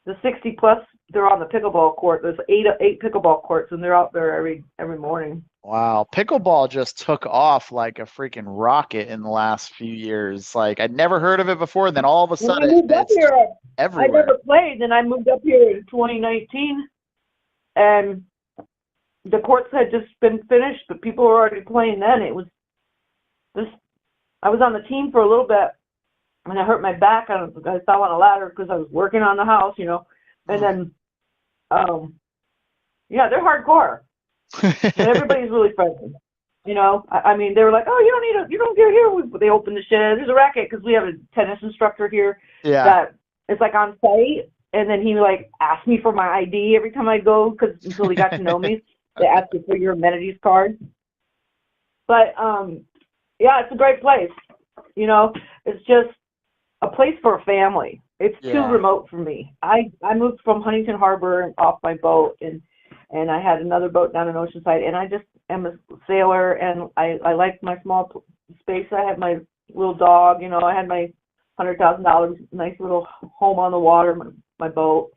The 60 plus, they're on the pickleball court. There's eight pickleball courts, and they're out there every morning. Wow. Pickleball just took off like a freaking rocket in the last few years. Like I'd never heard of it before, and then all of a When I sudden moved up it's here, I everywhere. never played, and I moved up here in 2019, and the courts had just been finished, but people were already playing then. It was just, I was on the team for a little bit, and I hurt my back. I fell on a ladder because I was working on the house, you know, and then, yeah, they're hardcore. And everybody's really friendly. You know, I mean, they were like, "Oh, you don't get here." They open the shed. There's a racket because we have a tennis instructor here Yeah. that is like on site, and then he like asked me for my ID every time I go until he got to know me. They ask you for your amenities card. But yeah, it's a great place. You know, it's just a place for a family. It's too Yeah. remote for me. I moved from Huntington Harbor off my boat, and I had another boat down in Oceanside, and I just am a sailor, and I like my small space. I had my little dog, you know, I had my $100,000 nice little home on the water, my boat,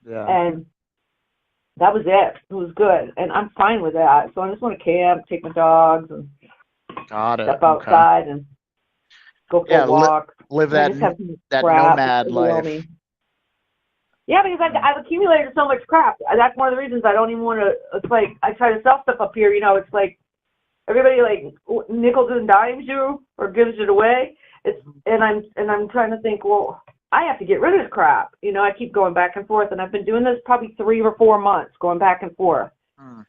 Yeah. and that was it. It was good, and I'm fine with that. So I just want to camp, take my dogs, and Got it. step Okay. outside and go for Yeah, a walk. Live And I that just have some that crap nomad overwhelm life. me. Yeah, because I've accumulated so much crap. That's one of the reasons I don't even want to. It's like I try to sell stuff up here. You know, it's like everybody like nickels and dimes you or gives it away. And I'm trying to think. Well, I have to get rid of this crap. You know, I keep going back and forth, and I've been doing this probably 3 or 4 months, going back and forth. The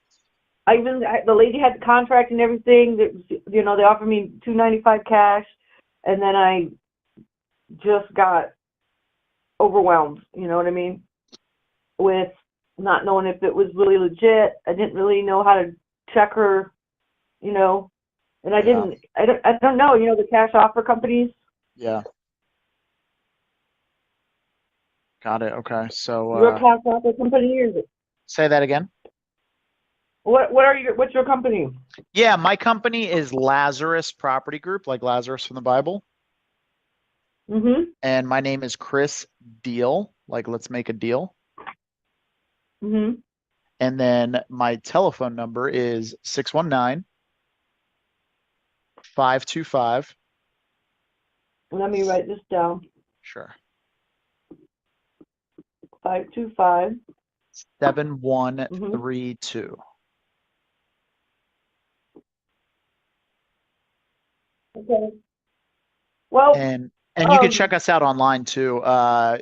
lady had the contract and everything. You know, they offered me $295 cash, and then I just got overwhelmed, you know what I mean, with not knowing if it was really legit. I didn't really know how to check her, you know, and I don't know, you know, the cash offer companies. Yeah. Got it. Okay. So You're a cash offer company, or is it? say that again. What's your company? Yeah, my company is Lazarus Property Group, like Lazarus from the Bible. Mhm. And my name is Chris Deal, like let's make a deal. Mhm. And then my telephone number is 619-525. Let me write this down. Sure. 525. 7132. Okay. Well, And you can check us out online too.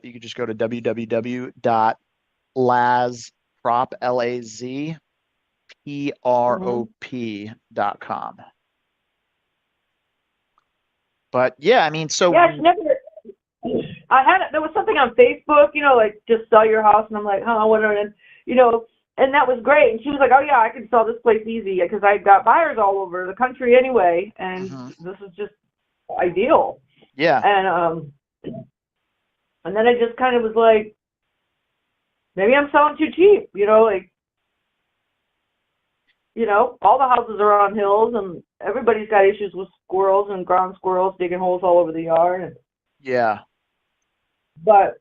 You can just go to www.lazprop.com. But yeah, I mean, so yeah, there was something on Facebook, you know, like just sell your house, and I'm like, oh, whatever, and you know, and that was great. And she was like, oh yeah, I can sell this place easy because I've got buyers all over the country anyway, and this is just ideal. Yeah. And then I just kind of was like, maybe I'm selling too cheap, you know, like, you know, all the houses are on hills, and everybody's got issues with squirrels and ground squirrels digging holes all over the yard. And, yeah. but,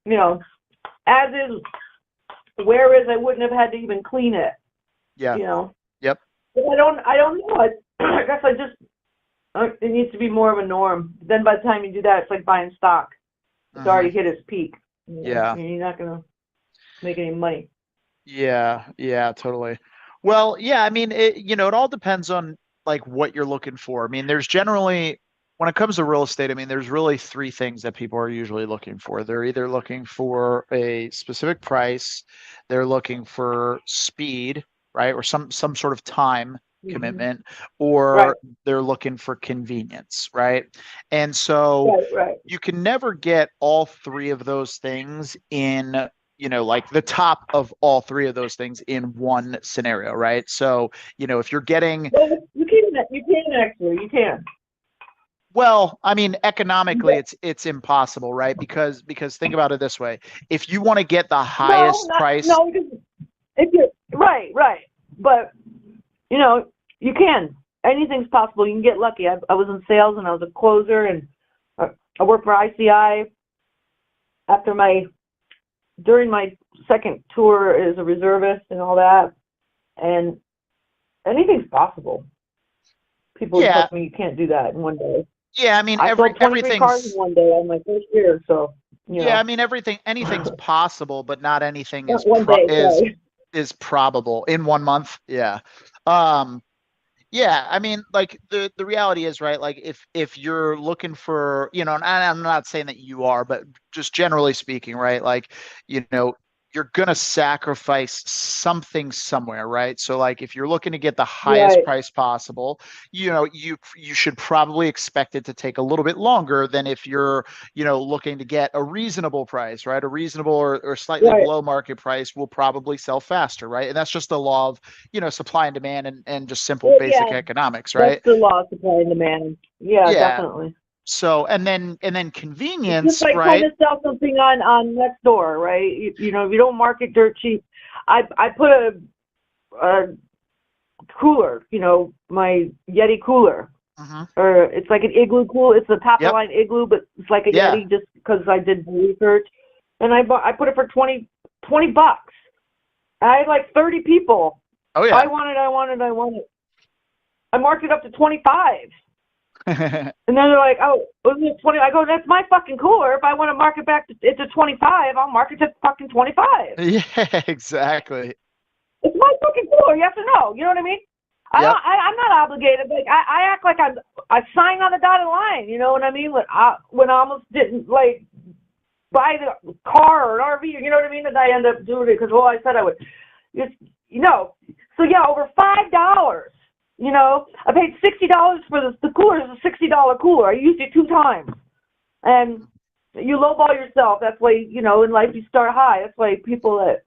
you know, as is, whereas I wouldn't have had to even clean it. Yeah. You know. Yep. But I don't know. I guess it needs to be more of a norm. Then by the time you do that, it's like buying stock. It's already hit its peak. Yeah. You're not gonna make any money. Yeah, yeah, totally. Well, yeah, I mean, it all depends on like what you're looking for. I mean, there's generally, when it comes to real estate, I mean, there's really three things that people are usually looking for. They're either looking for a specific price, they're looking for speed, right? Or some sort of time Hmm. commitment, Right, or they're looking for convenience, right? And so right. you can never get all three of those things in, like the top of all three of those things in one scenario, right? So, if you're getting, Well, you can actually, you can. well, I mean, economically, it's impossible, right? Because think about it this way: if you want to get the No, highest not price, no. Because if you right, but you know, you can. Anything's possible. You can get lucky. I was in sales and I was a closer, and I worked for ICI after during my second tour as a reservist and all that. And anything's possible. People would yeah, tell me you can't do that in one day. yeah. I mean, I sold 23 cars in everything's, one day on my first year, so yeah. I mean, anything's possible, but not anything not one day. Sorry. is probable in 1 month. Yeah. Um, Yeah, I mean, like the reality is, right? Like if you're looking for, and I'm not saying that you are, but just generally speaking, right? Like, you're gonna sacrifice something somewhere, right? So like if you're looking to get the highest Right, price possible, you should probably expect it to take a little bit longer than if you're, looking to get a reasonable price, right? A reasonable or slightly right. below market price will probably sell faster, right? And that's just the law of, supply and demand and just simple Well, basic yeah, economics, that's right? the law of supply and demand. Yeah, Yeah. definitely. So and then It's just convenience, like trying right? to sell something on next door, right? If you don't market dirt cheap. I put a cooler, my Yeti cooler, Hmm. or it's like an igloo cool. It's a top of the Yep. line igloo, but it's like a Yeah. Yeti just because I did research. And I put it for $20. I had like 30 people. Oh I yeah. want it. I want it. I want it. I marked it up to 25. And then they're like, "Oh, wasn't it 20?" I go, "That's my fucking cooler. If I want to mark it back to 25, I'll mark it to fucking 25. Yeah, exactly. It's my fucking cooler. Yes or no? You know what I mean? Yep. I'm not obligated. Like I act like I signed on the dotted line. You know what I mean? When I almost didn't like buy the car or an RV. You know what I mean? And I end up doing it because I said I would. It's, So yeah, over $5. I paid $60 for the cooler. It's a $60 cooler. I used it 2 times. And you lowball yourself. That's why, in life you start high. That's why people that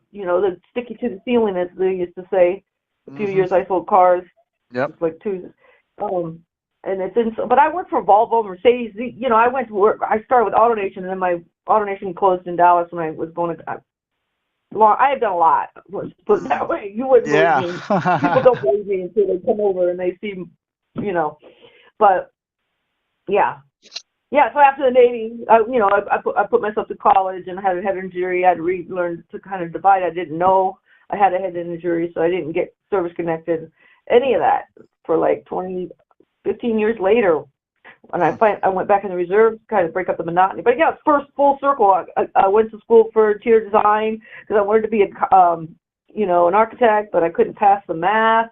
stick you to the ceiling, as they used to say. A few Hmm. years I sold cars. Yep. It's like 2. And but I worked for Volvo, Mercedes. I went to work. I started with AutoNation, and then my AutoNation closed in Dallas when I was going to. I have done a lot. Let's put it that way. You wouldn't believe Yeah. me. People don't believe me until they come over and they see, But yeah, yeah. So after the Navy, I put myself to college and I had a head injury. I had to relearn to kind of divide. I didn't know I had a head injury, so I didn't get service connected, any of that for like 15 years later. And I went back in the reserves, kind of break up the monotony. But yeah, first full circle. I went to school for interior design because I wanted to be an architect, but I couldn't pass the math,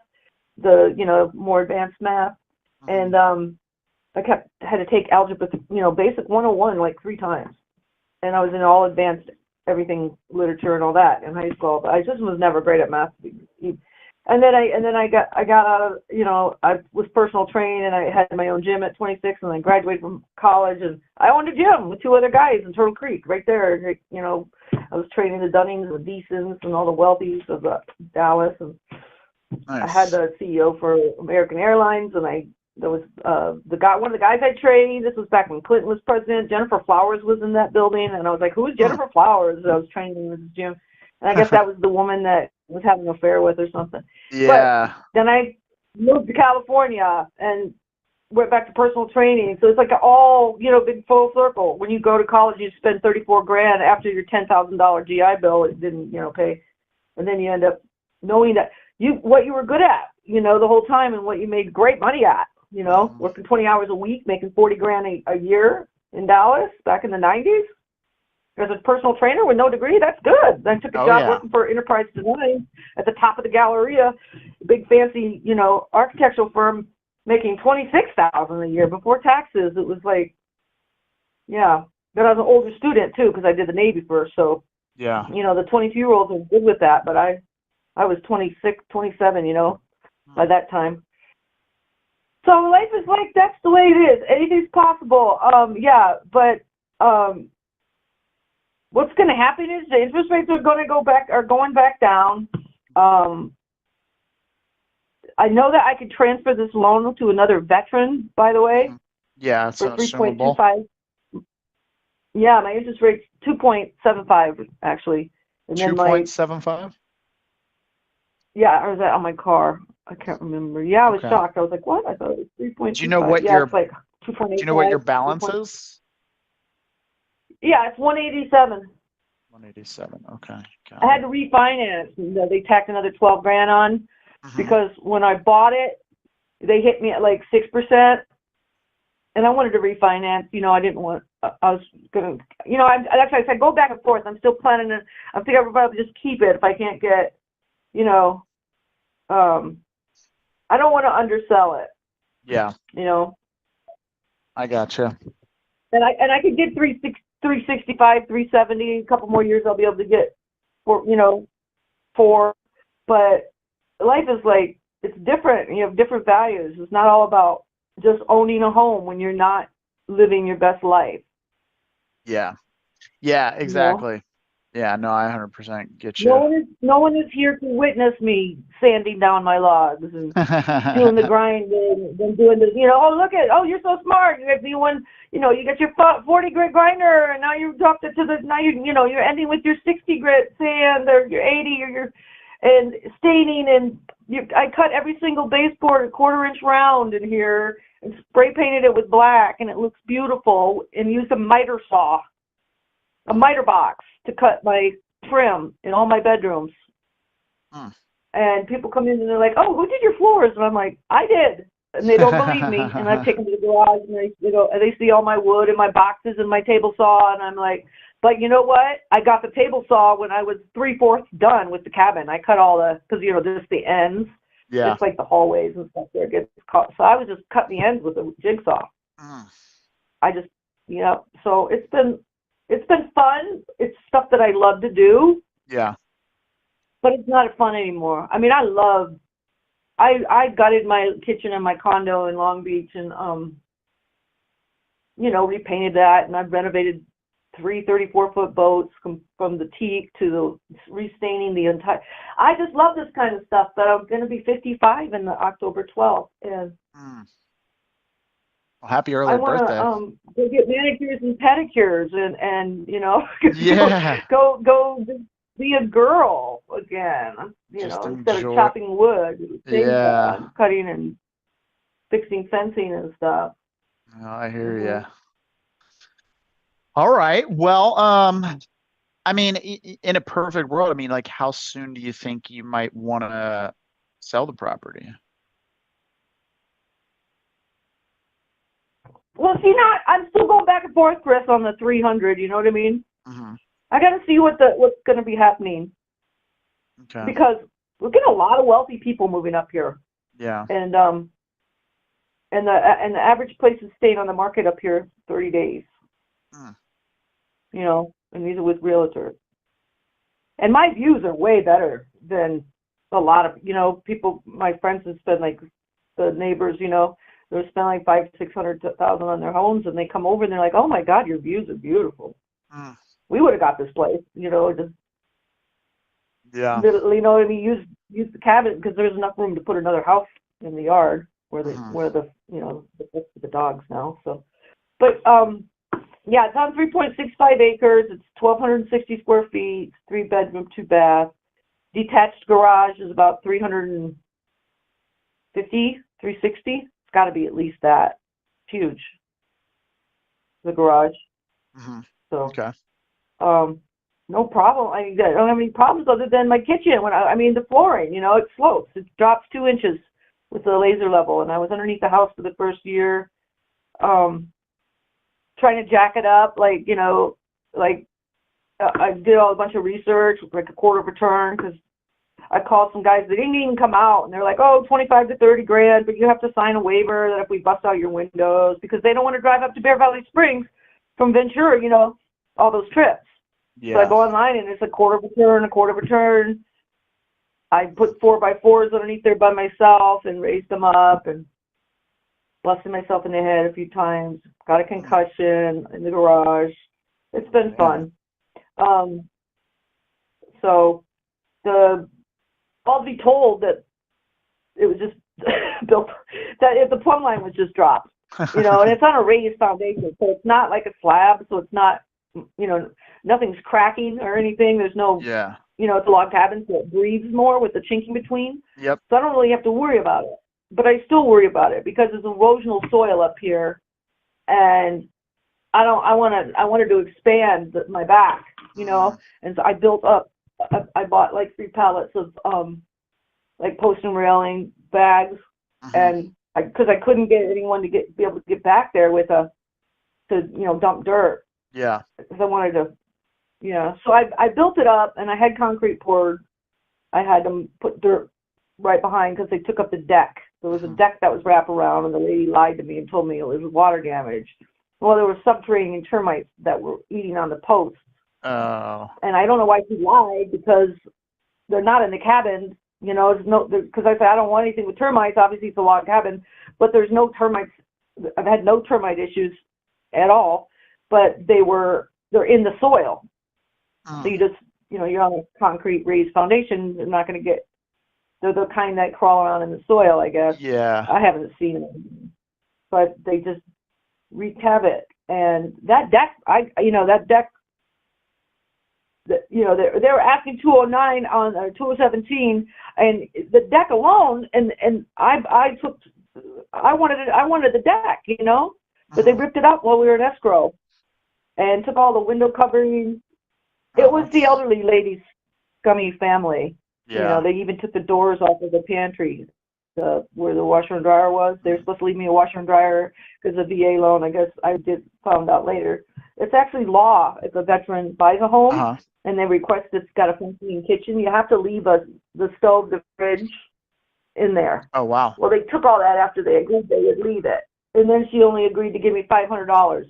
more advanced math, and I had to take algebra, basic 101 like 3 times, and I was in all advanced everything literature and all that in high school. But I just was never great at math. And then I got out of, I was personal trained and I had my own gym at 26, and I graduated from college and I owned a gym with 2 other guys in Turtle Creek right there. I was training the Dunnings, the Deasons, and all the wealthies of Dallas, and I Nice. had the CEO for American Airlines, and there was one of the guys I trained. This was back when Clinton was president. Jennifer Flowers was in that building, and I was like, "Who is Jennifer Flowers?" I was training in this gym, and I guess that was the woman that was having an affair with or something. But Yeah. then I moved to California and went back to personal training. So it's like all, big full circle. When you go to college, you spend 34 grand after your $10,000 GI Bill. It didn't, pay, and then you end up knowing that what you were good at, the whole time, and what you made great money at. Working 20 hours a week, making 40 grand a year in Dallas back in the 90s. as a personal trainer with no degree, that's good. I took a Oh, job yeah. working for Enterprise Design at the top of the Galleria, big fancy, architectural firm, making $26,000 a year before taxes. It was like, yeah. Then I was an older student too, because I did the Navy first. So, Yeah. the 22-year-olds are good with that, but I was 26, 27, by that time. So life is like, that's the way it is. Anything's possible. But what's going to happen is the interest rates are going back down. I know that I could transfer this loan to another veteran, by the way, Yeah, it's for unassumable. 3.25. Yeah, my interest rate's 2.75 actually. And then 2.75? or is that on my car? I can't remember. Yeah, I was Okay. shocked. I was like, what? I thought it was 3.25. Do you know what it's like 2.85. Do you know what your balance is? Yeah, it's 187. 187. Okay. Got I had it. to refinance. They tacked another 12 grand on Mhm. because when I bought it, they hit me at like 6%, and I wanted to refinance. I didn't want. I was gonna. That's why I said go back and forth. I'm still planning to. I'm thinking I'd rather just keep it if I can't get. I don't want to undersell it. Yeah, I gotcha. And I could get 365, 370. A couple more years, I'll be able to get 4. But life is like, it's different. You have different values. It's not all about just owning a home when you're not living your best life. Yeah. Yeah, exactly. Yeah, no, I 100% get No you. one is here to witness me sanding down my logs and doing the grinding and doing the, you're so smart. You get your 40 grit grinder and now you dropped it to you're ending with your 60 grit sand or your 80 and staining and I cut every single baseboard a 1/4 inch round in here and spray painted it with black and it looks beautiful and used a miter box to cut my trim in all my bedrooms. Hmm. And people come in and they're like, oh, who did your floors? And I'm like, I did. And they don't believe me. And I've taken them to the garage and they see all my wood and my boxes and my table saw. And I'm like, but you know what? I got the table saw when I was 3/4 done with the cabin. I cut all because, just the ends, Yeah. just like the hallways and stuff there gets caught. So I was just cutting the ends with a jigsaw. Mm. I just, so it's been fun. It's stuff that I love to do. Yeah. But it's not fun anymore. I mean, I gutted my kitchen in my condo in Long Beach and, repainted that. And I've renovated 3 34-foot boats from the teak to the restaining the entire. I just love this kind of stuff. But I'm going to be 55 in the October 12th. And Well, happy I early want birthday. to go get manicures and pedicures and Yeah. go be a girl again, Just instead enjoy- of chopping wood, Yeah. cutting and fixing fencing and stuff. Oh, I hear Mhm. ya. All right. Well, I mean, in a perfect world, I mean, like, how soon do you think you might want to sell the property? Well, see, I'm still going back and forth, Chris, on the 300. You know what I mean? Mm-hmm. I got to see what's going to be happening Okay. because we're getting a lot of wealthy people moving up here. Yeah. And the average place is staying on the market up here 30 days. Hmm. And these are with realtors. And my views are way better than a lot of people. My friends have spent like the neighbors. They spend like $500,000-$600,000 on their homes, and they come over and they're like, "Oh my God, your views are beautiful. Hmm. We would have got this place." Just Yeah. use the cabin because there's enough room to put another house in the yard where the dogs now. So, but yeah, it's on 3.65 acres. It's 1,260 square feet. 3 bedroom, 2 bath. Detached garage is about 350, 360. It's got to be at least that. It's huge. The garage. Mm-hmm. So. Okay. No problem. I don't have any problems other than my kitchen. The flooring, it slopes. It drops 2 inches with the laser level. And I was underneath the house for the first year, trying to jack it up, like I did a bunch of research, like a quarter of a turn, because I called some guys that didn't even come out, and they're like, oh, 25 to 30 grand, but you have to sign a waiver that if we bust out your windows, because they don't want to drive up to Bear Valley Springs from Ventura, you know, all those trips. So I Yeah. go online, and it's a quarter of a turn, a quarter of a turn. I put 4x4s underneath there by myself and raised them up and busted myself in the head a few times. Got a concussion in the garage. It's been fun. So I'll be told that it was just built, that if the plumb line was just dropped, you know, and it's on a raised foundation, so it's not like a slab, so it's not, you know, nothing's cracking or anything. There's no, Yeah. you know, it's a log cabin, so it breathes more with the chinking between. Yep. So I don't really have to worry about it. But I still worry about it because it's erosional soil up here, and I wanted to expand my back, you know, and so I built up. I bought like 3 pallets of like post and railing bags, and because I couldn't get anyone to be able to get back there with to you know, dump dirt. Yeah. Because I wanted to, yeah. So I built it up, and I had concrete poured. I had them put dirt right behind because they took up the deck. There was a deck that was wrapped around, and the lady lied to me and told me it was water damage. Well, there were subterranean termites that were eating on the posts. Oh. And I don't know why she lied, because they're not in the cabin. You know, because I said I don't want anything with termites. Obviously, it's a log cabin, but there's no termites. I've had no termite issues at all, but they're in the soil. So you just, you know, you're on a concrete raised foundation. They're not going to get. They're the kind that crawl around in the soil, I guess. Yeah. I haven't seen them, but they just wreak havoc. And that deck, that deck. You know, they were asking 209 on 2017, and the deck alone, and I wanted the deck, you know, but they ripped it up while we were in escrow, and took all the window coverings. It was the elderly lady's scummy family. Yeah. You know, they even took the doors off of the pantry, where the washer and dryer was. They were supposed to leave me a washer and dryer because of the VA loan. I guess I found out later. It's actually law if a veteran buys a home and they request it's got a functioning kitchen, you have to leave the stove, the fridge in there. Oh, wow. Well, they took all that after they agreed they would leave it. And then she only agreed to give me $500.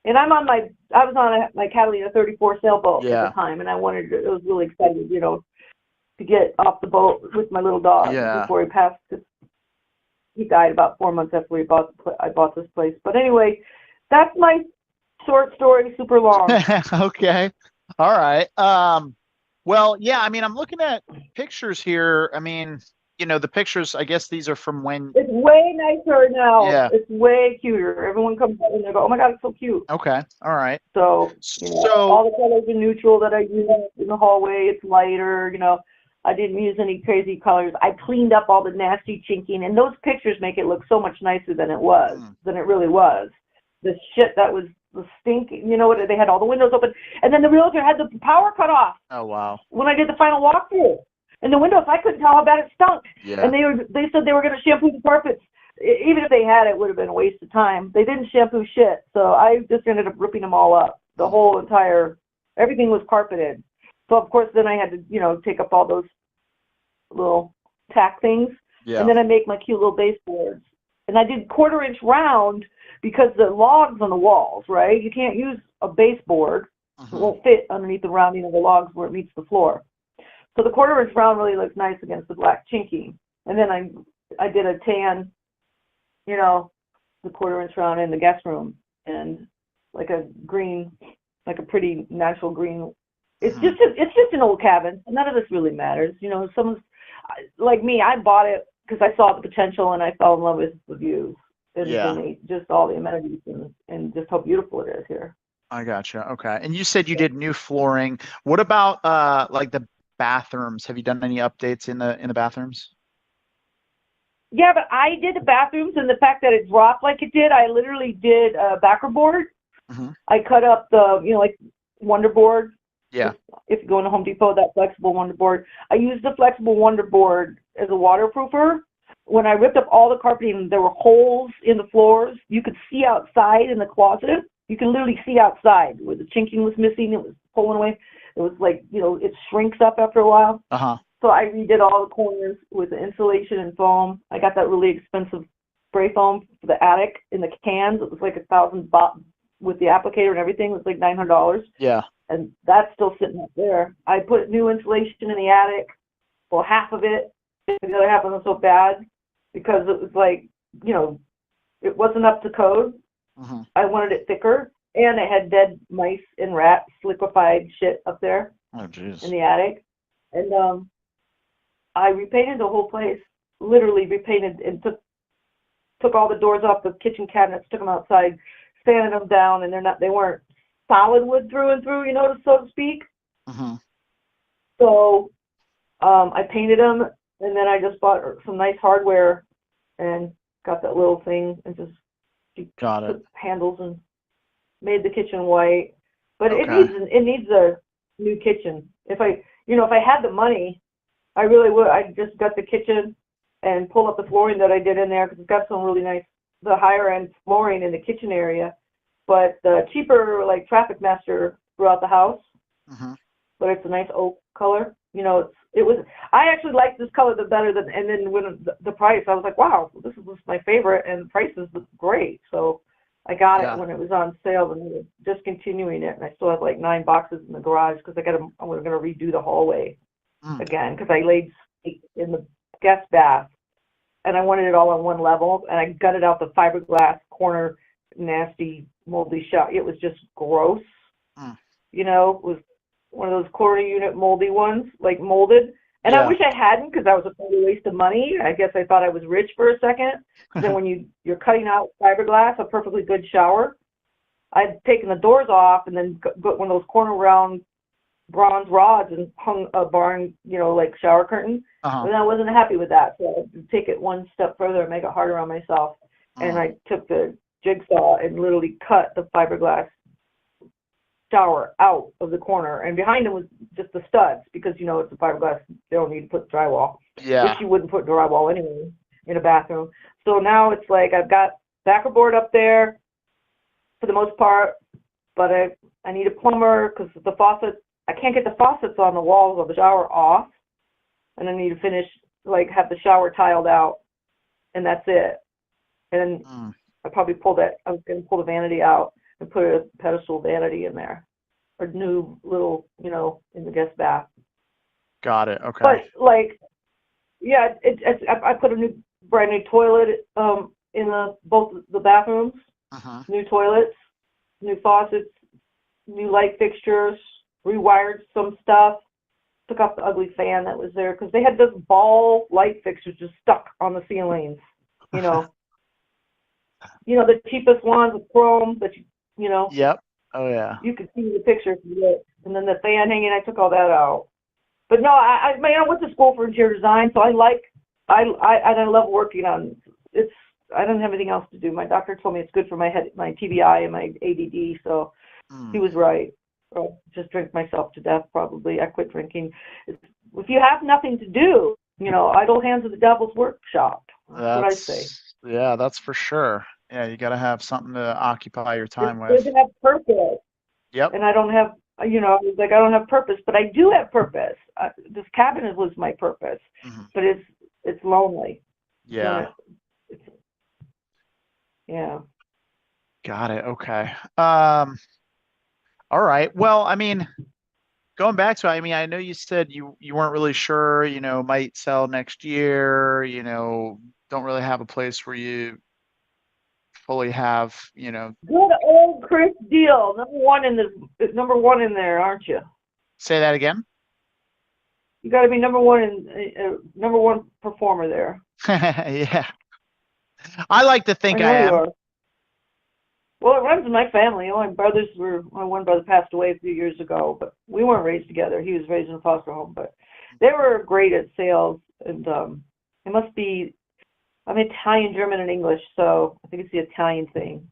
And I was on my Catalina 34 sailboat at the time, and I was really excited, you know, to get off the boat with my little dog before he passed. Cause he died about 4 months after I bought this place. But anyway, that's my short story, super long. Okay. All right. Well, yeah, I mean, I'm looking at pictures here. I mean, you know, the pictures, I guess these are from when. It's way nicer now. Yeah. It's way cuter. Everyone comes up and they go, oh my God, it's so cute. Okay. All right. So, you know, all the colors are neutral that I use in the hallway. It's lighter, you know. I didn't use any crazy colors. I cleaned up all the nasty chinking, and those pictures make it look so much nicer than it really was. The shit that was the stink, you know what? They had all the windows open, and then the realtor had the power cut off. Oh, wow. When I did the final walkthrough, and the windows, I couldn't tell how bad it stunk. Yeah. And they said they were going to shampoo the carpets. Even if they had, it would have been a waste of time. They didn't shampoo shit, so I just ended up ripping them all up. The whole everything was carpeted. So of course, then I had to, you know, take up all those little tack things. Yeah. And then I make my cute little baseboards. And I did 1/4 inch round because the logs on the walls, right? You can't use a baseboard. It won't fit underneath the rounding of the logs where it meets the floor. So the 1/4 inch round really looks nice against the black chinky. And then I did a tan, you know, the 1/4 inch round in the guest room, and like a green, like a pretty natural green. It's just an old cabin. None of this really matters. You know, someone's like me. I bought it because I saw the potential and I fell in love with the views and just all the amenities and just how beautiful it is here. I gotcha. Okay. And you said you did new flooring. What about like the bathrooms? Have you done any updates in the bathrooms? Yeah, but I did the bathrooms, and the fact that it dropped like it did, I literally did a backer board. I cut up the, you know, like Wonder Board. Yeah. If you go into Home Depot, that flexible Wonder Board. I used the flexible Wonder Board as a waterproofer. When I ripped up all the carpeting, there were holes in the floors. You could see outside in the closet. you can literally see outside where the chinking was missing. It was pulling away. It was like, it shrinks up after a while. Uh-huh. So I redid all the corners with the insulation and foam. I got that really expensive spray foam for the attic in the cans. It was like $1,000 with the applicator and everything. It was like $900. Yeah. And that's still sitting up there. I put new insulation in the attic. Well, half of it. The other half wasn't so bad because it was like, it wasn't up to code. Mm-hmm. I wanted it thicker. And it had dead mice and rats, liquefied shit up there Oh, jeez. in the attic. And I repainted the whole place, literally repainted, and took all the doors off the kitchen cabinets, took them outside, sanded them down, and they weren't solid wood through and through, so to speak. Mm-hmm. So I painted them, and then I just bought some nice hardware and got that little thing and just Got it. put handles and made the kitchen white. But Okay. it needs a new kitchen. If I had the money, I really would. I just got the kitchen and pull up the flooring that I did in there because it's got some really nice, the higher end flooring in the kitchen area. But the cheaper, like Traffic Master throughout the house, Mm-hmm. but it's a nice oak color. I actually like this color the better than, and then when the price, I was like, wow, this is my favorite, and the price is great. So I got Yeah. it when it was on sale, and they were discontinuing it, and I still have like 9 boxes in the garage because I was going to redo the hallway again because I laid in the guest bath, and I wanted it all on one level, and I gutted out the fiberglass corner, nasty, moldy shot. It was just gross. It was one of those quarter unit moldy ones, like molded. And Yeah. I wish I hadn't because that was a total waste of money. I guess I thought I was rich for a second. Then when you're cutting out fiberglass, a perfectly good shower, I'd taken the doors off and then got one of those corner round bronze rods and hung a barn, like shower curtain. Uh-huh. And I wasn't happy with that. So I had to take it one step further and make it harder on myself. And I took the jigsaw and literally cut the fiberglass shower out of the corner, and behind them was just the studs because it's a fiberglass. They don't need to put drywall, Yeah. which you wouldn't put drywall anyway in a bathroom. So now it's like I've got backer board up there for the most part, but I need a plumber because the faucet, I can't get the faucets on the walls of the shower off, and I need to finish, have the shower tiled out, and that's it. And I probably I was going to pull the vanity out and put a pedestal vanity in there, or new little, in the guest bath. Got it. Okay. But I put a brand new toilet in both the bathrooms, Uh-huh. new toilets, new faucets, new light fixtures, rewired some stuff, took off the ugly fan that was there because they had those ball light fixtures just stuck on the ceilings, the cheapest ones with chrome that Yep. Oh, yeah. you could see the picture if you look. And then the fan hanging, I took all that out. But no, I went to school for interior design, so I love working on it's. I don't have anything else to do. My doctor told me it's good for my head, my TBI and my ADD, so he was right. I'll just drink myself to death probably. I quit drinking. If you have nothing to do, idle hands are the devil's workshop. That's what I say. Yeah, that's for sure. Yeah, you got to have something to occupy your time It's with. good to have purpose. Yep. And I don't have, I don't have purpose, but I do have purpose. This cabinet was my purpose, but it's lonely. Yeah. Yeah. Got it. Okay. All right. Well, going back to it, I know you said you weren't really sure, might sell next year, don't really have a place where you fully have, Good old Chris Deal, number one in there, aren't you? say that again. You got to be number one performer there. Yeah. I like to think I know you am. are. Well, it runs in my family. My one brother passed away a few years ago, but we weren't raised together. He was raised in a foster home, but they were great at sales, and it must be. I'm Italian, German, and English, so I think it's the Italian thing.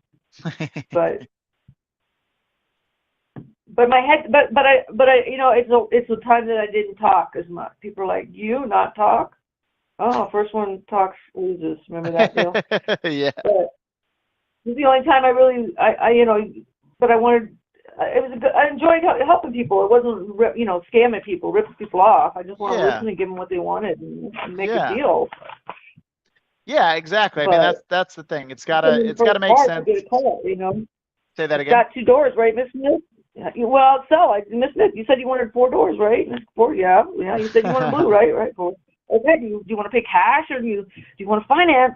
But my head, but I, it's a time that I didn't talk as much. People are like, "You not talk? Oh, first one talks loses." Remember that deal? Yeah. But it's the only time I but I wanted. I enjoyed helping people. It wasn't, scamming people, ripping people off. I just want to Yeah. listen and give them what they wanted and make Yeah. a deal. Yeah, exactly. I mean, But that's the thing. It's for gotta the make car to sense. get a call, Say that It's again. got 2 doors, right, Miss Smith? Yeah, well, so Miss Smith, you said you wanted 4 doors, right? 4, yeah. You said you wanted blue, right? Right. 4. Okay. Do you want to pay cash or do you want to finance?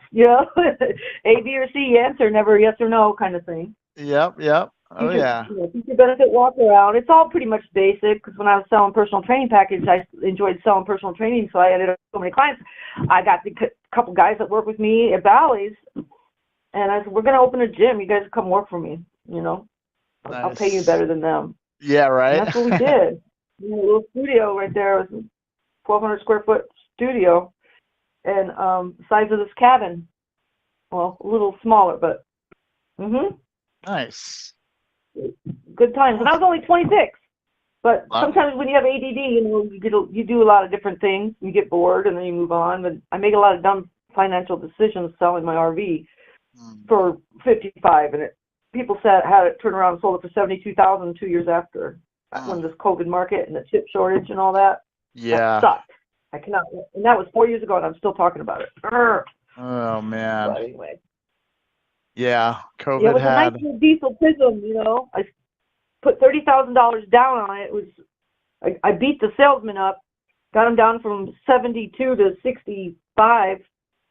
A, B, or C answer, never yes or no kind of thing. Yep. Oh yeah. Feature benefit walk around. It's all pretty much basic because when I was selling personal training packages, I enjoyed selling personal training, so I ended up with so many clients. I got the couple guys that work with me at Bally's, and I said, "We're going to open a gym. You guys come work for me. I'll pay you Nice. better than them." Yeah, And right. that's what we did. A little studio right there. It was a 1,200 square foot studio, and size of this cabin. Well, a little smaller, but Nice. good times. And I was only 26. But Wow. sometimes when you have ADD, you do a lot of different things. You get bored and then you move on. But I make a lot of dumb financial decisions selling my RV for 55, and people had it turned around and sold it for 72,000 2 years after. When this COVID market and the chip shortage and all that. Yeah. That sucked. I cannot. And that was 4 years ago, and I'm still talking about it. Oh man. But anyway. Yeah. Yeah, COVID it was a had. nice little diesel Prism, I put $30,000 down on it. It was I beat the salesman up, got him down from 72 to 65.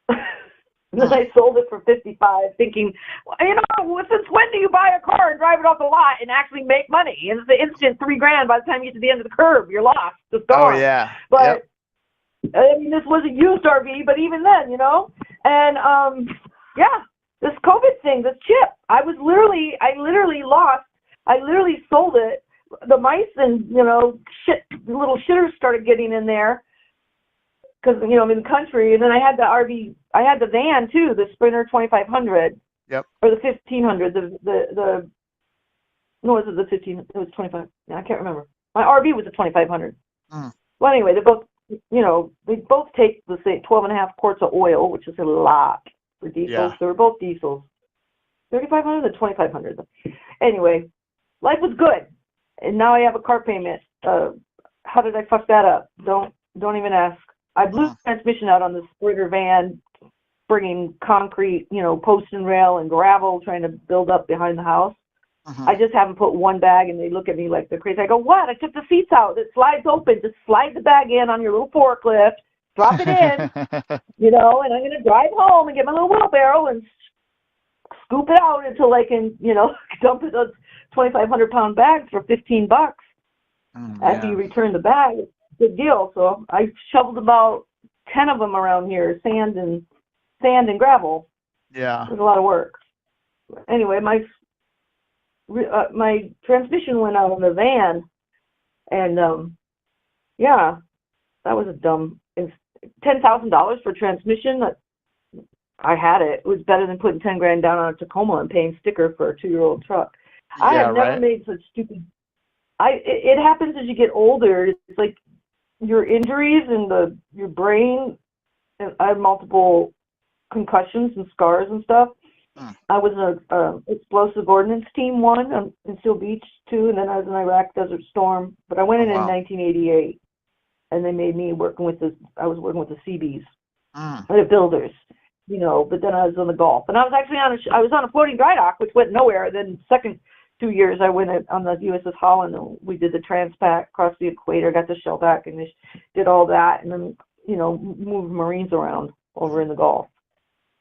And then I sold it for 55, thinking, since when do you buy a car and drive it off the lot and actually make money? And it's the instant $3,000 by the time you get to the end of the curve, you're lost. It's gone. Oh yeah. But I mean, this was a used RV, but even then, and this COVID thing, this chip, I literally sold it. The mice and little shitters started getting in there because I'm in the country, and then I had the RV, I had the van too, the Sprinter 2500. Yep. Or the 1500. No, was it the 15? It was 25. Yeah, I can't remember. My RV was a 2500. Well, anyway, they both take the same 12.5 quarts of oil, which is a lot for diesels. Yeah. They were both diesels. 3,500 and 2,500. Anyway, life was good, and now I have a car payment. How did I fuck that up? Don't even ask. I blew the transmission out on the Sprinter van, bringing concrete, post and rail and gravel, trying to build up behind the house. I just haven't put one bag, and they look at me like they're crazy. I go, what? I took the seats out. It slides open. Just slide the bag in on your little forklift, drop it in, and I'm going to drive home and get my little wheelbarrow and scoop it out until I can, dump it those 2,500-pound bags for $15 after you return the bag. It's a good deal. So I shoveled about 10 of them around here, sand and gravel. Yeah. It was a lot of work. Anyway, my transmission went out on the van, and that was a dumb. $10,000 for transmission. I had it. It was better than putting $10,000 down on a Tacoma and paying sticker for a 2-year-old truck. I have never made such stupid. It happens as you get older. It's like your injuries and your brain. And I had multiple concussions and scars and stuff. I was a explosive ordnance team 1 in Seal Beach 2, and then I was in Iraq Desert Storm. But I went in 1988, and they made me I was working with the Seabees, the builders, But then I was on the Gulf, and I was actually I was on a floating dry dock, which went nowhere. Then second 2 years, I went on the USS Holland, and we did the Transpac across the equator, got the shellback, and did all that, and then moved Marines around over in the Gulf.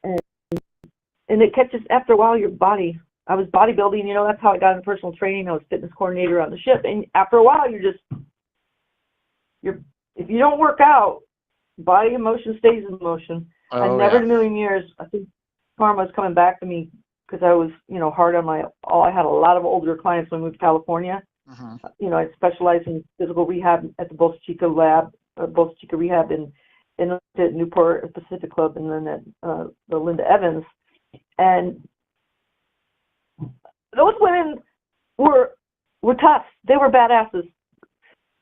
And it catches, after a while, your body. I was bodybuilding, that's how I got into personal training. I was fitness coordinator on the ship. And after a while, if you don't work out, body emotion stays in motion. I never in a million years, I think karma was coming back to me because I was, hard on I had a lot of older clients when I moved to California. I specialized in physical rehab at the Bolsa Chica lab, Bolsa Chica Rehab in Newport Pacific Club, and then at the Linda Evans. And those women were tough. They were badasses.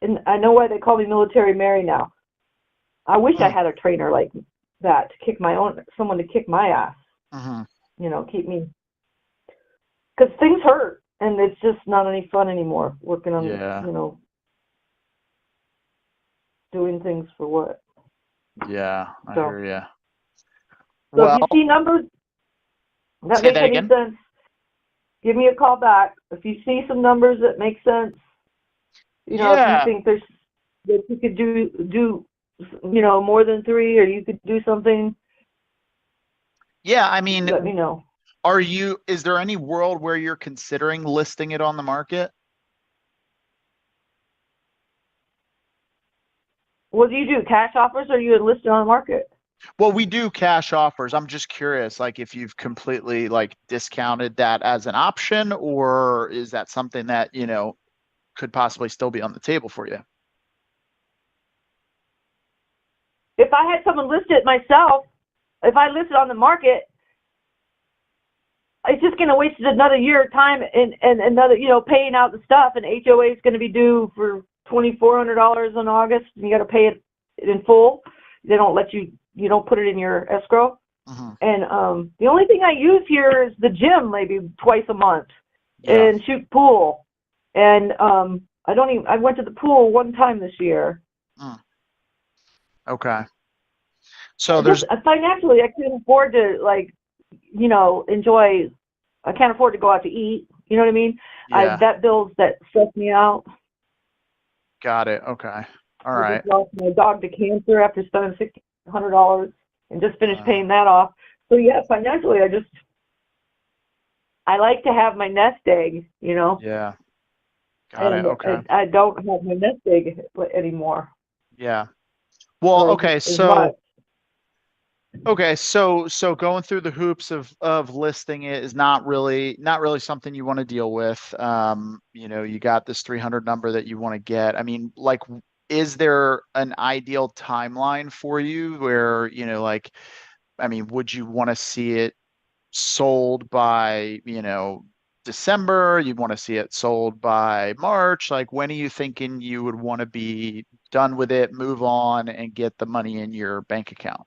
And I know why they call me Military Mary now. I wish I had a trainer like that to someone to kick my ass. Keep me. Because things hurt. and it's just not any fun anymore working on, Yeah. Doing things for what. Yeah, I So, hear you. so if Well, you see numbers that say make that any again. sense, give me a call back. If you see some numbers that make sense, if you Yeah. think that you could do more than 3, or you could do something, Yeah, I mean, let me know. is there any world where you're considering listing it on the market? What do you do? Cash offers, or you enlist it on the market? Well, we do cash offers. I'm just curious, like if you've completely like discounted that as an option, or is that something that, could possibly still be on the table for you? If I had someone list it myself, if I list it on the market, it's just going to waste another year of time and another, paying out the stuff, and HOA is going to be due for $2,400 in August, and you got to pay it in full. They don't let you don't put it in your escrow. Mm-hmm. And the only thing I use here is the gym, maybe twice a month, Yeah. and shoot pool. And I went to the pool one time this year. Okay. So there's, Financially, I can't afford to enjoy. I can't afford to go out to eat. You know what I mean? yeah, That bills that stress me out. got it. Okay. All I right. just lost my dog to cancer after spending $1,600 and just finished Wow. paying that off. So yeah, financially, I like to have my nest egg, Yeah. Got it. and Okay. I don't have my nest egg anymore. Yeah. Well, So okay. as much. So going through the hoops of listing it is not really something you want to deal with. You got this 300 number that you want to get. I mean, like, is there an ideal timeline for you where, would you want to see it sold by, December? You'd want to see it sold by March? Like, when are you thinking you would want to be done with it, move on, and get the money in your bank account?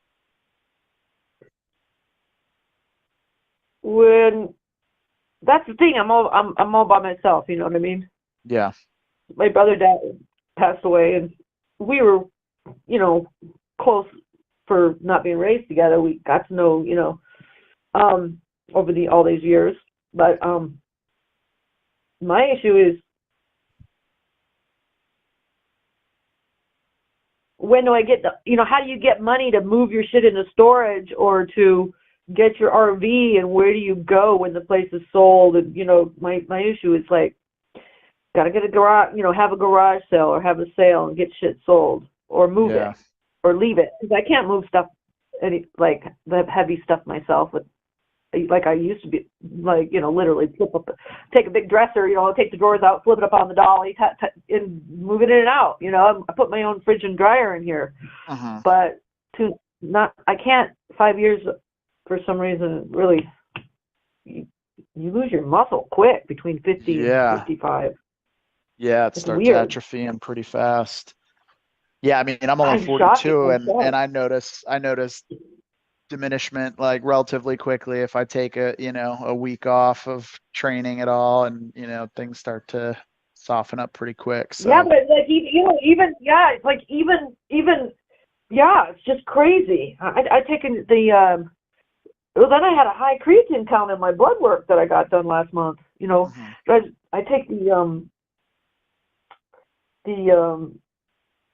When that's the thing, I'm all by myself. You know what I mean? Yeah. My brother dad passed away, and we were, close for not being raised together. We got to know, over all these years. But my issue is, when do I get how do you get money to move your shit into storage, or to get your RV, and where do you go when the place is sold? And my issue is, like, gotta get a garage, have a garage sale, or have a sale and get shit sold, or move Yeah. it, or leave it, because I can't move stuff, like the heavy stuff myself, with like I used to be, like, literally take a big dresser, take the drawers out, flip it up on the dolly, and move it in and out. I put my own fridge and dryer in here, Uh-huh. but I can't. 5 years, for some reason, really, you lose your muscle quick between 50 Yeah. and 55. Yeah, it It's starts weird. atrophying pretty fast. Yeah, I mean, I'm only I'm shocked at 42, myself. and I notice diminishment like relatively quickly if I take a week off of training at all, and things start to soften up pretty quick. So Yeah, but like even yeah, it's like even yeah, it's just crazy. I taken the well, then I had a high creatine count in my blood work that I got done last month. Mhm. I take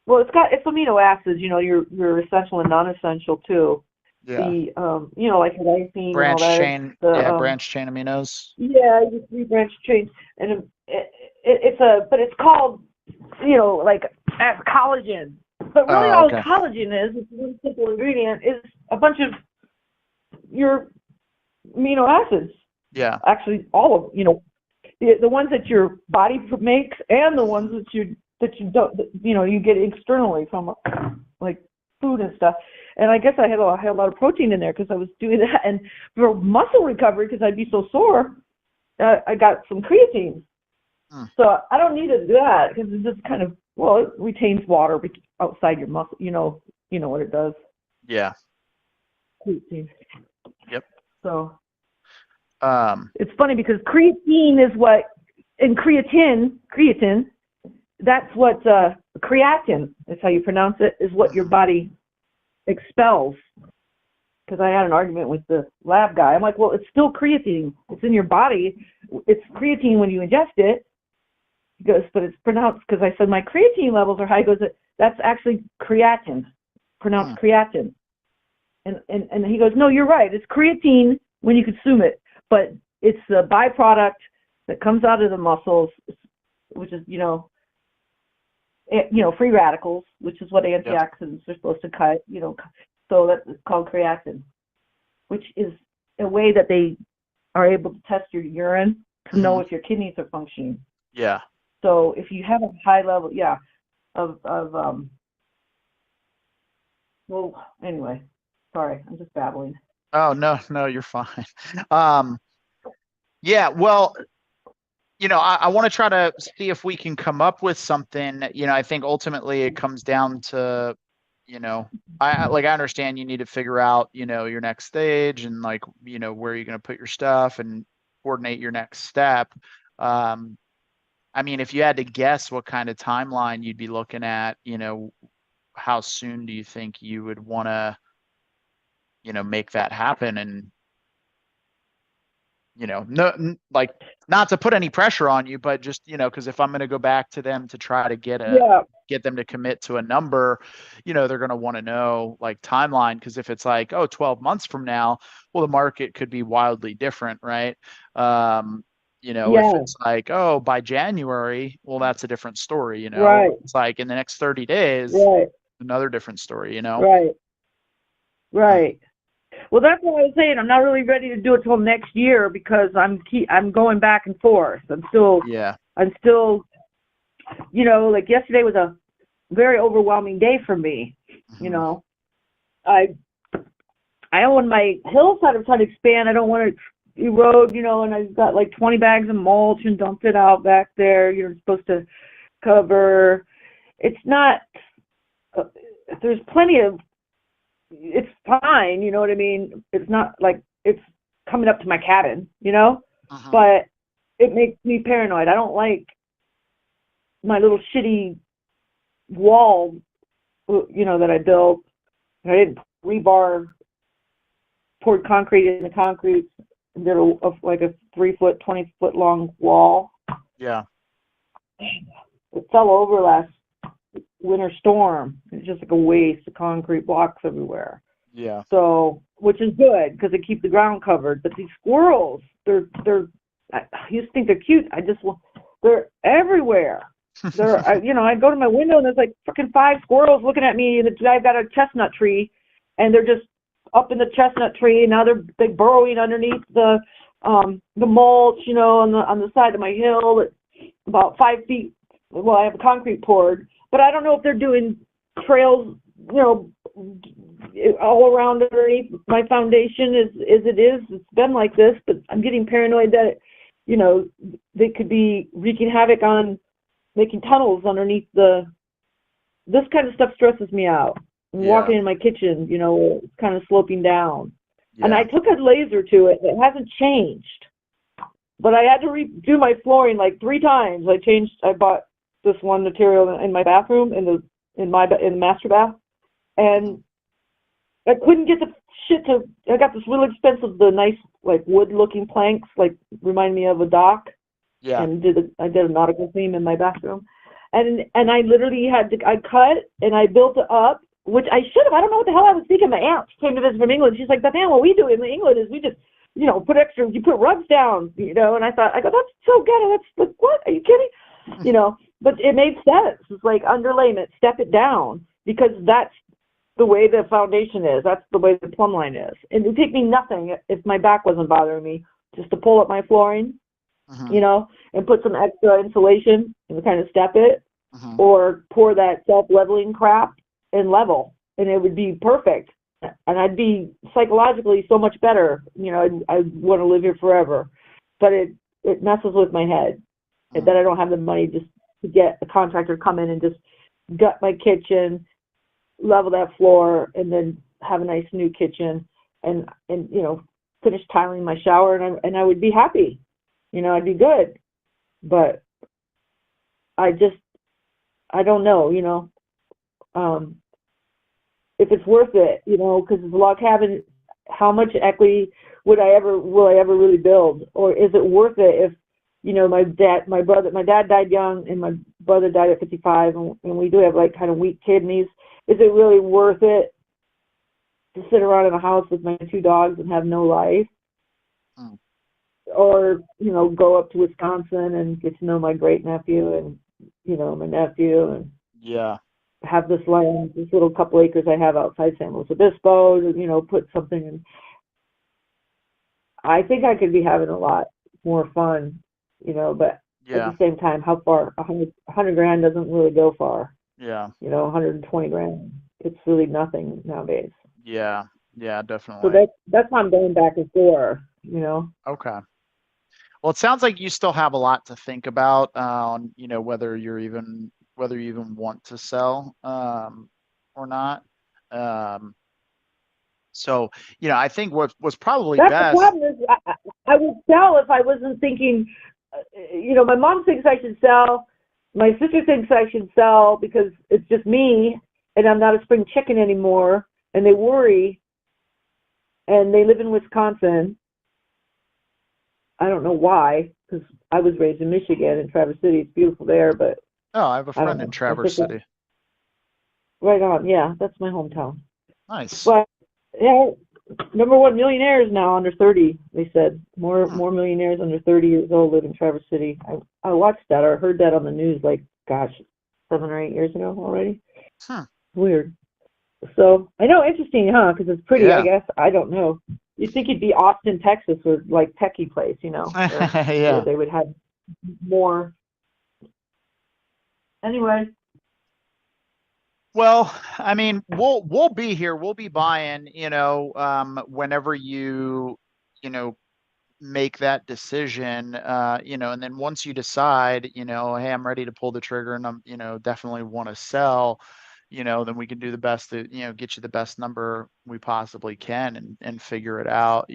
well, it's amino acids. Your essential and non-essential too. Yeah. The like lysine and all Branch that. chain, branch chain aminos. Yeah, you 3 branch chains, and but it's called like collagen. But really, all Okay. collagen is one simple ingredient, is a bunch of your amino acids. Yeah. Actually, all of the ones that your body makes, and the ones that you don't you get externally from, like, food and stuff. And I guess I had a lot of protein in there because I was doing that. And for muscle recovery, because I'd be so sore, I got some creatine. So I don't need to do that, because it just kind of, it retains water outside your muscle. You know what it does. Yeah. Creatine. Yep. So Um. it's funny, because creatine is what and creatine, that's what creatin is how you pronounce it, is what your body expels. Because I had an argument with the lab guy. I'm like, well, it's still creatine. It's in your body. It's creatine when you ingest it. He goes, but it's pronounced, because I said my creatine levels are high. He goes, that's actually creatin, pronounced creatin. And he goes, no, you're right. It's creatine when you consume it, but it's the byproduct that comes out of the muscles, which is, free radicals, which is what antioxidants are supposed to cut, so that's called creatin, which is a way that they are able to test your urine to know if your kidneys are functioning. Yeah. So if you have a high level, well, anyway, sorry, I'm just babbling. Oh, no, you're fine. Yeah, well, I want to try to see if we can come up with something. I think ultimately it comes down to, I understand you need to figure out, your next stage and where you're going to put your stuff and coordinate your next step. I mean, if you had to guess what kind of timeline you'd be looking at, how soon do you think you would want to, make that happen? And, not to put any pressure on you, but just, because if I'm going to go back to them to try to get them to commit to a number, they're going to want to know timeline. Because if it's 12 months from now, well, the market could be wildly different, right? If it's by January, well, that's a different story, Right. It's in the next 30 days, another different story, Right. Well, that's what I was saying. I'm not really ready to do it till next year because I'm going back and forth. I'm still, yesterday was a very overwhelming day for me. I own my hillside. I'm trying to expand. I don't want to erode, and I've got 20 bags of mulch and dumped it out back there. You're supposed to cover. It's not, there's plenty of, it's fine, you know what I mean? It's not it's coming up to my cabin, but it makes me paranoid. I don't like my little shitty wall, that I built. I didn't rebar, poured concrete in the concrete, and did a 3-foot, 20-foot long wall. Yeah. It fell over last winter storm. It's just a waste of concrete blocks everywhere. Yeah. So, which is good because they keep the ground covered. But these squirrels, I used to think they're cute. They're everywhere. I go to my window and there's freaking 5 squirrels looking at me, and I've got a chestnut tree, and they're just up in the chestnut tree, and now they're burrowing underneath the mulch, on the side of my hill, about 5 feet. Well, I have a concrete poured, but I don't know if they're doing trails, all around underneath my foundation as it is. It's been like this, but I'm getting paranoid that, they could be wreaking havoc on making tunnels underneath this kind of stuff stresses me out. I'm walking in my kitchen, it's kind of sloping down. Yeah. And I took a laser to it. It hasn't changed. But I had to redo my flooring 3 times. I bought this one material in my bathroom, in the master bath, and I couldn't get the shit to. I got this really expensive, the nice wood-looking planks, remind me of a dock. Yeah. And I did a nautical theme in my bathroom, and I literally I cut and I built it up, which I should have. I don't know what the hell I was thinking. My aunt came to visit from England. She's like, "Beth Ann, what we do in England is we just, you put rugs down, and I go, that's so good. That's what? Are you kidding? But it made sense. It's underlayment, step it down, because that's the way the foundation is. That's the way the plumb line is. And it would take me nothing if my back wasn't bothering me, just to pull up my flooring, and put some extra insulation and kind of step it, or pour that self-leveling crap and level, and it would be perfect. And I'd be psychologically so much better. I'd want to live here forever. But it messes with my head that I don't have the money just to get a contractor to come in and just gut my kitchen, level that floor, and then have a nice new kitchen, and finish tiling my shower, and I would be happy. I'd be good. but I don't know, if it's worth it, because the log cabin, how much equity will I ever really build? Or is it worth it if, my dad died young and my brother died at 55 and we do have like kind of weak kidneys. Is it really worth it to sit around in a house with my 2 dogs and have no life? Or, go up to Wisconsin and get to know my great nephew and, my nephew and have this land, this little couple acres I have outside San Luis Obispo, put something in. I think I could be having a lot more fun, but at the same time, how far? 100 grand doesn't really go far. Yeah. 120 grand. It's really nothing nowadays. Yeah. Yeah, definitely. So that's why I'm going back and forth, Okay. Well, it sounds like you still have a lot to think about on, whether you even want to sell or not. So, I think what was probably That's best. The problem is I would sell if I wasn't thinking, my mom thinks I should sell. My sister thinks I should sell because it's just me and I'm not a spring chicken anymore. And they worry. And they live in Wisconsin. I don't know why, because I was raised in Michigan, in Traverse City. It's beautiful there, but Oh, I have a friend in Traverse City. Right on. Yeah, that's my hometown. Nice. But yeah, #1 millionaires now under 30. They said more millionaires under 30 years old live in Traverse City. I watched that or heard that on the news, like 7 or 8 years ago already. Weird. So I know, interesting, huh? Because it's pretty. Yeah. I guess I don't know. You'd think it'd be Austin, Texas, or like techie place, where they would have more. Anyway. Well, I mean, we'll be here. We'll be buying, whenever you make that decision, and then once you decide, hey, I'm ready to pull the trigger and I'm, definitely want to sell, then we can do the best to, get you the best number we possibly can and figure it out,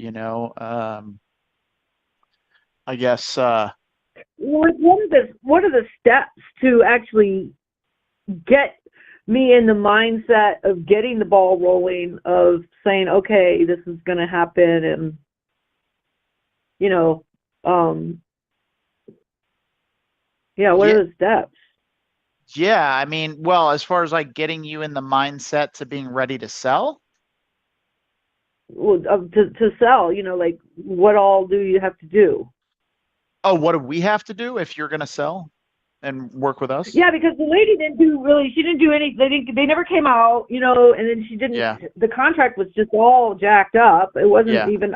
I guess. What are the steps to actually get me in the mindset of getting the ball rolling, of saying, okay, this is going to happen, and what are the steps? Yeah, I mean, well, as far as like getting you in the mindset to being ready to sell. Well, to sell, like what all do you have to do? Oh, what do we have to do if you're going to sell and work with us? Yeah, because the lady she didn't do anything. They never came out, and then she didn't. Yeah. The contract was just all jacked up. It wasn't even.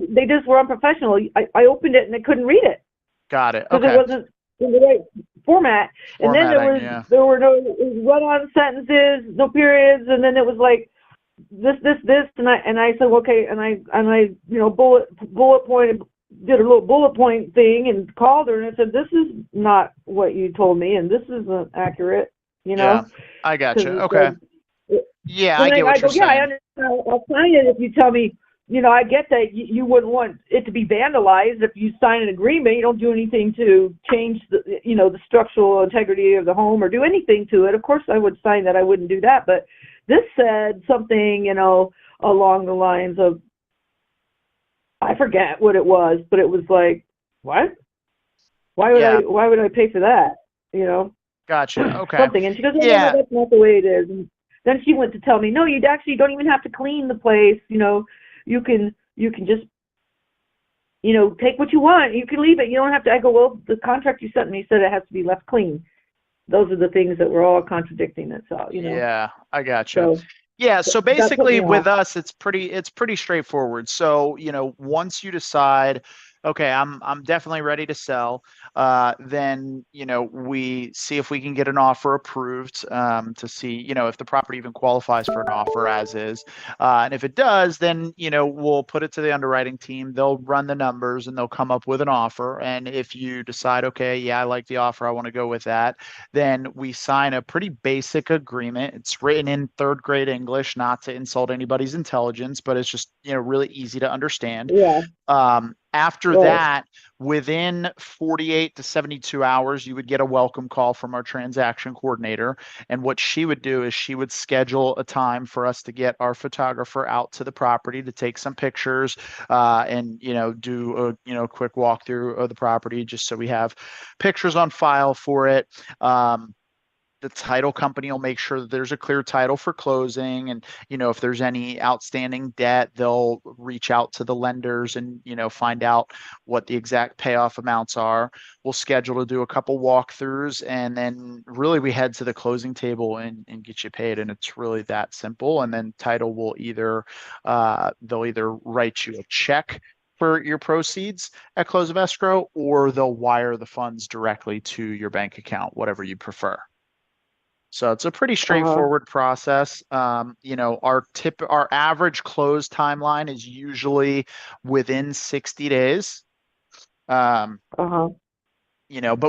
They just were unprofessional. I opened it and I couldn't read it. Got it. Because Okay. it wasn't in the right format. And then there were no run-on sentences, no periods, and then it was like this, and I said, okay, and I bullet pointed. Did a little bullet point thing and called her and I said, this is not what you told me and this isn't accurate, Yeah, I got you. Okay. I get what you're saying. Yeah, I understand. I'll sign it if you tell me, I get that you wouldn't want it to be vandalized. If you sign an agreement, you don't do anything to change the structural integrity of the home or do anything to it. Of course I would sign that. I wouldn't do that. But this said something, along the lines of, I forget what it was, but it was like, what? Why would I pay for that? Gotcha. Okay. Something. And she goes, no, that's not the way it is. And then she went to tell me, no, you actually don't even have to clean the place. You can just, take what you want. You can leave it. You don't have to. I go, well, the contract you sent me said it has to be left clean. Those are the things that were all contradicting itself, Yeah, I gotcha. So basically with us, it's pretty straightforward. So, once you decide, okay, I'm definitely ready to sell, then, we see if we can get an offer approved, to see, if the property even qualifies for an offer as is. And if it does, then, we'll put it to the underwriting team. They'll run the numbers and they'll come up with an offer. And if you decide, okay, yeah, I like the offer, I want to go with that, then we sign a pretty basic agreement. It's written in 3rd grade English, not to insult anybody's intelligence, but it's just, really easy to understand. Yeah. After Right. that, within 48 to 72 hours, you would get a welcome call from our transaction coordinator. And what she would do is she would schedule a time for us to get our photographer out to the property to take some pictures, and, do a, quick walkthrough of the property just so we have pictures on file for it. The title company will make sure that there's a clear title for closing. And, if there's any outstanding debt, they'll reach out to the lenders and, find out what the exact payoff amounts are. We'll schedule to do a couple walkthroughs, and then really we head to the closing table and get you paid. And it's really that simple. And then title will they'll either write you a check for your proceeds at close of escrow, or they'll wire the funds directly to your bank account, whatever you prefer. So it's a pretty straightforward process. Our average close timeline is usually within 60 days. But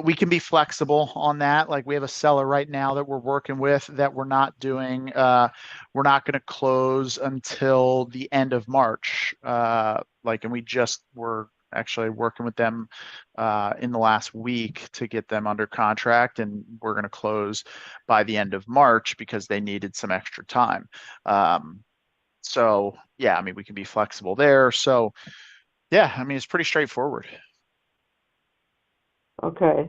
we can be flexible on that. Like, we have a seller right now that we're working with that we're not going to close until the end of March. And we just were actually working with them in the last week to get them under contract, and we're going to close by the end of March because they needed some extra time. So yeah, we can be flexible there. So yeah, it's pretty straightforward. Okay.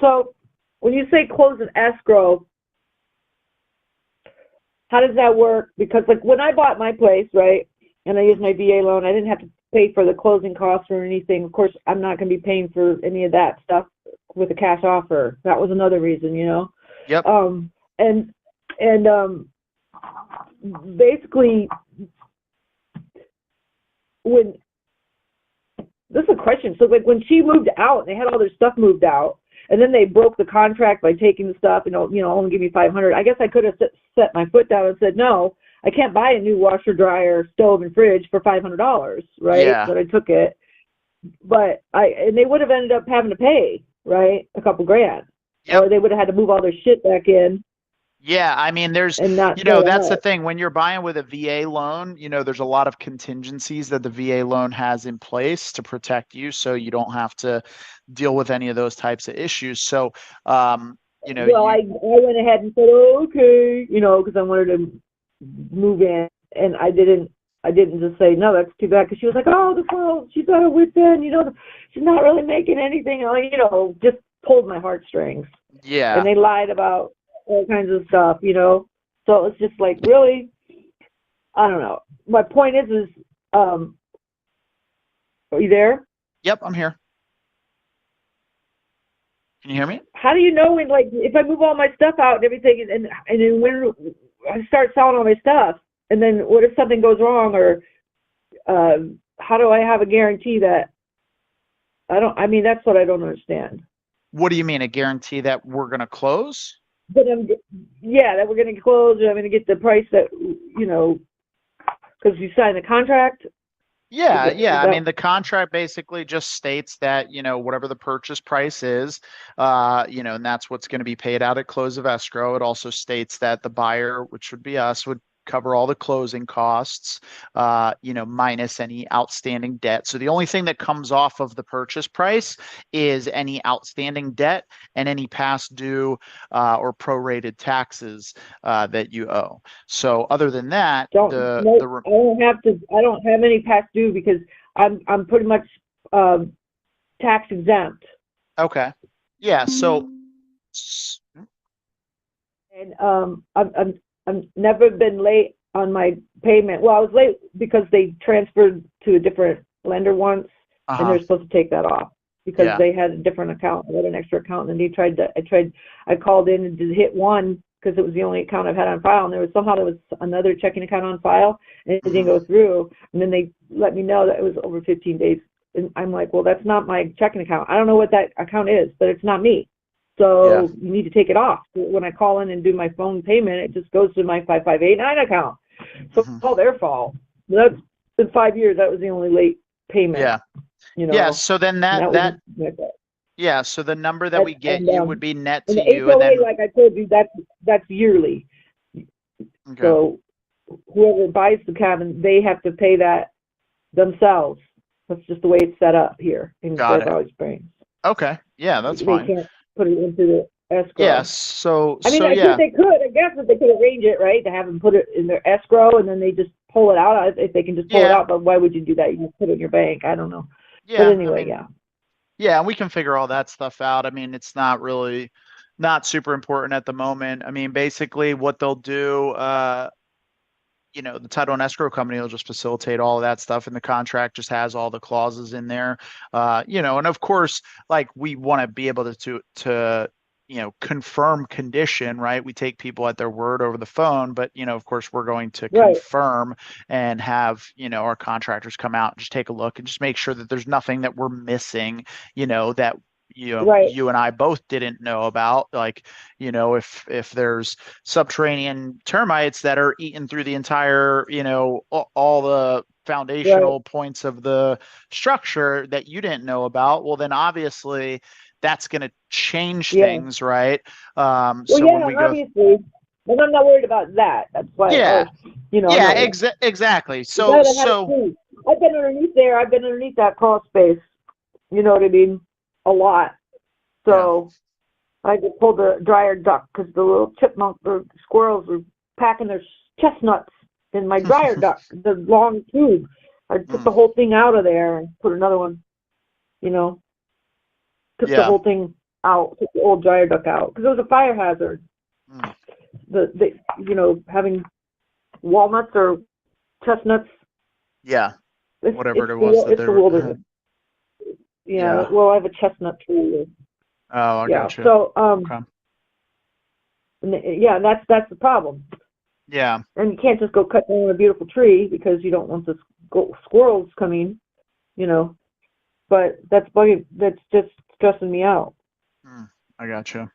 So when you say close an escrow, how does that work? Because like when I bought my place, right, and I used my VA loan, I didn't have to pay for the closing costs or anything. Of course, I'm not going to be paying for any of that stuff with a cash offer. That was another reason, Yep. Basically, when this is a question. So like when she moved out, they had all their stuff moved out, and then they broke the contract by taking the stuff and only give me $500. I guess I could have set my foot down and said, no, I can't buy a new washer, dryer, stove, and fridge for $500, right? Yeah. But I took it. But they would have ended up having to pay, right, a couple grand. Yep. Or they would have had to move all their shit back in. Yeah, there's, and not that's the thing. When you're buying with a VA loan, there's a lot of contingencies that the VA loan has in place to protect you, so you don't have to deal with any of those types of issues. So, I went ahead and said, okay, because I wanted to move in, and I didn't just say, no, that's too bad, because she was like, oh, the girl, she's got her wits in, she's not really making anything, just pulled my heartstrings. Yeah. And they lied about all kinds of stuff, so it's just like, really, I don't know. My point is are you there? Yep, I'm here. Can you hear me? How do you know when, like, if I move all my stuff out and everything, and then when I start selling all my stuff, and then what if something goes wrong, or how do I have a guarantee that that's what I don't understand. What do you mean, a guarantee that we're going to close? That we're going to close, and I'm going to get the price that, because you signed the contract. Yeah. The contract basically just states that, whatever the purchase price is, and that's what's going to be paid out at close of escrow. It also states that the buyer, which would be us, would cover all the closing costs, minus any outstanding debt. So the only thing that comes off of the purchase price is any outstanding debt and any past due or prorated taxes that you owe. So other than that, I don't have any past due because I'm pretty much tax exempt. Okay. Yeah. So. And I've never been late on my payment. Well, I was late because they transferred to a different lender once, and they're supposed to take that off because they had a different account. I had an extra account, and I called in and did hit one because it was the only account I've had on file, and there was another checking account on file, and it didn't go through. And then they let me know that it was over 15 days, and I'm like, well, that's not my checking account. I don't know what that account is, but it's not me. So you need to take it off. When I call in and do my phone payment, it just goes to my 5589 account. So it's all their fault. That's been 5 years. That was the only late payment. Yeah. Yeah. So then so the number that we get you would be net to you. HOA, and then, like I told you, that's yearly. Okay. So whoever buys the cabin, they have to pay that themselves. That's just the way it's set up here in Got Great it. Valley Springs. Okay. Yeah, that's They fine. can't put it into the escrow. Yeah. So, I mean, I yeah. think they could. I guess if they could arrange it, right, to have them put it in their escrow and then they just pull it out. If they can just pull it Yeah. out, but why would you do that? You just put it in your bank. I don't know. Yeah. But I anyway, mean, yeah. yeah, and we can figure all that stuff out. I mean, it's not super important at the moment. I mean, basically what they'll do, the title and escrow company will just facilitate all of that stuff, and the contract just has all the clauses in there. And of course, like we want to be able to confirm condition, right? We take people at their word over the phone, but of course, we're going to Right. confirm and have our contractors come out and just take a look and just make sure that there's nothing that we're missing, that Right. you and I both didn't know about, like if there's subterranean termites that are eating through the entire all the foundational points of the structure that you didn't know about, well then obviously that's going to change Yeah. things, right? Well, So yeah, when we go, obviously. But I'm not worried about that. That's why. yeah, I'm yeah, not, exactly. you So gotta have it too. I've been underneath there. I've been underneath that crawl space. You know what I mean? A lot. So I just pulled the dryer duct because the little the squirrels were packing their chestnuts in my dryer duct, the long tube. I took the whole thing out of there and put another one, took the whole thing out, took the old dryer duct out because it was a fire hazard. Having walnuts or chestnuts. Yeah. Whatever it's it was that it's they the were. wilderness. Yeah. Well, I have a chestnut tree. Oh, I gotcha. So, Okay. that's the problem. Yeah. And you can't just go cut down a beautiful tree because you don't want the squirrels coming, But that's just stressing me out. I gotcha.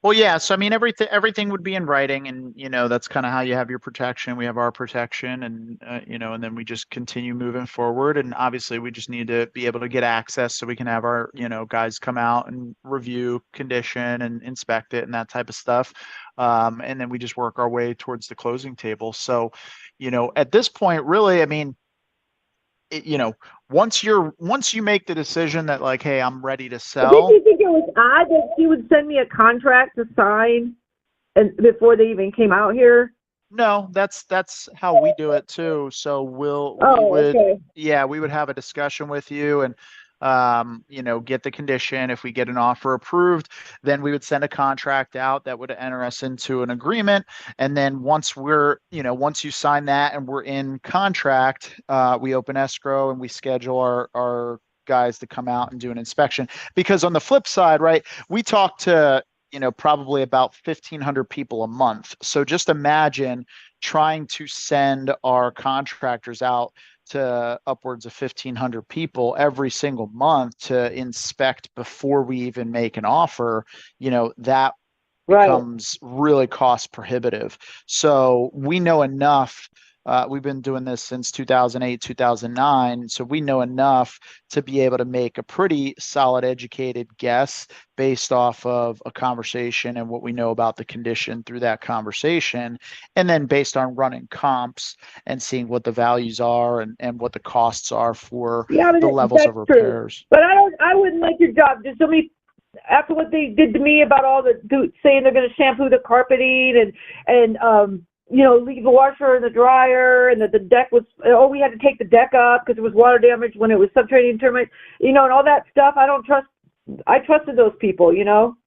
Well, yeah. So I mean, everything would be in writing, and that's kind of how you have your protection. We have our protection, and and then we just continue moving forward. And obviously, we just need to be able to get access so we can have our guys come out and review condition and inspect it and that type of stuff. And then we just work our way towards the closing table. So, at this point, really, I mean, once you make the decision that like, hey, I'm ready to sell. Did you think it was odd that she would send me a contract to sign and before they even came out here? No, that's how we do it too. So Okay. we would have a discussion with you and get the condition. If we get an offer approved, then we would send a contract out that would enter us into an agreement. And then once you sign that and we're in contract, we open escrow and we schedule our guys to come out and do an inspection. Because on the flip side, right, we talk to probably about 1,500 people a month. So just imagine trying to send our contractors out to upwards of 1,500 people every single month to inspect before we even make an offer. That becomes really cost prohibitive. So we know enough. We've been doing this since 2008, 2009. So we know enough to be able to make a pretty solid, educated guess based off of a conversation and what we know about the condition through that conversation. And then based on running comps and seeing what the values are and what the costs are for the levels of repairs. True. But I wouldn't like your job. Just after what they did to me about all saying they're going to shampoo the carpeting and leave the washer in the dryer and that the deck was, we had to take the deck up because it was water damage when it was subterranean termites, and all that stuff. I trusted those people,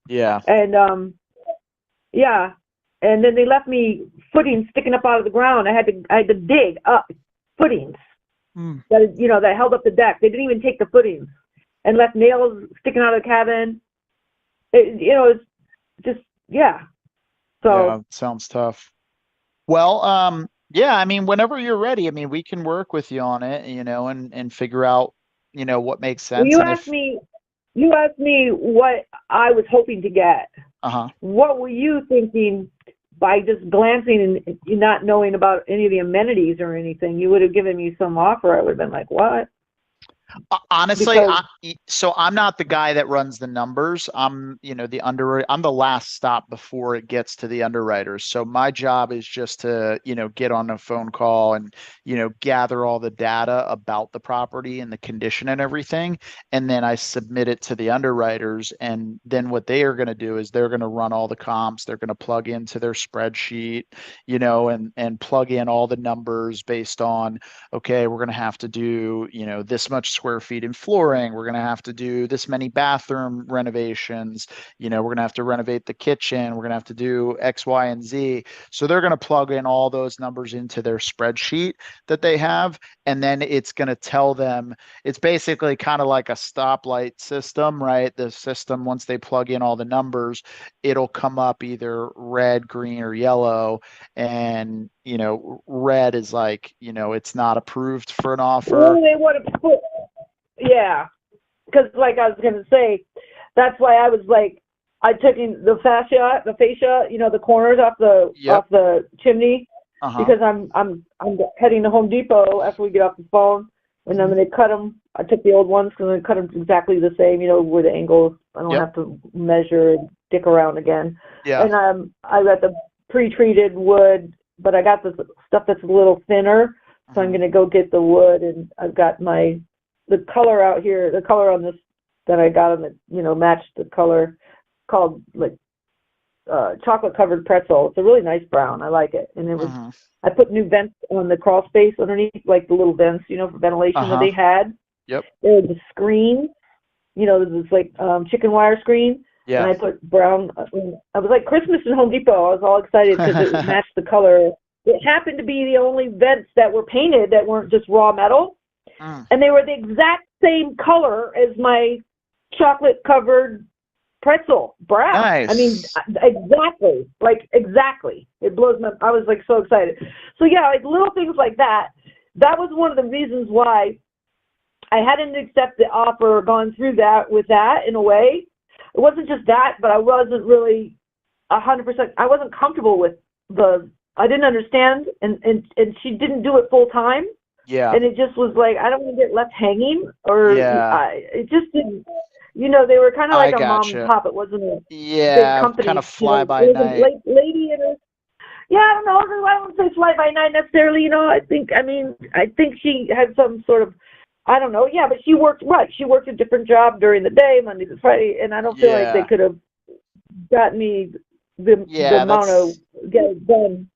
Yeah. And, and then they left me footings sticking up out of the ground. I had to dig up footings that held up the deck. They didn't even take the footings and left nails sticking out of the cabin. It's just, So. Yeah, sounds tough. Well, I mean, whenever you're ready, I mean, we can work with you on it, and figure out, what makes sense. Well, you asked me what I was hoping to get. What were you thinking by just glancing and not knowing about any of the amenities or anything? You would have given me some offer. I would have been like, what? Honestly, Because so I'm not the guy that runs the numbers. I'm, I'm the last stop before it gets to the underwriters. So my job is just to, get on a phone call and, gather all the data about the property and the condition and everything. And then I submit it to the underwriters. And then what they are going to do is they're going to run all the comps. They're going to plug into their spreadsheet, and plug in all the numbers based on, okay, we're going to have to do, this much square feet in flooring. We're going to have to do this many bathroom renovations. We're going to have to renovate the kitchen. We're going to have to do X, Y, and Z. So they're going to plug in all those numbers into their spreadsheet that they have. And then it's going to tell them, it's basically kind of like a stoplight system, right? The system, once they plug in all the numbers, it'll come up either red, green, or yellow. And red is like, it's not approved for an offer. well, they want to put, yeah, because like I was gonna say, that's why I was like, I took in the fascia, the corners off the Yep. off the chimney Uh-huh. because I'm heading to Home Depot after we get off the phone, and I'm gonna cut them. I took the old ones because I'm gonna cut them exactly the same, where the angles. I don't Yep. have to measure and dick around again. Yeah. And I got the pre-treated wood, but I got the stuff that's a little thinner. So I'm Mhm. gonna go get the wood, and I've got the color out here. The color on this that I got on the matched the color called like chocolate covered pretzel. It's a really nice brown. I like it, and Mhm. I put new vents on the crawl space underneath, like the little vents, for ventilation that Uh-huh. they had. Yep. There was a screen, this like chicken wire screen. And I Yeah. put brown. I was like Christmas in Home Depot. I was all excited because it matched the color. It happened to be the only vents that were painted that weren't just raw metal, Mm. and they were the exact same color as my chocolate-covered pretzel brown. I mean, Nice. exactly, exactly. It blows my. I was like so excited. So yeah, like little things like that. That was one of the reasons why I hadn't accepted the offer or gone through that with that in a way. It wasn't just that, but I wasn't really 100%. I wasn't comfortable with I didn't understand, and she didn't do it full time, Yeah. and it just was like I don't want to get left hanging, or Yeah. it just didn't. They were kind of I like a mom and gotcha. pop. It wasn't a big Yeah. company. Kind of fly by There was a night. lady in a. Yeah, I don't know. I don't say fly by night necessarily. I think she had some sort of. I don't know. Yeah, but she worked what? She worked a different job during the day, Monday to Friday, and I don't feel like they Yeah. could have got me the Yeah. amount of That's get it done.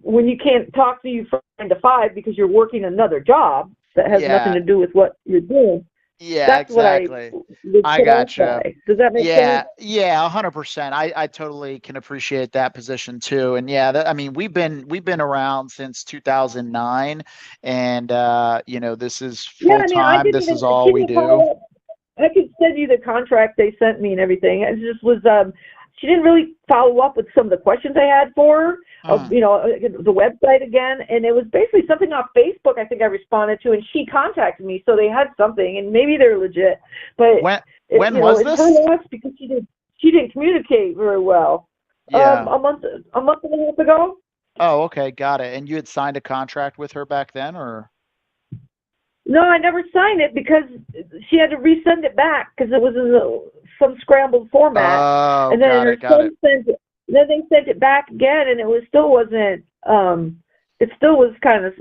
When you can't talk to you from 9 to 5 because you're working another job that has nothing yeah. to do with what you're doing. Yeah. That's what I Exactly. was I put off gotcha. by. Does that make Yeah, sense? yeah, 100%. I totally can appreciate that position too. And yeah, I mean, we've been around since 2009, and this is Yeah, full I mean, I time. didn't This even. is all She we didn't do. follow up. I could send you the contract they sent me and everything. It just was. She didn't really follow up with some of the questions I had for her. Mm. The website again, and it was basically something off Facebook. I think I responded to, and she contacted me, so they had something, and maybe they're legit. But When was it's her this? loss because she didn't communicate very well. Yeah. A month and a half ago. Oh, okay, got it. And you had signed a contract with her back then, or? No, I never signed it because she had to resend it back because it was in some scrambled format. Oh, And then got her it, got son it. sent it. Then they sent it back again, and it still wasn't. It still was kind of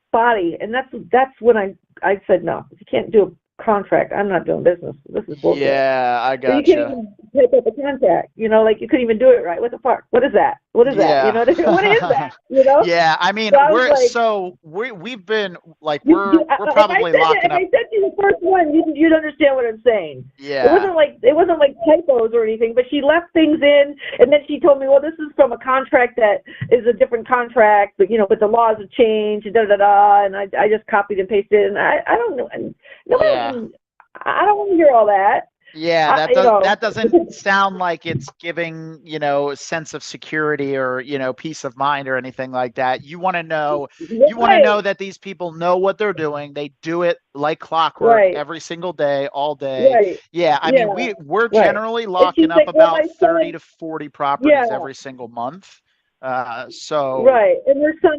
spotty, and that's when I said no. If you can't do a contract, I'm not doing business. This is bullshit. Yeah, I So you can't gotcha. even type up a contract. Like you couldn't even do it right. What the fuck? What is that? What is that? Yeah. What is that? Yeah, I mean, So I was we've been like You, we're you, we're if I probably said it, locking if up. I said you the first one, you'd understand what I'm saying. It Yeah. wasn't like typos or anything, but she left things in, and then she told me, well, this is from a contract that is a different contract, but but the laws have changed, and and I just copied and pasted, and I don't know, and nobody, Yeah. I don't want to hear all that. Yeah, I- that doesn't sound like it's giving, a sense of security or, peace of mind or anything like that. You want to know Right, that these people know what they're doing. They do it like clockwork right, every single day, all day. right, Yeah, I mean, yeah, we're right. generally And she's locking up like, well, about my 30 son, to 40 properties yeah. every single month. So Right, and her son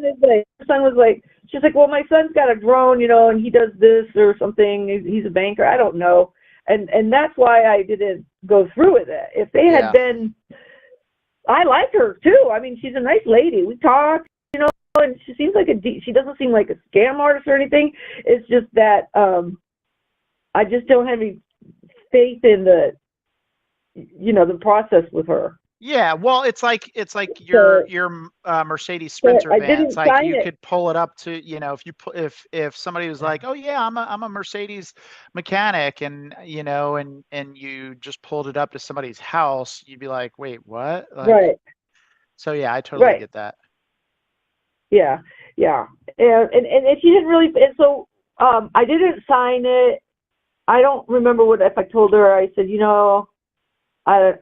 was like, she's like, well, my son's got a drone, you know, and he does this or something. He's a banker. I don't know. And that's why I didn't go through with it. If they had been, I like her too. I mean, she's a nice lady. We talk, you know, and she seems like she doesn't seem like a scam artist or anything. It's just that I just don't have any faith in the, you know, the process with her. Yeah, well, it's like your Mercedes Sprinter van. It's like you could pull it up to, you know, if somebody was like, oh yeah, I'm a Mercedes mechanic, and you know, and you just pulled it up to somebody's house, you'd be like, wait, what? Like, right. So yeah, I totally get that. Yeah, yeah, and she didn't really, and so I didn't sign it. I don't remember if I told her. I said, you know, I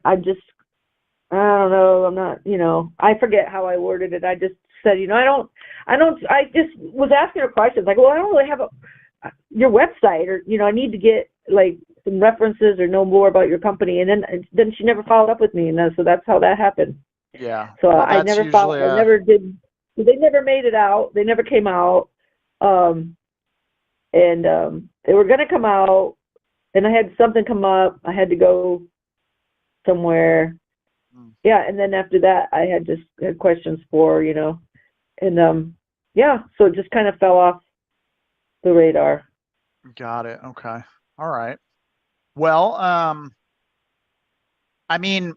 don't know. I'm not, you know, I forget how I worded it. I just said, you know, I just was asking her questions like, well, I don't really have your website, or, you know, I need to get like some references or know more about your company. And then she never followed up with me. And so that's how that happened. Yeah. So well, I never I never did. They never made it out. They never came out. They were going to come out, and I had something come up. I had to go somewhere. Yeah, and then after that, I had questions for, you know, and yeah, so it just kind of fell off the radar. Got it. Okay. All right. Well, I mean,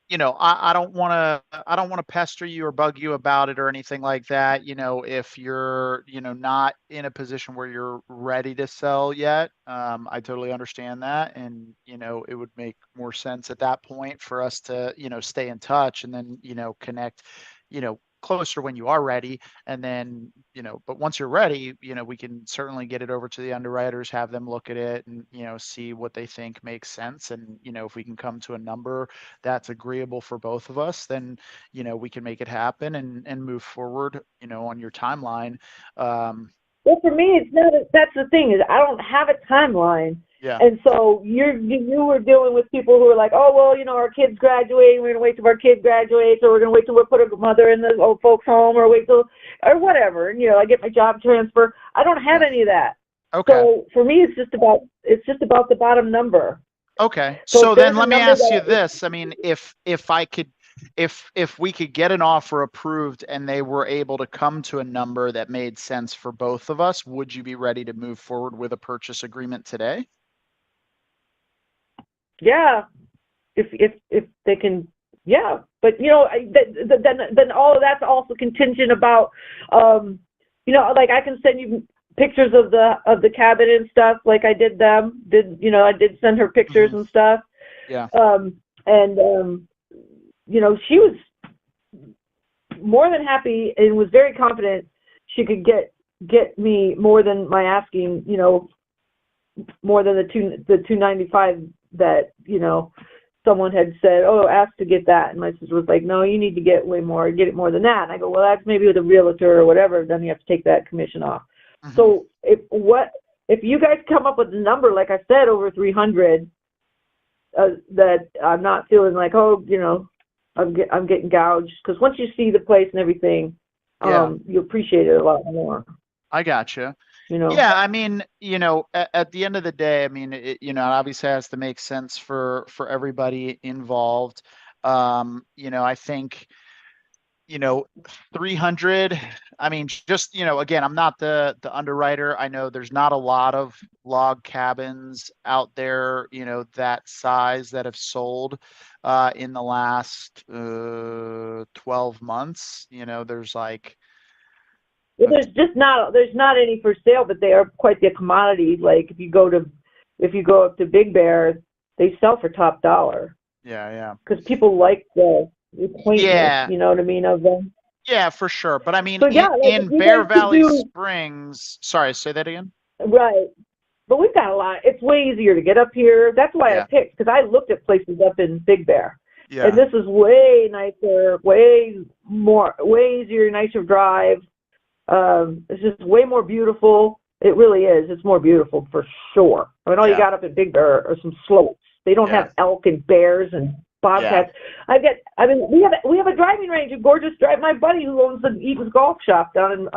you know, I don't want to pester you or bug you about it or anything like that. You know, if you're, you know, not in a position where you're ready to sell yet, I totally understand that. And, you know, it would make more sense at that point for us to, you know, stay in touch and then, you know, connect, you know, closer when you are ready. And then, you know, but once you're ready, you know, we can certainly get it over to the underwriters, have them look at it and, you know, see what they think makes sense. And, you know, if we can come to a number that's agreeable for both of us, then, you know, we can make it happen and move forward, you know, on your timeline. Well, for me, it's not. That's the thing, is I don't have a timeline. Yeah. And so you were dealing with people who are like, oh, well, you know, our kid's graduating. We're going to wait till our kid graduates, or we're going to wait till we put a mother in the old folks home, or wait till, or whatever. And, you know, I get my job transfer. I don't have any of that. Okay. So for me, it's just about the bottom number. Okay. So then let me ask you this. I mean, if we could get an offer approved and they were able to come to a number that made sense for both of us, would you be ready to move forward with a purchase agreement today? Yeah, if they can, yeah. But, you know, then all of that's also contingent about, you know, like I can send you pictures of the cabin and stuff, like I did you know, I did send her pictures and stuff. Yeah. You know, she was more than happy and was very confident she could get me more than my asking, you know, more than the 295 that, you know, someone had said, oh, ask to get that. And my sister was like, no, you need to get way more, get it more than that. And I go, well, that's maybe with a realtor or whatever, then you have to take that commission off. Mm-hmm. So if you guys come up with a number, like I said, over 300, that I'm not feeling like, oh, you know, I'm getting gouged, because once you see the place and everything, you appreciate it a lot more. I gotcha. You know? Yeah, I mean, you know, at the end of the day, I mean, it, you know, it obviously has to make sense for everybody involved. You know, I think, you know, 300, I mean, just, you know, again, I'm not the underwriter. I know there's not a lot of log cabins out there, you know, that size that have sold in the last 12 months. You know, there's like, well, there's not any for sale, but they are quite the commodity. Like if you go up to Big Bear, they sell for top dollar. Yeah. Because people like the quaintness, you know what I mean, of them. Yeah, for sure. But I mean, so, yeah, in Bear Valley Springs, sorry, say that again. Right. But we've got a lot. It's way easier to get up here. That's why I picked, because I looked at places up in Big Bear. Yeah. And this is way nicer, way easier, nicer drive. It's just way more beautiful. It really is. It's more beautiful for sure. I mean, all you got up in Big Bear are some slopes. They don't have elk and bears and bobcats. We have a driving range, a gorgeous drive. My buddy who owns the Eaton's Golf Shop down in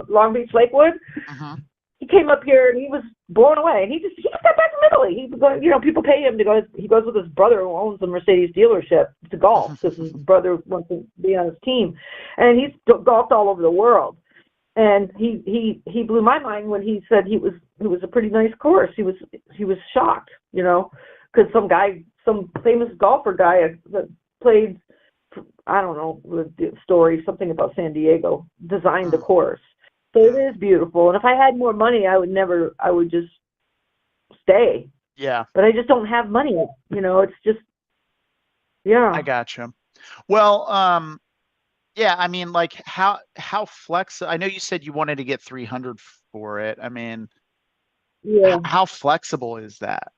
Long Beach, Lakewood. Mhm. He came up here and he was blown away. And he just got back from Italy. He was going, people pay him to go. He goes with his brother who owns a Mercedes dealership to golf because his brother wants to be on his team, and he's golfed all over the world. And he blew my mind when he said it was a pretty nice course. He was shocked, because some famous golfer guy that played, I don't know the story, something about San Diego, designed the course. So it is beautiful. And if I had more money, I would just stay. Yeah. But I just don't have money. It's just, yeah. I gotcha. Well, yeah, I mean, like how I know you said you wanted to get 300 for it. I mean, Yeah. how flexible is that?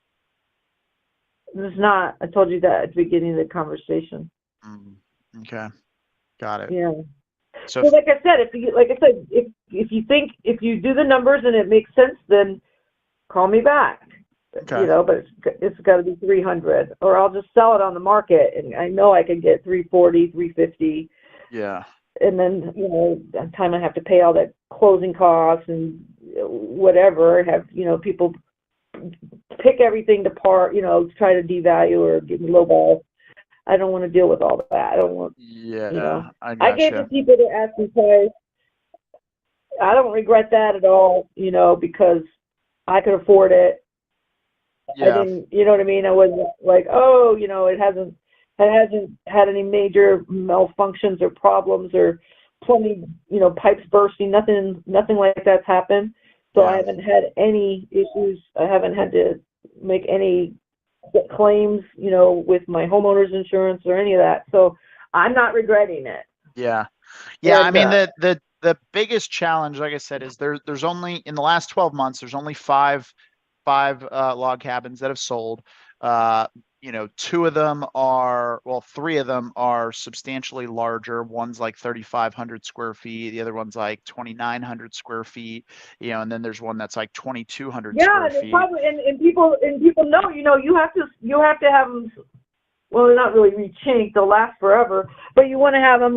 It's not. I told you that at the beginning of the conversation. Okay. Got it. Yeah. So Well, like I said, if you do the numbers and it makes sense, then call me back. Okay. But it's got to be 300, or I'll just sell it on the market, and I know I can get 340, 350, yeah. and then by the time I have to pay all that closing costs and whatever, have people pick everything to part, try to devalue or give me low ball. I don't want to deal with all that. I don't want. Yeah. I I gave gotcha. the people the asking price. I don't regret that at all, because I could afford it. I Yeah. didn't, you know what I mean? I wasn't like, it hasn't had any major malfunctions or problems or plumbing, pipes bursting. Nothing like that's happened. So Yeah. I haven't had any issues. I haven't had to make any claims, with my homeowner's insurance or any of that. So I'm not regretting it. Yeah. Yeah. I And, mean, the biggest challenge, like I said, is there's only in the last 12 months, there's only five log cabins that have sold. Three of them are substantially larger. One's like 3,500 square feet. The other one's like 2,900 square feet, and then there's one that's like 2,200 square feet. Probably, and people know, you have to have them. Well, they're not really re-chinked; they'll last forever. But you want to have them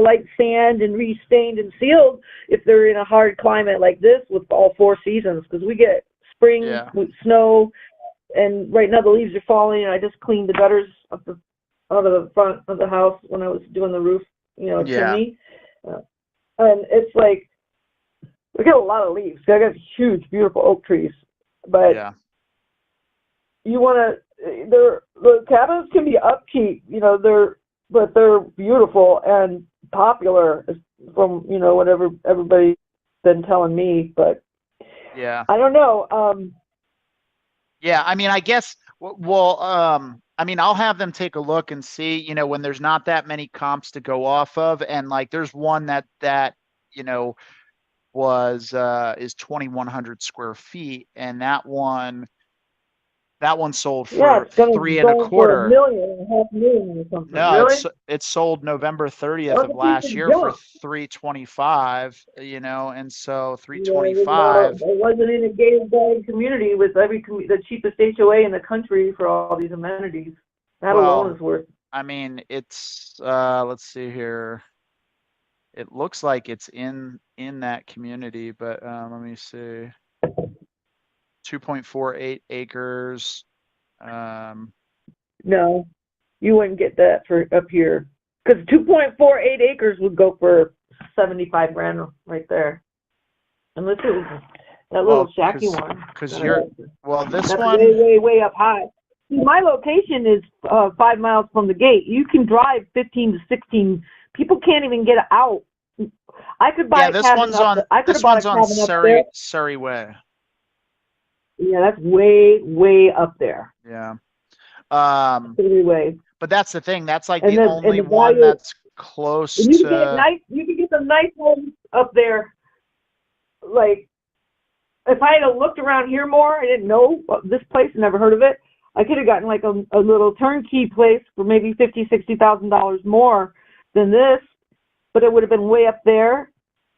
like sand and re-stained and sealed if they're in a hard climate like this with all four seasons, because we get spring, with snow, and right now the leaves are falling. And I just cleaned the gutters out of the front of the house when I was doing the roof, chimney. And it's like we get a lot of leaves. I got huge, beautiful oak trees, but you want to. The cabins can be upkeep, but they're beautiful and popular from whatever everybody's been telling me. But yeah, I don't know. Yeah, I mean, I guess. Well, I mean, I'll have them take a look and see. When there's not that many comps to go off of, and like there's one that is 2,100 square feet, and that one sold for it's gonna $3 go for $250,000. $1.5 million or something. No, really? it sold November 30th of last year for $325. And so $325. It wasn't in a gated community with the cheapest HOA in the country for all these amenities. That alone is worth. I mean, it's let's see here. It looks like it's in that community, but let me see. 2.48 acres. No, you wouldn't get that for up here, because 2.48 acres would go for $75,000 right there, unless it was that little shacky one. Because this that's one way up high. See, my location is 5 miles from the gate. You can drive 15 to 16. People can't even get out. I could buy a cabin this one's on Surrey Way. Yeah, that's way up there. Yeah. Way. But that's the thing. That's like And the the- only and the one value- that's close And you to. can get some nice homes up there. Like, if I had looked around here more, I didn't know this place, never heard of it. I could have gotten like a little turnkey place for maybe $50,000-$60,000 more than this, but it would have been way up there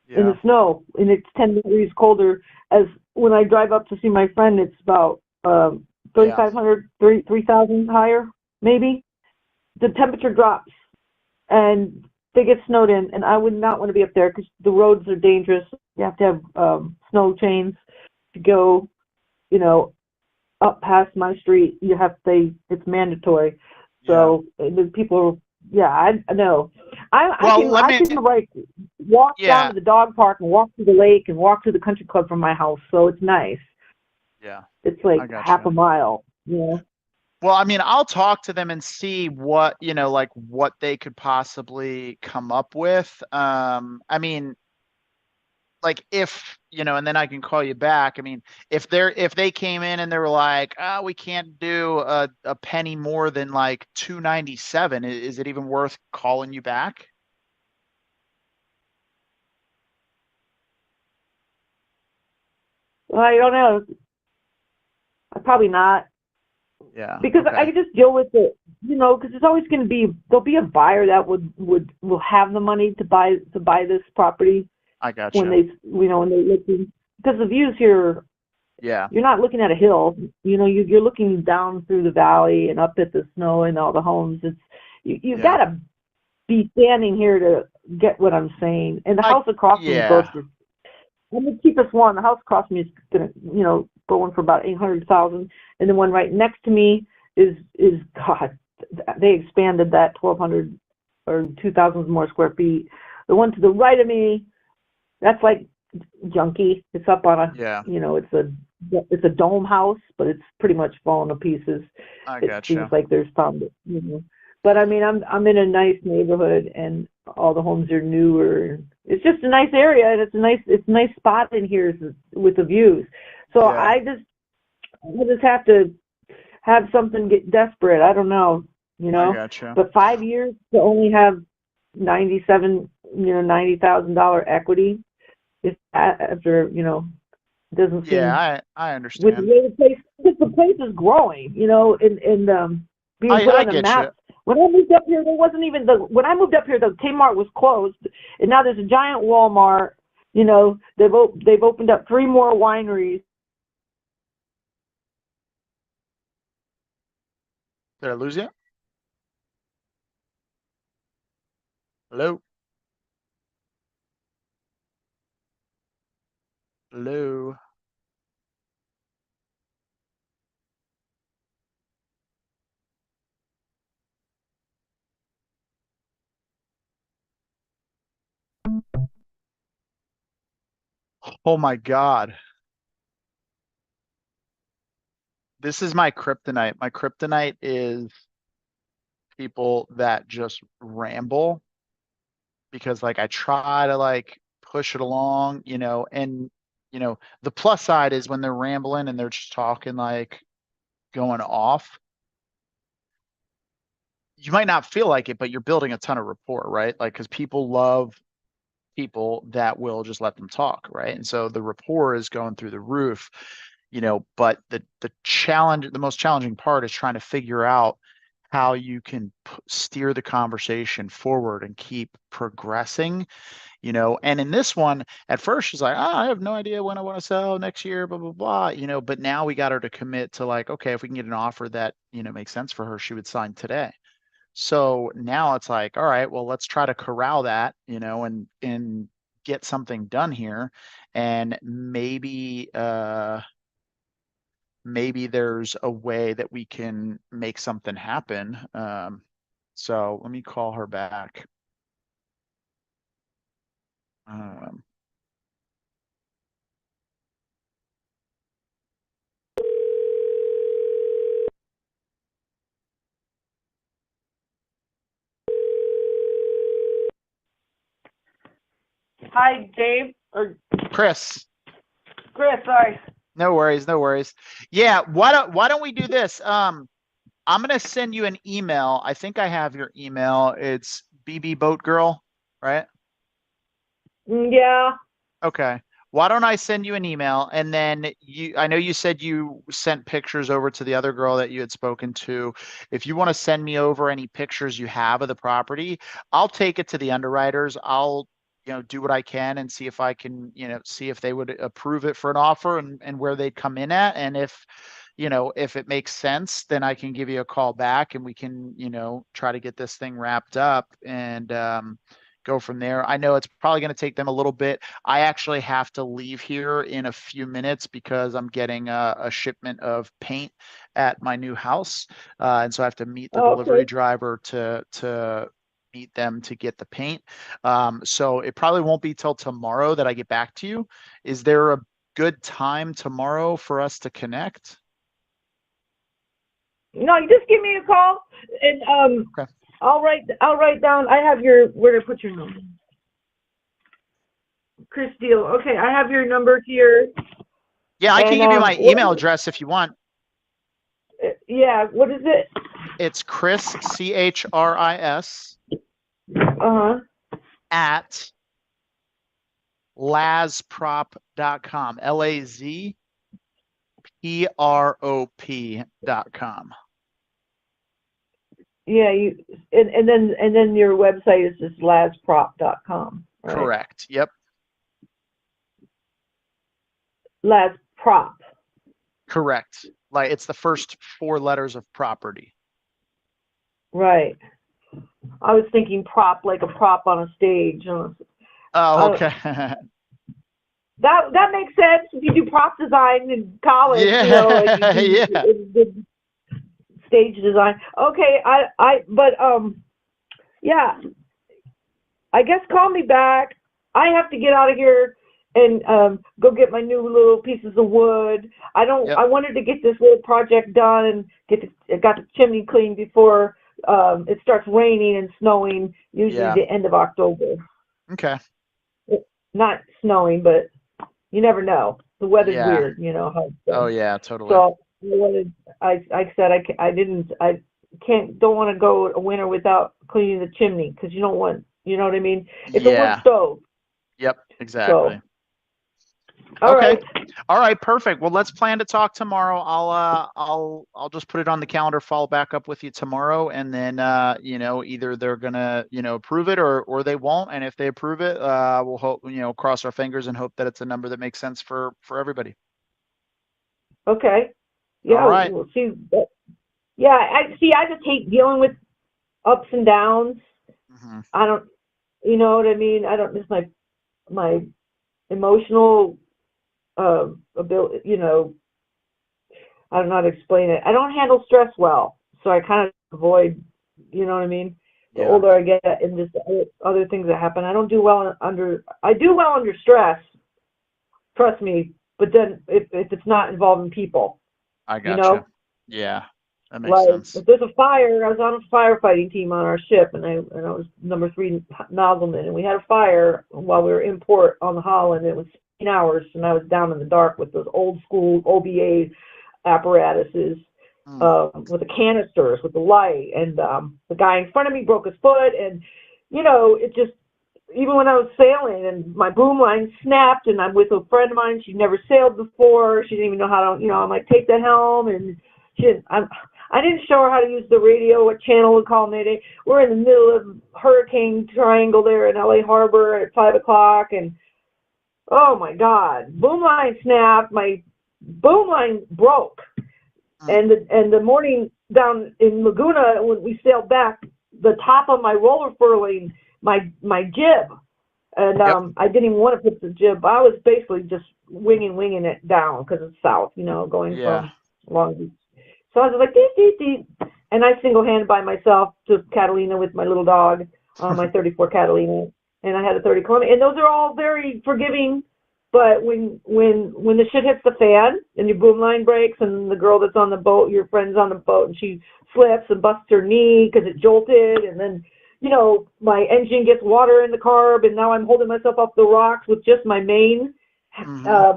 in the snow, and it's 10 degrees colder. As when I drive up to see my friend, it's about 3,500, 3,000 higher, maybe. the temperature drops and they get snowed in, and I would not want to be up there because the roads are dangerous. You have to have snow chains to go, you know, up past my street. You have to, it's mandatory. So the people, I know. Well, I can like walk down Yeah. to the dog park and walk to the lake and walk to the country club from my house. So it's nice. Yeah. It's like I gotcha. half a mile, you know. Well, I mean, I'll talk to them and see what, like what they could possibly come up with. I mean, like if, and then I can call you back. I mean, if they came in and they were like, we can't do a penny more than like 297, is it even worth calling you back? Well, I don't know. Probably not. Yeah. Because I Okay. could just deal with it, you know, because there's always going to be, there'll be a buyer that will have the money to buy this property I gotcha. when they, when they're looking, because the views here, Yeah. you're not looking at a hill, you're looking down through the valley and up at the snow and all the homes. It's, you've got to be standing here to get what I'm saying. And the house across from me goes for, I'm the cheapest one. The house across from me is gonna, going for about 800,000, and the one right next to me is God. They expanded that 1,200 or 2,000 more square feet. The one to the right of me, that's like junky. It's up on a, it's a dome house, but it's pretty much falling to pieces. I It gotcha. seems like there's found, But I mean, I'm in a nice neighborhood, and all the homes are newer. It's just a nice area, and it's a nice spot in here with the views. So I just have to have something get desperate. I don't know, I gotcha. But 5 years to only have $90,000 equity is after, doesn't seem. Yeah, I With understand. the way the place is growing, and being put I on the get map. you. When I moved up here, there wasn't even when I moved up here, the Kmart was closed, and now there's a giant Walmart. They've opened up 3 more wineries. Did I lose you? Hello? Hello? Oh my God. This is my kryptonite. My kryptonite is people that just ramble because like I try to like push it along, and the plus side is when they're rambling and they're just talking like going off, you might not feel like it, but you're building a ton of rapport, right? Like, because people love people that will just let them talk, right? And so the rapport is going through the roof, but the most challenging part is trying to figure out how you can steer the conversation forward and keep progressing, and in this one, at first she's like, I have no idea when I want to sell next year, blah, blah, blah, but now we got her to commit to like, okay, if we can get an offer that, makes sense for her, she would sign today. So now it's like, all right, well, let's try to corral that, and get something done here. And maybe there's a way that we can make something happen. So let me call her back. Um, Hi, Dave or Chris. Chris. Sorry. No worries, no worries. Yeah, why don't we do this? I'm gonna send you an email. I think I have your email. It's BB Boat Girl, right? Yeah. Okay. Why don't I send you an email, and then I know you said you sent pictures over to the other girl that you had spoken to. If you want to send me over any pictures you have of the property, I'll take it to the underwriters. I'll, do what I can and see if I can, see if they would approve it for an offer and where they'd come in at. And if, if it makes sense, then I can give you a call back and we can, try to get this thing wrapped up and go from there. I know it's probably going to take them a little bit. I actually have to leave here in a few minutes because I'm getting a shipment of paint at my new house. And so I have to meet the delivery Okay. driver to meet them to get the paint. So it probably won't be till tomorrow that I get back to you. Is there a good time tomorrow for us to connect? No, you just give me a call, and Okay. I'll write down. I have where to put your number. Chris Deal. Okay, I have your number here. Yeah, I can And, give you my what email is it? address if you want. Yeah, what is it? It's Chris, CHRIS, Uh-huh. at lazprop.com, LAZPROP.com. Yeah, and then your website is just lazprop.com, right? Correct. Yep. Lazprop. Correct. Like it's the first 4 letters of property. Right. I was thinking prop, like a prop on a stage. Oh, okay. That makes sense if you do prop design in college, Yeah, and you yeah. did stage design. Okay, yeah. I guess call me back. I have to get out of here and go get my new little pieces of wood. I wanted to get this little project done and got the chimney cleaned before it starts raining and snowing, usually Yeah. the end of October. Okay. Not snowing, but you never know. The weather's Yeah. weird, how it's done. Oh yeah, totally. So I said I don't want to go a winter without cleaning the chimney because you don't want, you know what I mean? It's a wood Yeah. stove. Yep, exactly. All Okay. right. All right, perfect. Well, let's plan to talk tomorrow. I'll just put it on the calendar, follow back up with you tomorrow, and then either they're gonna, approve it or they won't. And if they approve it, we'll hope, cross our fingers and hope that it's a number that makes sense for everybody. Okay. Yeah, All right. we'll see. Yeah, I just hate dealing with ups and downs. Mm-hmm. I don't, you know what I mean? I don't miss my emotional ability, I don't know how to explain it. I don't handle stress well, so I kind of avoid, you know what I mean? The Yeah. older I get and just other things that happen, I don't do well I do well under stress, trust me, but then if it's not involving people, I you gotcha. know? Yeah, that makes Like, sense. if there's a fire, I was on a firefighting team on our ship, and I was number 3 nozzleman, and we had a fire while we were in port on the Holland. It was 16 hours, and I was down in the dark with those old school OBA apparatuses, with the canisters, with the light, and the guy in front of me broke his foot, and it just, even when I was sailing and my boom line snapped, and I'm with a friend of mine, she'd never sailed before, she didn't even know how to, I'm like, take that helm, and I didn't show her how to use the radio, what channel to call Mayday. We're in the middle of Hurricane Triangle there in LA Harbor at 5 o'clock, and oh my God, boom line snapped, my boom line broke, and the morning down in Laguna when we sailed back, the top of my roller furling, my jib, and I didn't even want to put the jib. I was basically just winging it down because it's south, going from Long Beach. So I was like, deep, deep, deep. And I single-handed by myself to Catalina with my little dog, my 34 Catalina. And I had a 30 Columbia. And those are all very forgiving. But when the shit hits the fan and your boom line breaks and the girl that's on the boat, your friend's on the boat, and she slips and busts her knee because it jolted. And then, my engine gets water in the carb. And now I'm holding myself up the rocks with just my main. And I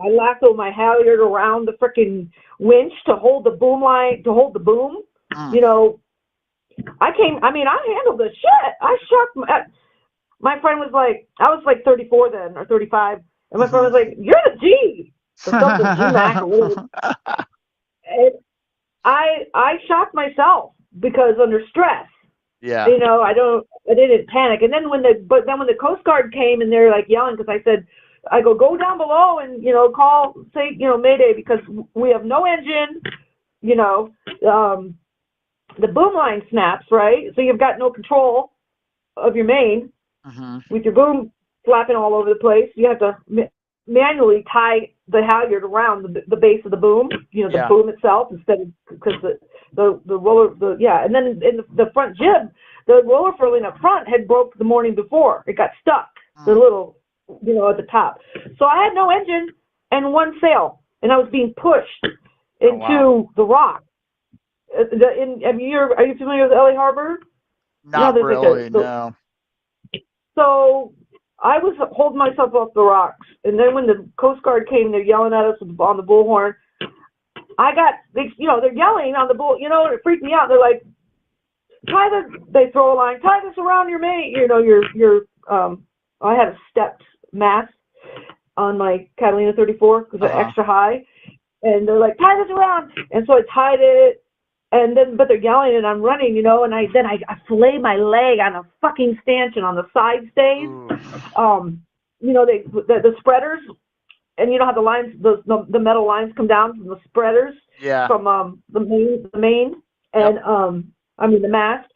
lassoed my halyard around the frickin' winch to hold the boom line, to hold the boom. I handled the shit. I shocked my friend was like, I was like 34 then, or 35, and my friend was like, you're the G, or something, G-Mac, or whatever. And I shocked myself because under stress. Yeah. I didn't panic. And then when the Coast Guard came and they're like yelling, because I said, I go down below and, call, say, Mayday, because we have no engine, the boom line snaps, right? So you've got no control of your main with your boom flapping all over the place. You have to manually tie the halyard around the base of the boom, the boom itself, instead of, because the roller, and then in the front jib, the roller furling up front had broke the morning before. It got stuck, the little, at the top. So I had no engine and one sail, and I was being pushed into the rock. Are you familiar with LA Harbor? Not really, no. So I was holding myself off the rocks, and then when the Coast Guard came, they're yelling at us on the bullhorn. They're yelling on the bull, and it freaked me out. They're like, they throw a line, tie this around your main, I had a stepped mast on my Catalina 34 because they're extra high, and they're like, tie this around, and so I tied it. And then, but they're yelling and I'm running, and I fillet my leg on a fucking stanchion on the side stays. The spreaders, and you know how the lines, the metal lines come down from the spreaders from the main, and the mast.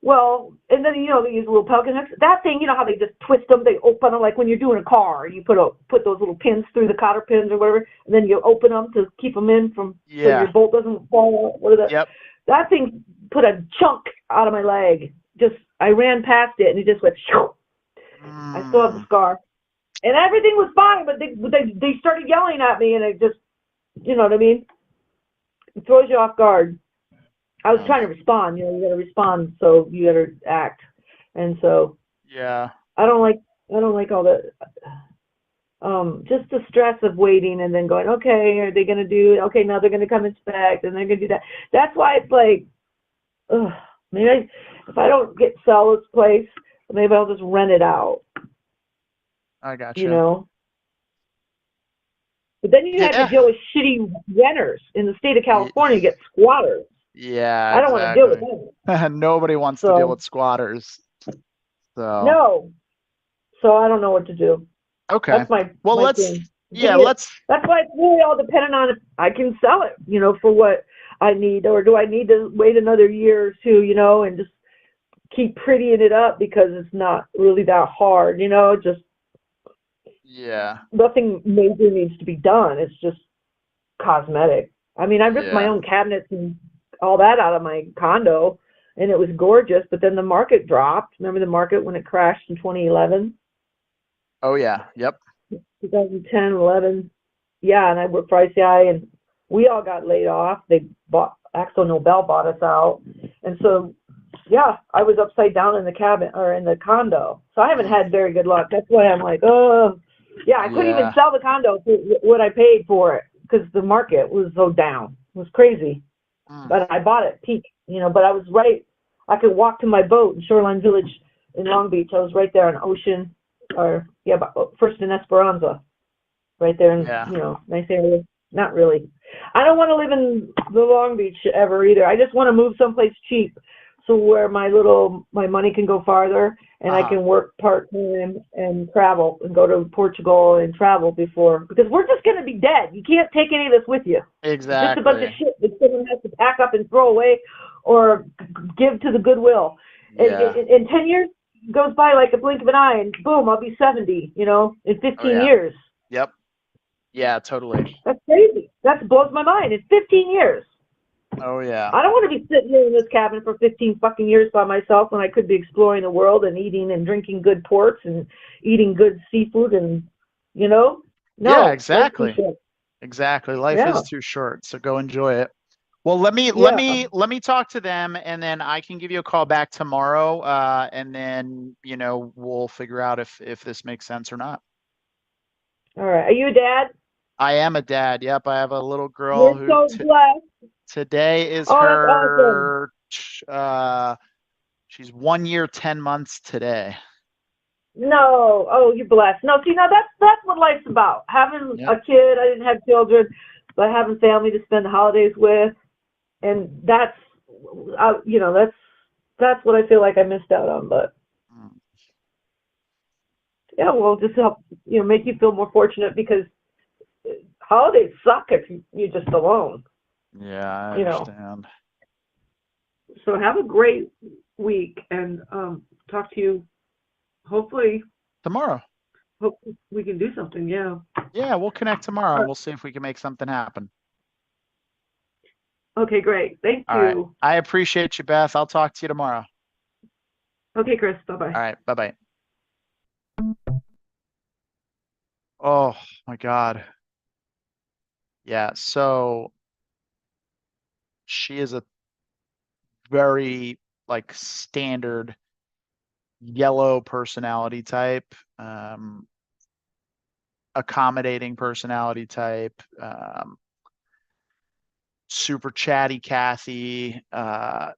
Well, and then they use a little pelican hooks. That thing, how they just twist them, they open them like when you're doing a car. You put those little pins through the cotter pins or whatever, and then you open them to keep them in so your bolt doesn't fall out. What is that? Yep. That thing put a chunk out of my leg. I ran past it and it just went shoo. I still have the scar. And everything was fine, but they started yelling at me, and it just, you know what I mean? It throws you off guard. I was trying to respond, you got to respond, so you got to act. And so I don't like all that. Just the stress of waiting and then going, okay, are they going to do it? Okay, now they're going to come inspect and they're going to do that. That's why it's like, maybe if I don't sell this place, maybe I'll just rent it out. I got you. But then you have to deal with shitty renters in the state of California, get squatters. Yeah, I don't want to deal with them. Nobody wants to deal with squatters. So no. So I don't know what to do. Okay. That's my thing. Let's. That's why it's really all dependent on if I can sell it, for what I need, or do I need to wait another year or two, and just keep prettying it up because it's not really that hard, just. Yeah. Nothing major needs to be done. It's just cosmetic. I mean, I ripped my own cabinets and all that out of my condo, and it was gorgeous, but then the market dropped. Remember the market when it crashed in 2011? Oh, yeah. Yep. 2010, 11. Yeah, and I worked for ICI, and we all got laid off. Axel Nobel bought us out. And so, I was upside down in the cabin, or in the condo. So I haven't had very good luck. That's why I'm like, I couldn't even sell the condo for what I paid for it because the market was so down. It was crazy. But I bought it peak, but I was right. I could walk to my boat in Shoreline Village in Long Beach. I was right there on Ocean, First in Esperanza, right there in, nice area. Not really. I don't want to live in the Long Beach ever either. I just want to move someplace cheap, so where my money can go farther, and I can work part-time and travel and go to Portugal and travel because we're just going to be dead. You can't take any of this with you. Exactly. Just a bunch of shit that someone has to pack up and throw away or give to the Goodwill. Yeah. In 10 years, it goes by like a blink of an eye, and boom, I'll be 70, in 15 years. Yep. Yeah, totally. That's crazy. That blows my mind. In 15 years. Oh, yeah. I don't want to be sitting here in this cabin for 15 fucking years by myself when I could be exploring the world and eating and drinking good ports and eating good seafood and, No. Yeah, exactly. Exactly. Life is too short, so go enjoy it. Well, let me talk to them, and then I can give you a call back tomorrow, and then, we'll figure out if this makes sense or not. All right. Are you a dad? I am a dad. Yep. I have a little girl You're so blessed. Today is that's her, she's 1 year, 10 months today. No. Oh, you're blessed. No, see, now that's what life's about. Having a kid. I didn't have children, but having family to spend the holidays with. And that's what I feel like I missed out on, but Yeah, well, just help, make you feel more fortunate because holidays suck if you're just alone, Yeah, I you know. understand. So have a great week and talk to you. Hopefully Tomorrow. we can do something. Yeah. Yeah, we'll connect tomorrow and we'll see if we can make something happen. Okay, great. Thank All right. you. I appreciate you, Beth. I'll talk to you tomorrow. Okay, Chris. Bye-bye. All right. Bye-bye. Oh my God. Yeah. So she is a very like standard yellow personality type, accommodating personality type, super chatty Kathy, and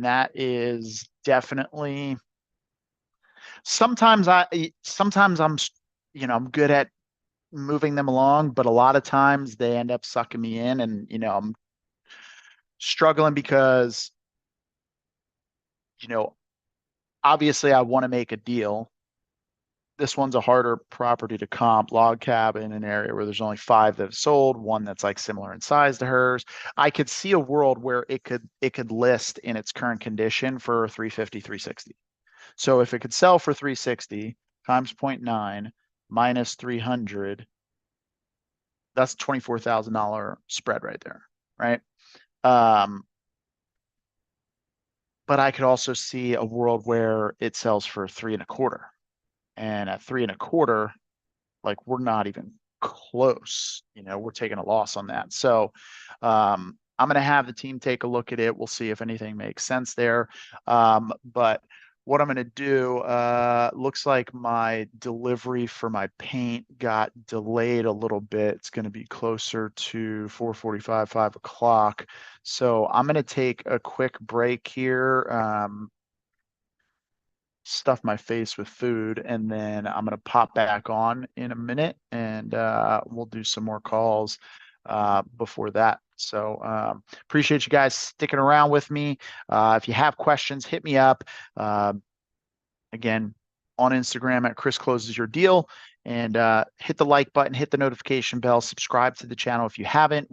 that is definitely sometimes I'm good at moving them along, but a lot of times they end up sucking me in and, I'm struggling because, obviously I want to make a deal. This one's a harder property to comp, log cabin in an area where there's only 5 that have sold, one that's like similar in size to hers. I could see a world where it could list in its current condition for 350, 360. So if it could sell for 360 times 0.9 minus 300, that's $24,000 spread right there, right? But I could also see a world where it sells for 3.25. And at 3.25, like we're not even close. We're taking a loss on that. So I'm going to have the team take a look at it. We'll see if anything makes sense there. But what I'm going to do, looks like my delivery for my paint got delayed a little bit. It's going to be closer to 4:45, 5 o'clock. So I'm going to take a quick break here. Stuff my face with food, and then I'm going to pop back on in a minute and we'll do some more calls before that. So appreciate you guys sticking around with me. If you have questions, hit me up. Again, on Instagram at Chris Closes Your Deal, and hit the like button, hit the notification bell, subscribe to the channel if you haven't.